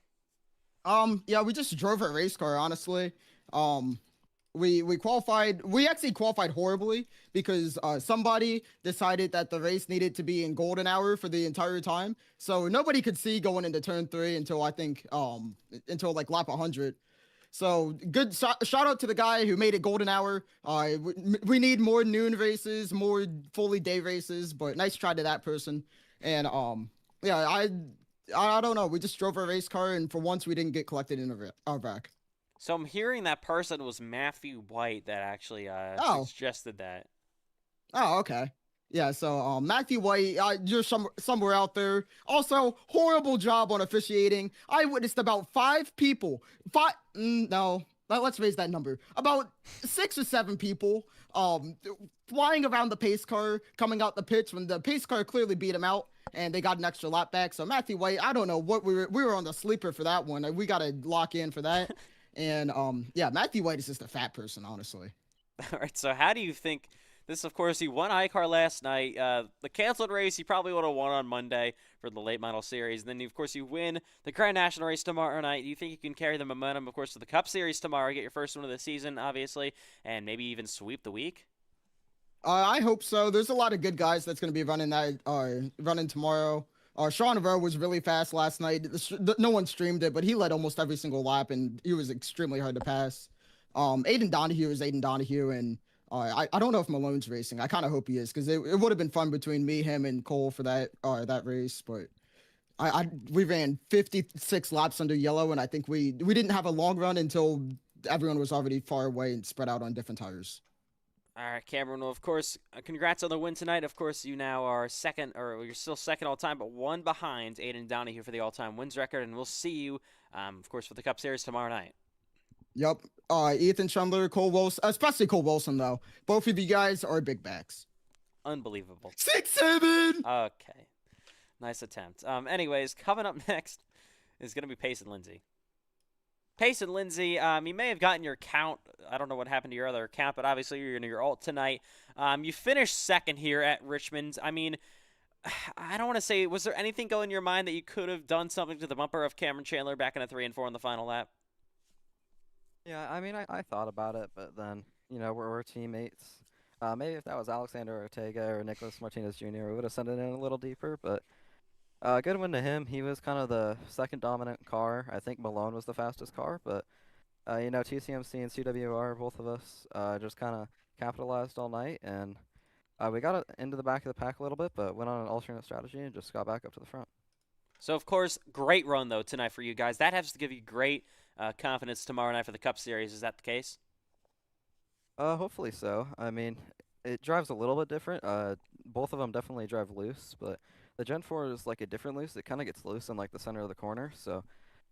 Yeah, we just drove a race car, honestly. Um, we qualified. We actually qualified horribly because somebody decided that the race needed to be in golden hour for the entire time, so nobody could see going into turn 3 until I think until like lap 100. So good shout out to the guy who made it golden hour. We need more noon races, more fully day races, but nice try to that person. And yeah, I don't know. We just drove a race car, and for once, we didn't get collected in our back. So I'm hearing that person was Matthew White that actually Oh, suggested that. oh, okay. Yeah, so Matthew White, you're somewhere out there. Also, horrible job on officiating. I witnessed about 5 people. No, let's raise that number. About 6 or 7 people flying around the pace car, coming out the pits when the pace car clearly beat him out, and they got an extra lap back. So Matthew White, I don't know what we were on the sleeper for that one. We got to lock in for that. And yeah, Matthew White is just a fat person, honestly. All right, so how do you think this? Of course, he won iCar last night. The canceled race, he probably would have won on Monday for the late model series. And then, of course, you win the Grand National race tomorrow night. Do you think you can carry the momentum, of course, to the Cup Series tomorrow, get your first one of the season, obviously, and maybe even sweep the week? I hope so. There's a lot of good guys that's going to be running tomorrow. Sean Rowe was really fast last night. No one streamed it, but he led almost every single lap, and he was extremely hard to pass. Aiden Donahue is Aiden Donahue, and I don't know if Malone's racing. I kind of hope he is, because it would have been fun between me, him, and Cole for that race. But we ran 56 laps under yellow, and I think we didn't have a long run until everyone was already far away and spread out on different tires. All right, Cameron. Well, of course, congrats on the win tonight. Of course, you now are second, or you're still second all time, but one behind Aiden Donahue for the all-time wins record. And we'll see you, of course, for the Cup Series tomorrow night. Yep. Ethan Schindler, Cole Wilson, especially Cole Wilson, though. Both of you guys are big backs. Unbelievable. 6-7. Okay. Nice attempt. Anyways, coming up next is going to be Payson Lindsay. Payson Lindsay, you may have gotten your count. I don't know what happened to your other account, but obviously you're in your alt tonight. You finished second here at Richmond. I mean, I don't want to say, was there anything going in your mind that you could have done something to the bumper of Cameron Chandler back in a 3 and 4 in the final lap? Yeah, I mean, I thought about it, but then, we're teammates. Maybe if that was Alexander Ortega or Nicholas Martinez Jr., we would have sent it in a little deeper, but good win to him. He was kind of the second dominant car. I think Malone was the fastest car, but, TCMC and CWR, both of us, just kind of capitalized all night, and we got into the back of the pack a little bit, but went on an alternate strategy and just got back up to the front. So, of course, great run, though, tonight for you guys. That has to give you great confidence tomorrow night for the Cup Series. Is that the case? Hopefully so. I mean, it drives a little bit different. Both of them definitely drive loose, but the Gen 4 is like a different loose. It kind of gets loose in like the center of the corner, so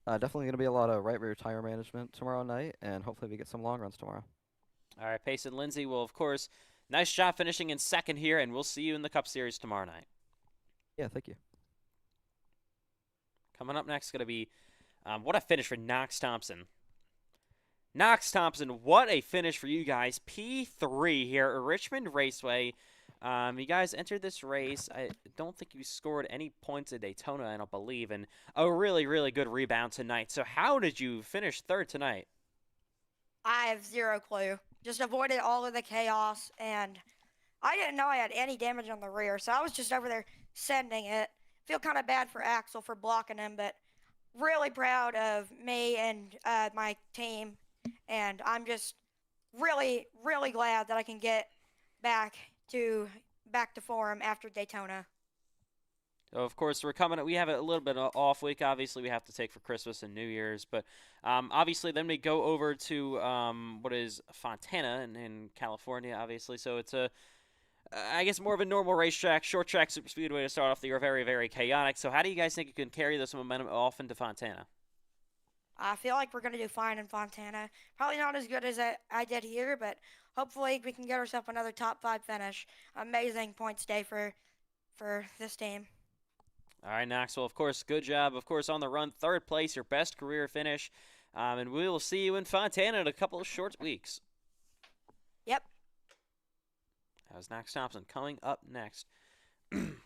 definitely going to be a lot of right rear tire management tomorrow night, and hopefully we get some long runs tomorrow. All right, Payson Lindsay will, of course, nice job finishing in second here, and we'll see you in the Cup Series tomorrow night. Yeah, thank you. Coming up next is going to be, what a finish for Knox Thompson. Knox Thompson, what a finish for you guys. P3 here at Richmond Raceway. You guys entered this race. I don't think you scored any points at Daytona, I don't believe, and a really, really good rebound tonight. So how did you finish third tonight? I have zero clue. Just avoided all of the chaos, and I didn't know I had any damage on the rear, so I was just over there sending it. Feel kind of bad for Axel for blocking him, but really proud of me and my team, and I'm just really, really glad that I can get back to form after Daytona. So of course, we have a little bit of off week. Obviously, we have to take for Christmas and New Year's, but obviously then we go over to what is Fontana in California, obviously. So it's I guess more of a normal racetrack, short track super speedway to start off the year, very, very chaotic. So how do you guys think you can carry this momentum off into Fontana? I feel like we're going to do fine in Fontana. Probably not as good as I did here, but hopefully we can get ourselves another top 5 finish. Amazing points day for this team. All right, Knoxville, of course, good job. Of course, on the run, third place, your best career finish. And we will see you in Fontana in a couple of short weeks. Yep. That was Max Thompson. Coming up next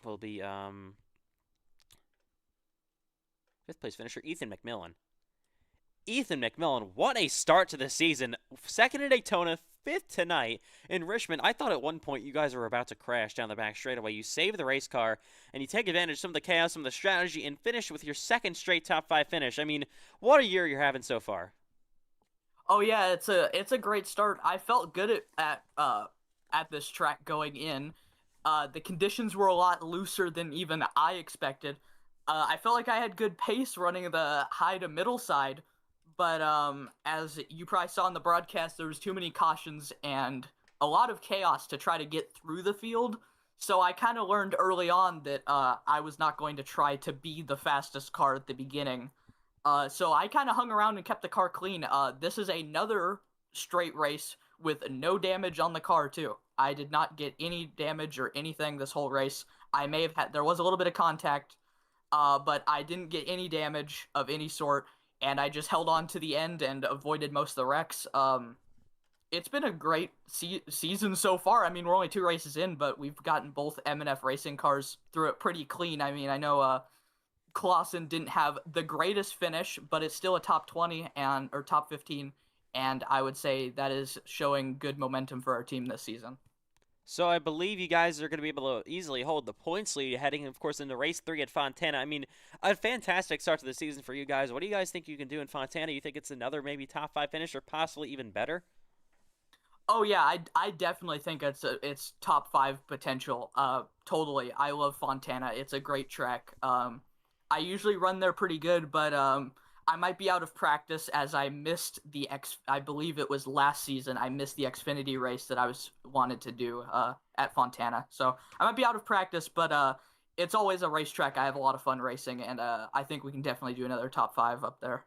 will be 5th place finisher Ethan McMillan. Ethan McMillan, what a start to the season. 2nd in Daytona, 5th tonight in Richmond. I thought at one point you guys were about to crash down the back straightaway. You save the race car, and you take advantage of some of the chaos, some of the strategy, and finish with your 2nd straight top 5 finish. I mean, what a year you're having so far. Oh yeah, it's a great start. I felt good at this track going in. The conditions were a lot looser than even I expected. I felt like I had good pace running the high to middle side, but as you probably saw in the broadcast, there was too many cautions and a lot of chaos to try to get through the field. So I kind of learned early on that I was not going to try to be the fastest car at the beginning. So I kind of hung around and kept the car clean. This is another straight race with no damage on the car too. I did not get any damage or anything this whole race. I may have had, there was a little bit of contact, but I didn't get any damage of any sort, and I just held on to the end and avoided most of the wrecks. It's been a great season so far. I mean, we're only 2 races in, but we've gotten both M&F racing cars through it pretty clean. I mean, I know Clausen didn't have the greatest finish, but it's still a top 20 or top 15, and I would say that is showing good momentum for our team this season. So I believe you guys are going to be able to easily hold the points lead heading, of course, into race 3 at Fontana. I mean, a fantastic start to the season for you guys. What do you guys think you can do in Fontana? You think it's another maybe top 5 finish or possibly even better? Oh yeah, I definitely think it's top 5 potential. Totally. I love Fontana. It's a great track. I usually run there pretty good, but I might be out of practice as I missed I believe it was last season. I missed the Xfinity race that I wanted to do at Fontana. So I might be out of practice, but it's always a racetrack. I have a lot of fun racing, and I think we can definitely do another top 5 up there.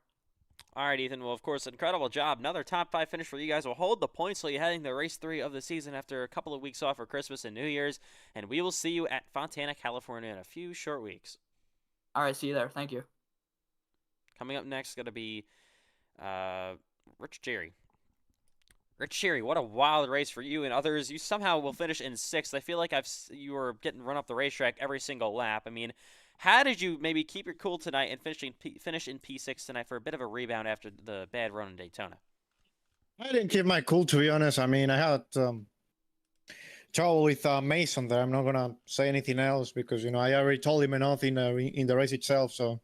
All right, Ethan. Well, of course, incredible job. Another top 5 finish for you guys. Will hold the points lead heading to race 3 of the season after a couple of weeks off for Christmas and New Year's. And we will see you at Fontana, California in a few short weeks. All right, see you there. Thank you. Coming up next is going to be Rich Cherry. Rich Cherry, what a wild race for you and others. You somehow will finish in 6th. I feel like you were getting run up the racetrack every single lap. I mean, how did you maybe keep your cool tonight and finish in P6 tonight for a bit of a rebound after the bad run in Daytona? I didn't keep my cool, to be honest. I mean, I had trouble with Mason there. I'm not gonna say anything else because I already told him enough in the race itself. So,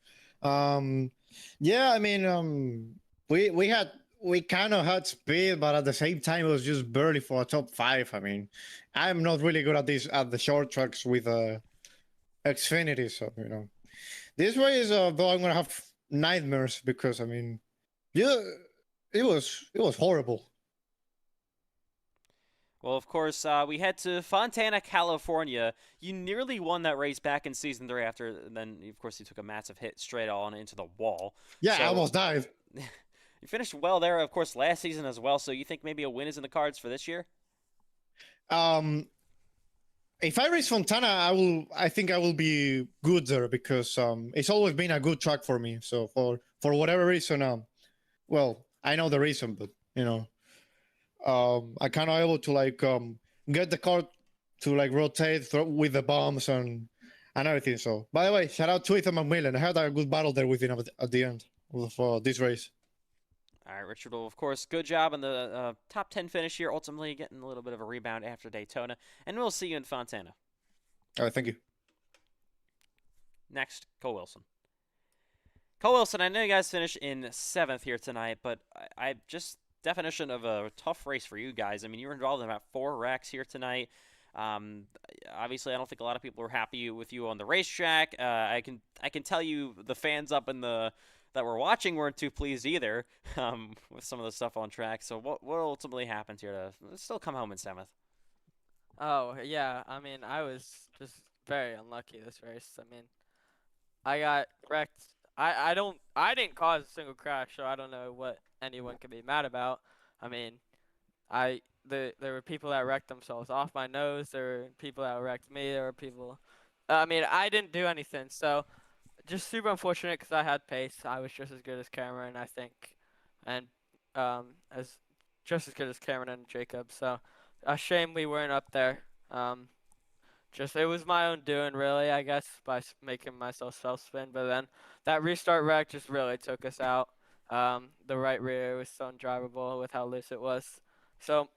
yeah, I mean, we kind of had speed, but at the same time, it was just barely for a top 5. I mean, I'm not really good at the short tracks with Xfinity. So this race, though, I'm gonna have nightmares because I mean, yeah, it was horrible. Well, of course, we head to Fontana, California. You nearly won that race back in Season 3 after, then, of course, you took a massive hit straight on into the wall. Yeah, so, I almost died. You finished well there, of course, last season as well, so you think maybe a win is in the cards for this year? If I race Fontana, I think I will be good there because it's always been a good track for me. So for whatever reason, well, I know the reason, but I kind of able to get the car to rotate with the bombs and everything. So by the way, shout out to Ethan McMillan. I had a good battle there with him at the end of this race. All right, Richard, well, of course, good job on the top 10 finish here, ultimately getting a little bit of a rebound after Daytona, and we'll see you in Fontana. All right, thank you. Next, Cole Wilson. Cole Wilson, I know you guys finished in 7th here tonight, but I just definition of a tough race for you guys. I mean, you were involved in about 4 wrecks here tonight. Obviously, I don't think a lot of people were happy with you on the racetrack. I can tell you the fans up in that were watching weren't too pleased either with some of the stuff on track. So what ultimately happened here to still come home in 7th? Oh, yeah. I mean, I was just very unlucky this race. I mean, I got wrecked. I didn't cause a single crash, so I don't know what anyone can be mad about. I mean, there were people that wrecked themselves off my nose. There were people that wrecked me. There were people. I mean, I didn't do anything, so just super unfortunate because I had pace. I was just as good as Cameron, I think, and as just as good as Cameron and Jacob. So a shame we weren't up there. Just it was my own doing, really, I guess, by making myself self-spin. But then that restart wreck just really took us out. The right rear was so undrivable with how loose it was. So,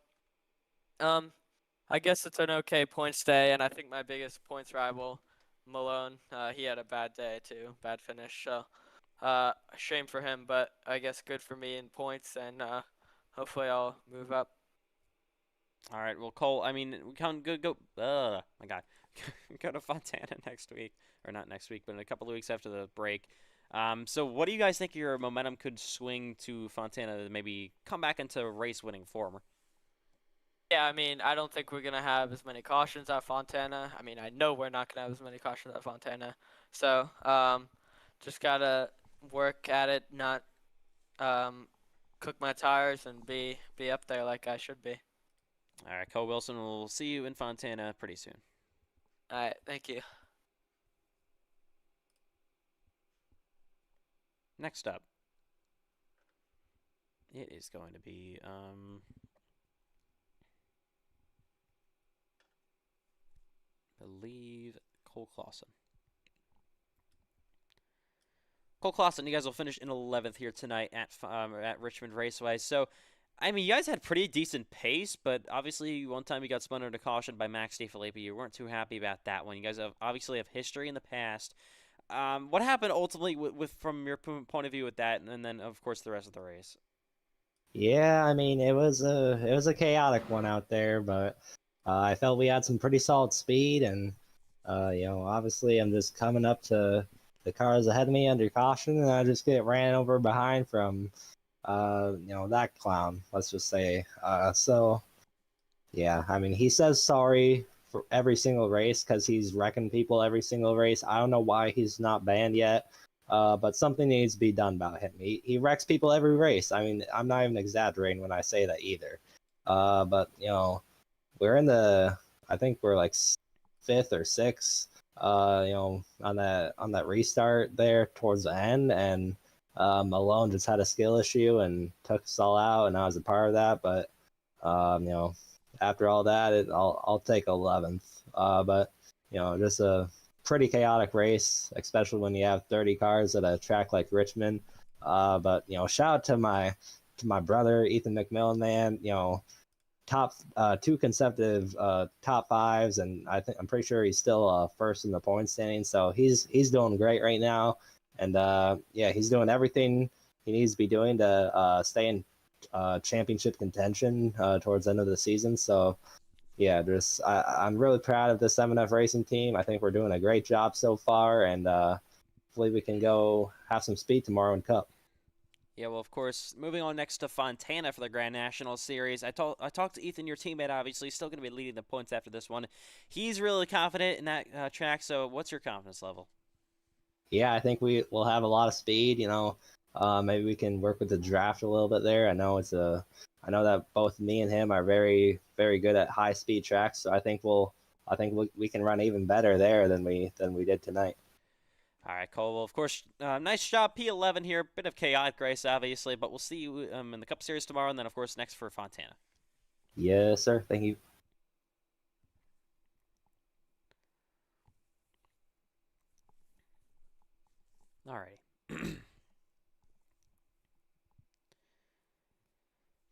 I guess it's an okay points day, and I think my biggest points rival, Malone, he had a bad day too, bad finish. So, shame for him, but I guess good for me in points, and hopefully I'll move up. All right. Well, Cole, I mean, we can go. My God, go to Fontana next week, or not next week, but in a couple of weeks after the break. So what do you guys think your momentum could swing to Fontana to maybe come back into race-winning form? Yeah, I mean, I don't think we're gonna have as many cautions at Fontana. I mean, I know we're not gonna have as many cautions at Fontana. So, just gotta work at it, not um, cook my tires, and be up there like I should be. All right, Cole Wilson, we'll see you in Fontana pretty soon. All right, thank you. Next up, it is going to be I believe Cole Clausen. Cole Clausen, you guys will finish in 11th here tonight at Richmond Raceway. So, I mean, you guys had pretty decent pace, but obviously one time you got spun under caution by Max DeFilippi. You weren't too happy about that one. You guys obviously have history in the past. What happened ultimately with from your point of view with that, and then of course the rest of the race? Yeah, I mean it was a chaotic one out there, but I felt we had some pretty solid speed, and obviously I'm just coming up to the cars ahead of me under caution, and I just get ran over behind from that clown. Let's just say. So yeah, I mean he says sorry for every single race because he's wrecking people every single race. I don't know why he's not banned yet. But something needs to be done about him. He wrecks people every race. I mean, I'm not even exaggerating when I say that either. But we're in I think we're like fifth or sixth. On that restart there towards the end, and Malone just had a skill issue and took us all out, and I was a part of that. But after all that, I'll take 11th. But just a pretty chaotic race, especially when you have 30 cars at a track like Richmond. But shout out to my brother Ethan McMillan, man. Top two consecutive top fives, and I'm pretty sure he's still first in the point standing. So he's doing great right now, and yeah, he's doing everything he needs to be doing to stay in championship contention towards the end of the season. So yeah, I'm really proud of the 7F Racing team. I think we're doing a great job so far, and hopefully we can go have some speed tomorrow in Cup. Yeah, well, of course, moving on next to Fontana for the Grand National Series. I talked to Ethan, your teammate, obviously, still going to be leading the points after this one. He's really confident in that track, so what's your confidence level? Yeah, I think we will have a lot of speed. Maybe we can work with the draft a little bit there. I know that both me and him are very, very good at high speed tracks, so I think we can run even better there than we did tonight. All right, Cole. Well, of course, nice job, P11 here. Bit of chaotic race, obviously, but we'll see you in the Cup Series tomorrow, and then, of course, next for Fontana. Yes, sir. Thank you. All right.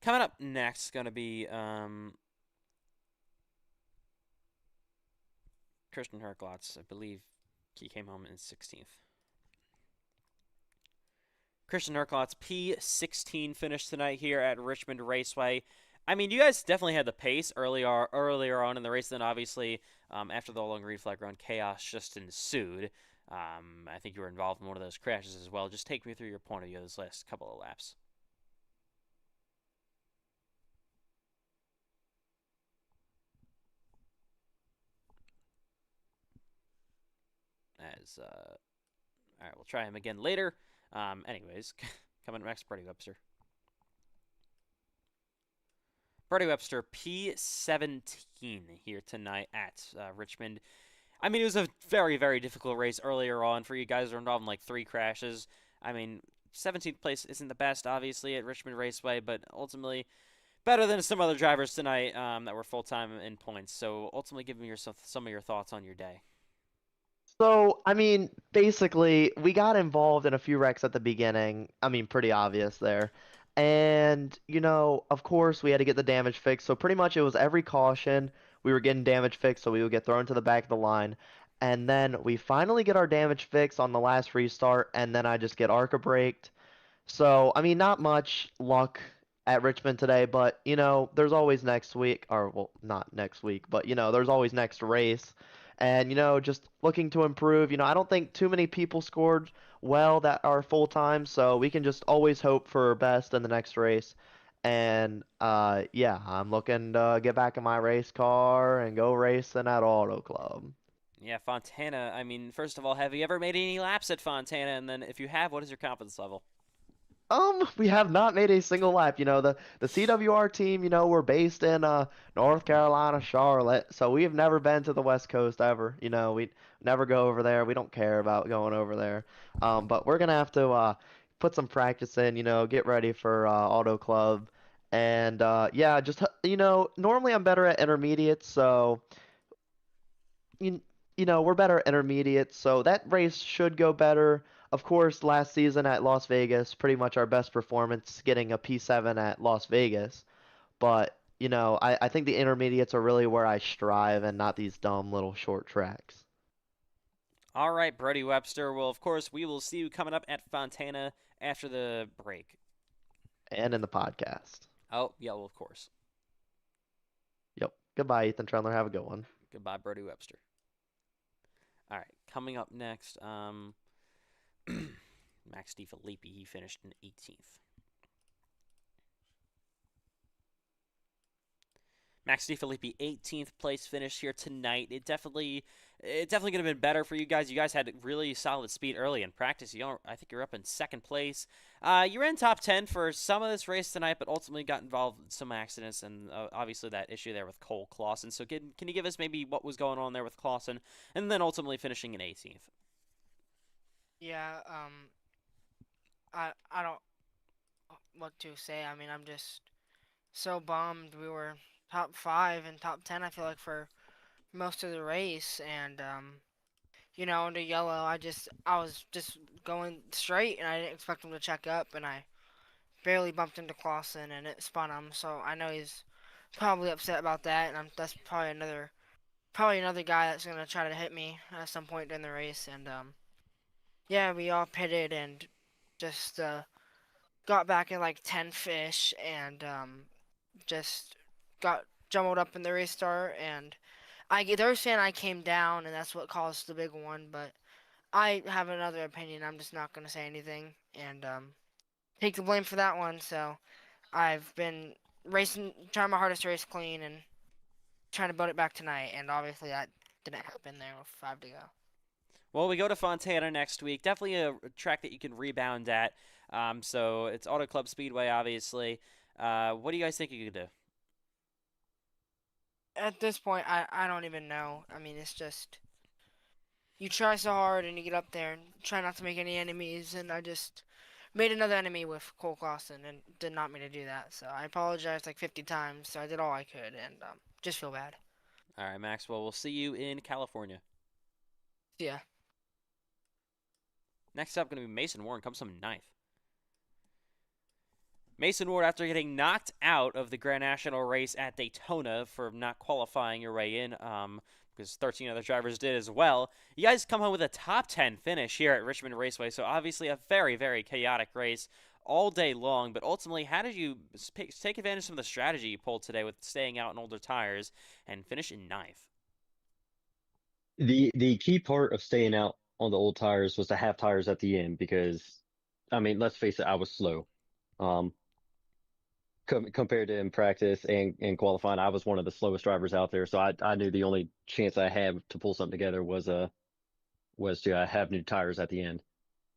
Coming up next is going to be Christian Herklotz. I believe he came home in 16th. Christian Herklotz, P16 finish tonight here at Richmond Raceway. I mean, you guys definitely had the pace earlier on in the race. Then, obviously, after the long green flag run, chaos just ensued. I think you were involved in one of those crashes as well. Just take me through your point of view of this last couple of laps. All right, we'll try him again later. Anyways, coming up next, Brady Webster. Brady Webster, P17 here tonight at Richmond. I mean, it was a very, very difficult race earlier on for you guys who were involved in like 3 crashes. I mean, 17th place isn't the best, obviously, at Richmond Raceway, but ultimately, better than some other drivers tonight that were full-time in points. So ultimately, give me some of your thoughts on your day. So, I mean, basically, we got involved in a few wrecks at the beginning. I mean, pretty obvious there. And, of course, we had to get the damage fixed. So, pretty much it was every caution we were getting damage fixed, so we would get thrown to the back of the line. And then we finally get our damage fixed on the last restart, and then I just get ARCA braked. So, I mean, not much luck at Richmond today, but, there's always next week, or, well, not next week, but, there's always next race. And, just looking to improve. I don't think too many people scored well that are full time, so we can just always hope for best in the next race. And, yeah, I'm looking to get back in my race car and go racing at Auto Club. Yeah, Fontana. I mean, first of all, have you ever made any laps at Fontana? And then, if you have, what is your confidence level? We have not made a single lap. The CWR team, we're based in North Carolina, Charlotte, so we have never been to the West Coast ever. We never go over there. We don't care about going over there. But we're gonna have to put some practice in, get ready for Auto Club. And yeah, just normally I'm better at intermediates, so you, we're better at intermediates, so that race should go better. Of course, last season at Las Vegas, pretty much our best performance, getting a P7 at Las Vegas. But, I think the intermediates are really where I strive and not these dumb little short tracks. All right, Brody Webster. Well, of course, we will see you coming up at Fontana after the break. And in the podcast. Oh, yeah, well, of course. Yep. Goodbye, Ethan Trendler. Have a good one. Goodbye, Brody Webster. All right, coming up next, Max DiFilippi, he finished in 18th. Max DiFilippi, 18th place finish here tonight. It definitely could have been better for you guys. You guys had really solid speed early in practice. I think you're up in second place. You were in top 10 for some of this race tonight, but ultimately got involved in some accidents and obviously that issue there with Cole Clausen. So can you give us maybe what was going on there with Clausen and then ultimately finishing in 18th? Yeah, I don't what to say. I mean, I'm just so bummed. We were top 5 and top 10, I feel like, for most of the race, and into yellow, I was just going straight, and I didn't expect him to check up, and I barely bumped into Clausen, and it spun him. So I know he's probably upset about that, and that's probably another guy that's gonna try to hit me at some point during the race, and yeah, we all pitted and just got back in like 10 fish, and just got jumbled up in the restart, and they were saying I came down, and that's what caused the big one, but I have another opinion. I'm just not gonna say anything and take the blame for that one. So I've been racing, trying my hardest to race clean, and trying to build it back tonight, and obviously that didn't happen there with 5 to go. Well, we go to Fontana next week. Definitely a track that you can rebound at. So it's Auto Club Speedway, obviously. What do you guys think you could do? At this point, I don't even know. I mean, it's just you try so hard and you get up there and try not to make any enemies, and I just made another enemy with Cole Clausen and did not mean to do that. So I apologized like 50 times. So I did all I could, and just feel bad. All right, Maxwell. We'll see you in California. Yeah. Next up, going to be Mason Warren. Comes from 9th. Mason Ward, after getting knocked out of the Grand National race at Daytona for not qualifying your way in, because 13 other drivers did as well, you guys come home with a top 10 finish here at Richmond Raceway. So obviously a very, very chaotic race all day long. But ultimately, how did you take advantage of some of the strategy you pulled today with staying out in older tires and finish in 9th? The key part of staying out on the old tires was to have tires at the end because, I mean, let's face it, I was slow. Compared to in practice and qualifying, I was one of the slowest drivers out there. So I knew the only chance I had to pull something together was to have new tires at the end.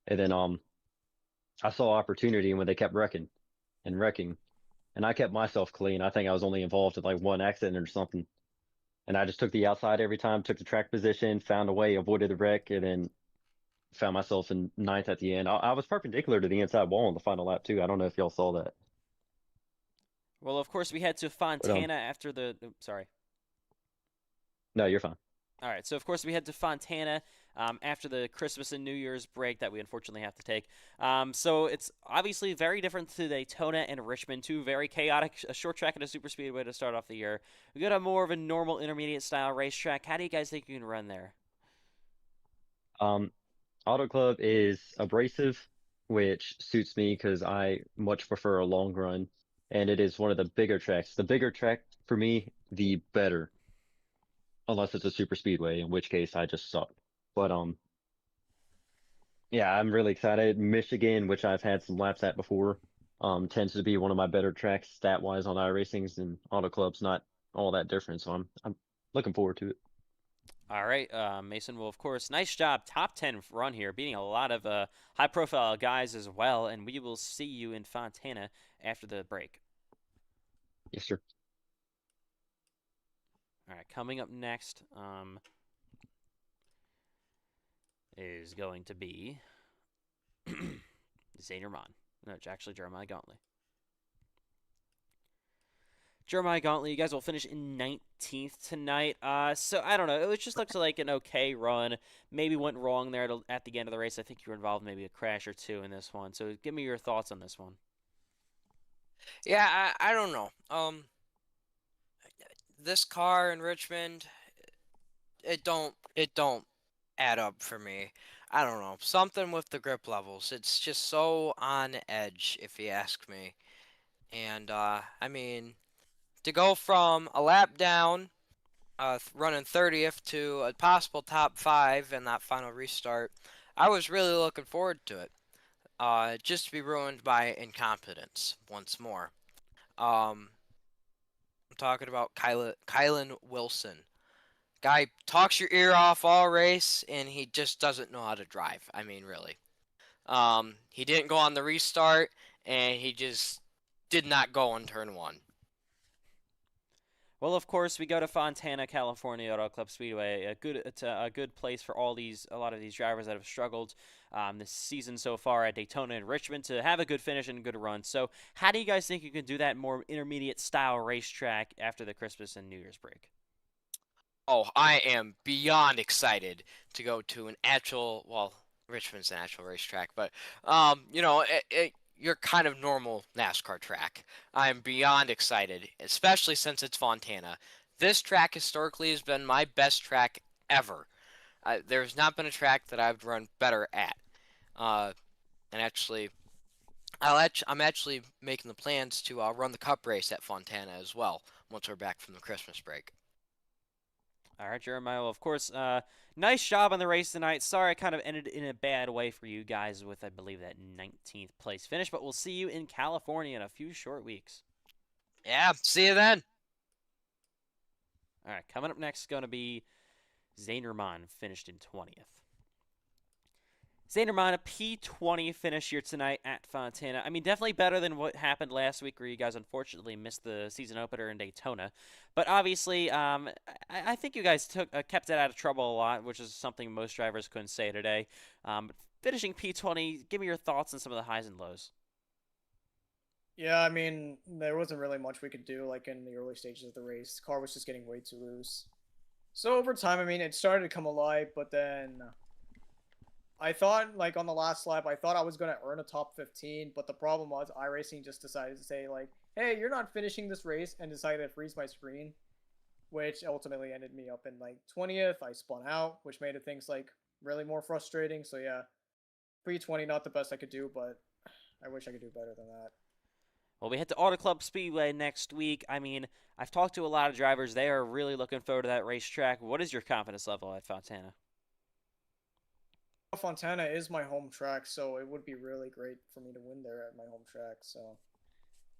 And then I saw opportunity when they kept wrecking, and I kept myself clean. I think I was only involved in like one accident or something. And I just took the outside every time, took the track position, found a way, avoided the wreck, and then found myself in 9th at the end. I was perpendicular to the inside wall on the final lap too. I don't know if y'all saw that. Well, of course, we head to Fontana after the. Sorry. No, you're fine. All right, so of course we head to Fontana after the Christmas and New Year's break that we unfortunately have to take. So it's obviously very different to Daytona and Richmond, two very chaotic, a short track and a super speedway to start off the year. We got a more of a normal intermediate style racetrack. How do you guys think you can run there? Auto Club is abrasive, which suits me because I much prefer a long run, and it is one of the bigger tracks. The bigger track for me, the better, unless it's a super speedway, in which case I just suck. But yeah, I'm really excited. Michigan, which I've had some laps at before, tends to be one of my better tracks stat-wise on iRacing's, and Auto Club's not all that different, so I'm looking forward to it. All right, Mason. Well, of course, nice job. Top 10 run here, beating a lot of high-profile guys as well, and we will see you in Fontana after the break. Yes, sir. All right, coming up next is going to be Zaynerman. No, it's actually Jeremiah Gauntlet. Jeremiah Gauntlet, you guys will finish in 19th tonight. So I don't know. It just looks like an okay run. Maybe went wrong there at the end of the race. I think you were involved in maybe a crash or two in this one. So give me your thoughts on this one. Yeah, I don't know. This car in Richmond, it don't add up for me. I don't know. Something with the grip levels. It's just so on edge, if you ask me. And I mean, to go from a lap down, running 30th to a possible top 5 in that final restart, I was really looking forward to it. Just to be ruined by incompetence once more. I'm talking about Kylan Wilson. Guy talks your ear off all race, and he just doesn't know how to drive. I mean, really. He didn't go on the restart, and he just did not go on turn 1. Well, of course, we go to Fontana, California Auto Club Speedway. It's a good place for a lot of these drivers that have struggled this season so far at Daytona and Richmond to have a good finish and a good run. So, how do you guys think you can do that more intermediate style racetrack after the Christmas and New Year's break? Oh, I am beyond excited to go to an actual, well, Richmond's an actual racetrack, but you know, your kind of normal NASCAR track. I'm beyond excited, especially since it's Fontana. This track historically has been my best track ever. There's not been a track that I've run better at. And actually, I'm actually making the plans to run the Cup race at Fontana as well once we're back from the Christmas break. All right, Jeremiah. Well, of course, nice job on the race tonight. Sorry I kind of ended in a bad way for you guys with, I believe, that 19th place finish, but we'll see you in California in a few short weeks. Yeah, see you then. All right, coming up next is going to be Zaynerman, finished in 20th. Zaynerman, a P20 finish here tonight at Fontana. I mean, definitely better than what happened last week where you guys unfortunately missed the season opener in Daytona. But obviously, I think you guys kept it out of trouble a lot, which is something most drivers couldn't say today. But finishing P20, give me your thoughts on some of the highs and lows. Yeah, I mean, there wasn't really much we could do, like, in the early stages of the race. The car was just getting way too loose. So over time, I mean, it started to come alive, but then I thought, like, on the last lap, I thought I was going to earn a top 15, but the problem was iRacing just decided to say, like, hey, you're not finishing this race, and decided to freeze my screen, which ultimately ended me up in, like, 20th. I spun out, which made things, like, really more frustrating. So, yeah, pre-20, not the best I could do, but I wish I could do better than that. Well, we head to Auto Club Speedway next week. I mean, I've talked to a lot of drivers. They are really looking forward to that racetrack. What is your confidence level at Fontana? Fontana is my home track, so it would be really great for me to win there at my home track. So,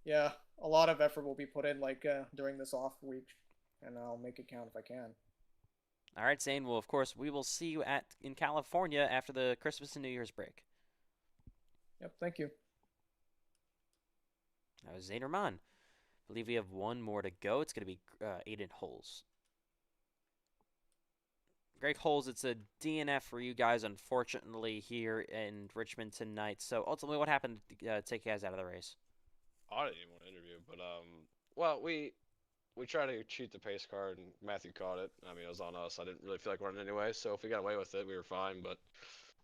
yeah, a lot of effort will be put in, like, during this off week, and I'll make it count if I can. All right, Zane. Well, of course, we will see you in California after the Christmas and New Year's break. Yep, thank you. That was Zaynerman. I believe we have one more to go. It's going to be Aiden Holes. Greg Holes, it's a DNF for you guys, unfortunately, here in Richmond tonight. So, ultimately, what happened to take you guys out of the race? I didn't even want to interview, but Well, we tried to cheat the pace car, and Matthew caught it. I mean, it was on us. I didn't really feel like running anyway, so if we got away with it, we were fine. But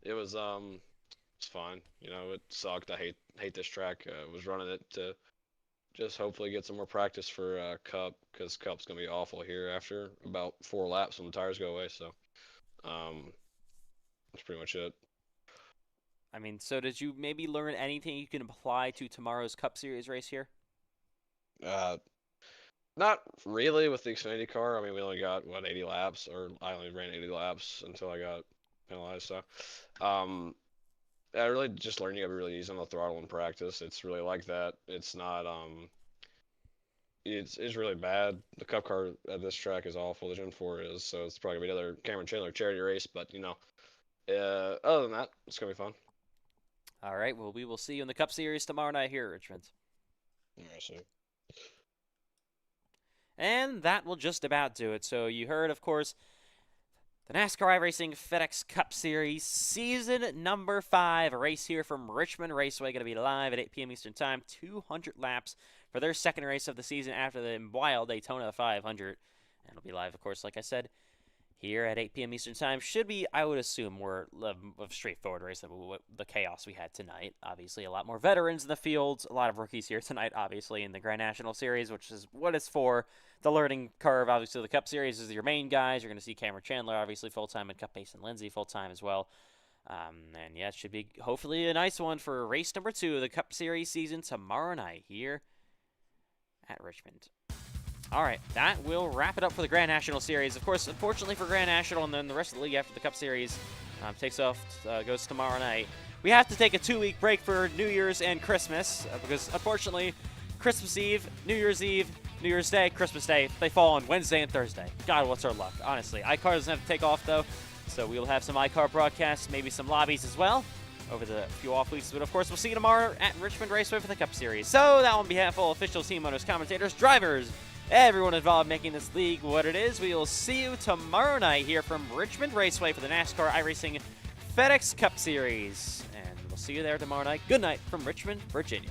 it was it's fine. You know, it sucked. I hate this track. Was running it to just hopefully get some more practice for Cup, because Cup's gonna be awful here after about 4 laps when the tires go away. So that's pretty much it. I mean, so did you maybe learn anything you can apply to tomorrow's Cup Series race here? Not really with the Xfinity car. I mean, we only got, what, 80 laps, or I only ran 80 laps until I got penalized. So, I really just learned you gotta be really easy on the throttle in practice. It's really like that. It's not, it's really bad. The Cup car at this track is awful. The Gen 4 is, so it's probably gonna be another Cameron Chandler charity race. But, you know, other than that, it's gonna be fun. All right, well, we will see you in the Cup Series tomorrow night here at Richmond. Yeah, see. And that will just about do it. So you heard, of course, the NASCAR iRacing FedEx Cup Series Season number 5. A race here from Richmond Raceway. Going to be live at 8 p.m. Eastern Time. 200 laps for their second race of the season after the wild Daytona 500. And it'll be live, of course, like I said, here at 8 p.m. Eastern Time. Should be, I would assume, more of a straightforward race than the chaos we had tonight. Obviously, a lot more veterans in the field. A lot of rookies here tonight, obviously, in the Grand National Series, which is what it's for. The learning curve, obviously, the Cup Series is your main guys. You're going to see Cameron Chandler, obviously, full-time, and Cup Mason Lindsay full-time as well. And, yeah, it should be hopefully a nice one for race number 2 of the Cup Series season tomorrow night here at Richmond. All right, that will wrap it up for the Grand National Series. Of course, unfortunately for Grand National and then the rest of the league after the Cup Series takes off, goes tomorrow night, we have to take a 2-week break for New Year's and Christmas because, unfortunately, Christmas Eve, New Year's Day, Christmas Day, they fall on Wednesday and Thursday. God, what's our luck, honestly. iCar doesn't have to take off, though, so we will have some iCar broadcasts, maybe some lobbies as well over the few off weeks. But, of course, we'll see you tomorrow at Richmond Raceway for the Cup Series. So, that on behalf of all officials, team owners, commentators, drivers, everyone involved making this league what it is, we will see you tomorrow night here from Richmond Raceway for the NASCAR iRacing FedEx Cup Series. And we'll see you there tomorrow night. Good night from Richmond, Virginia.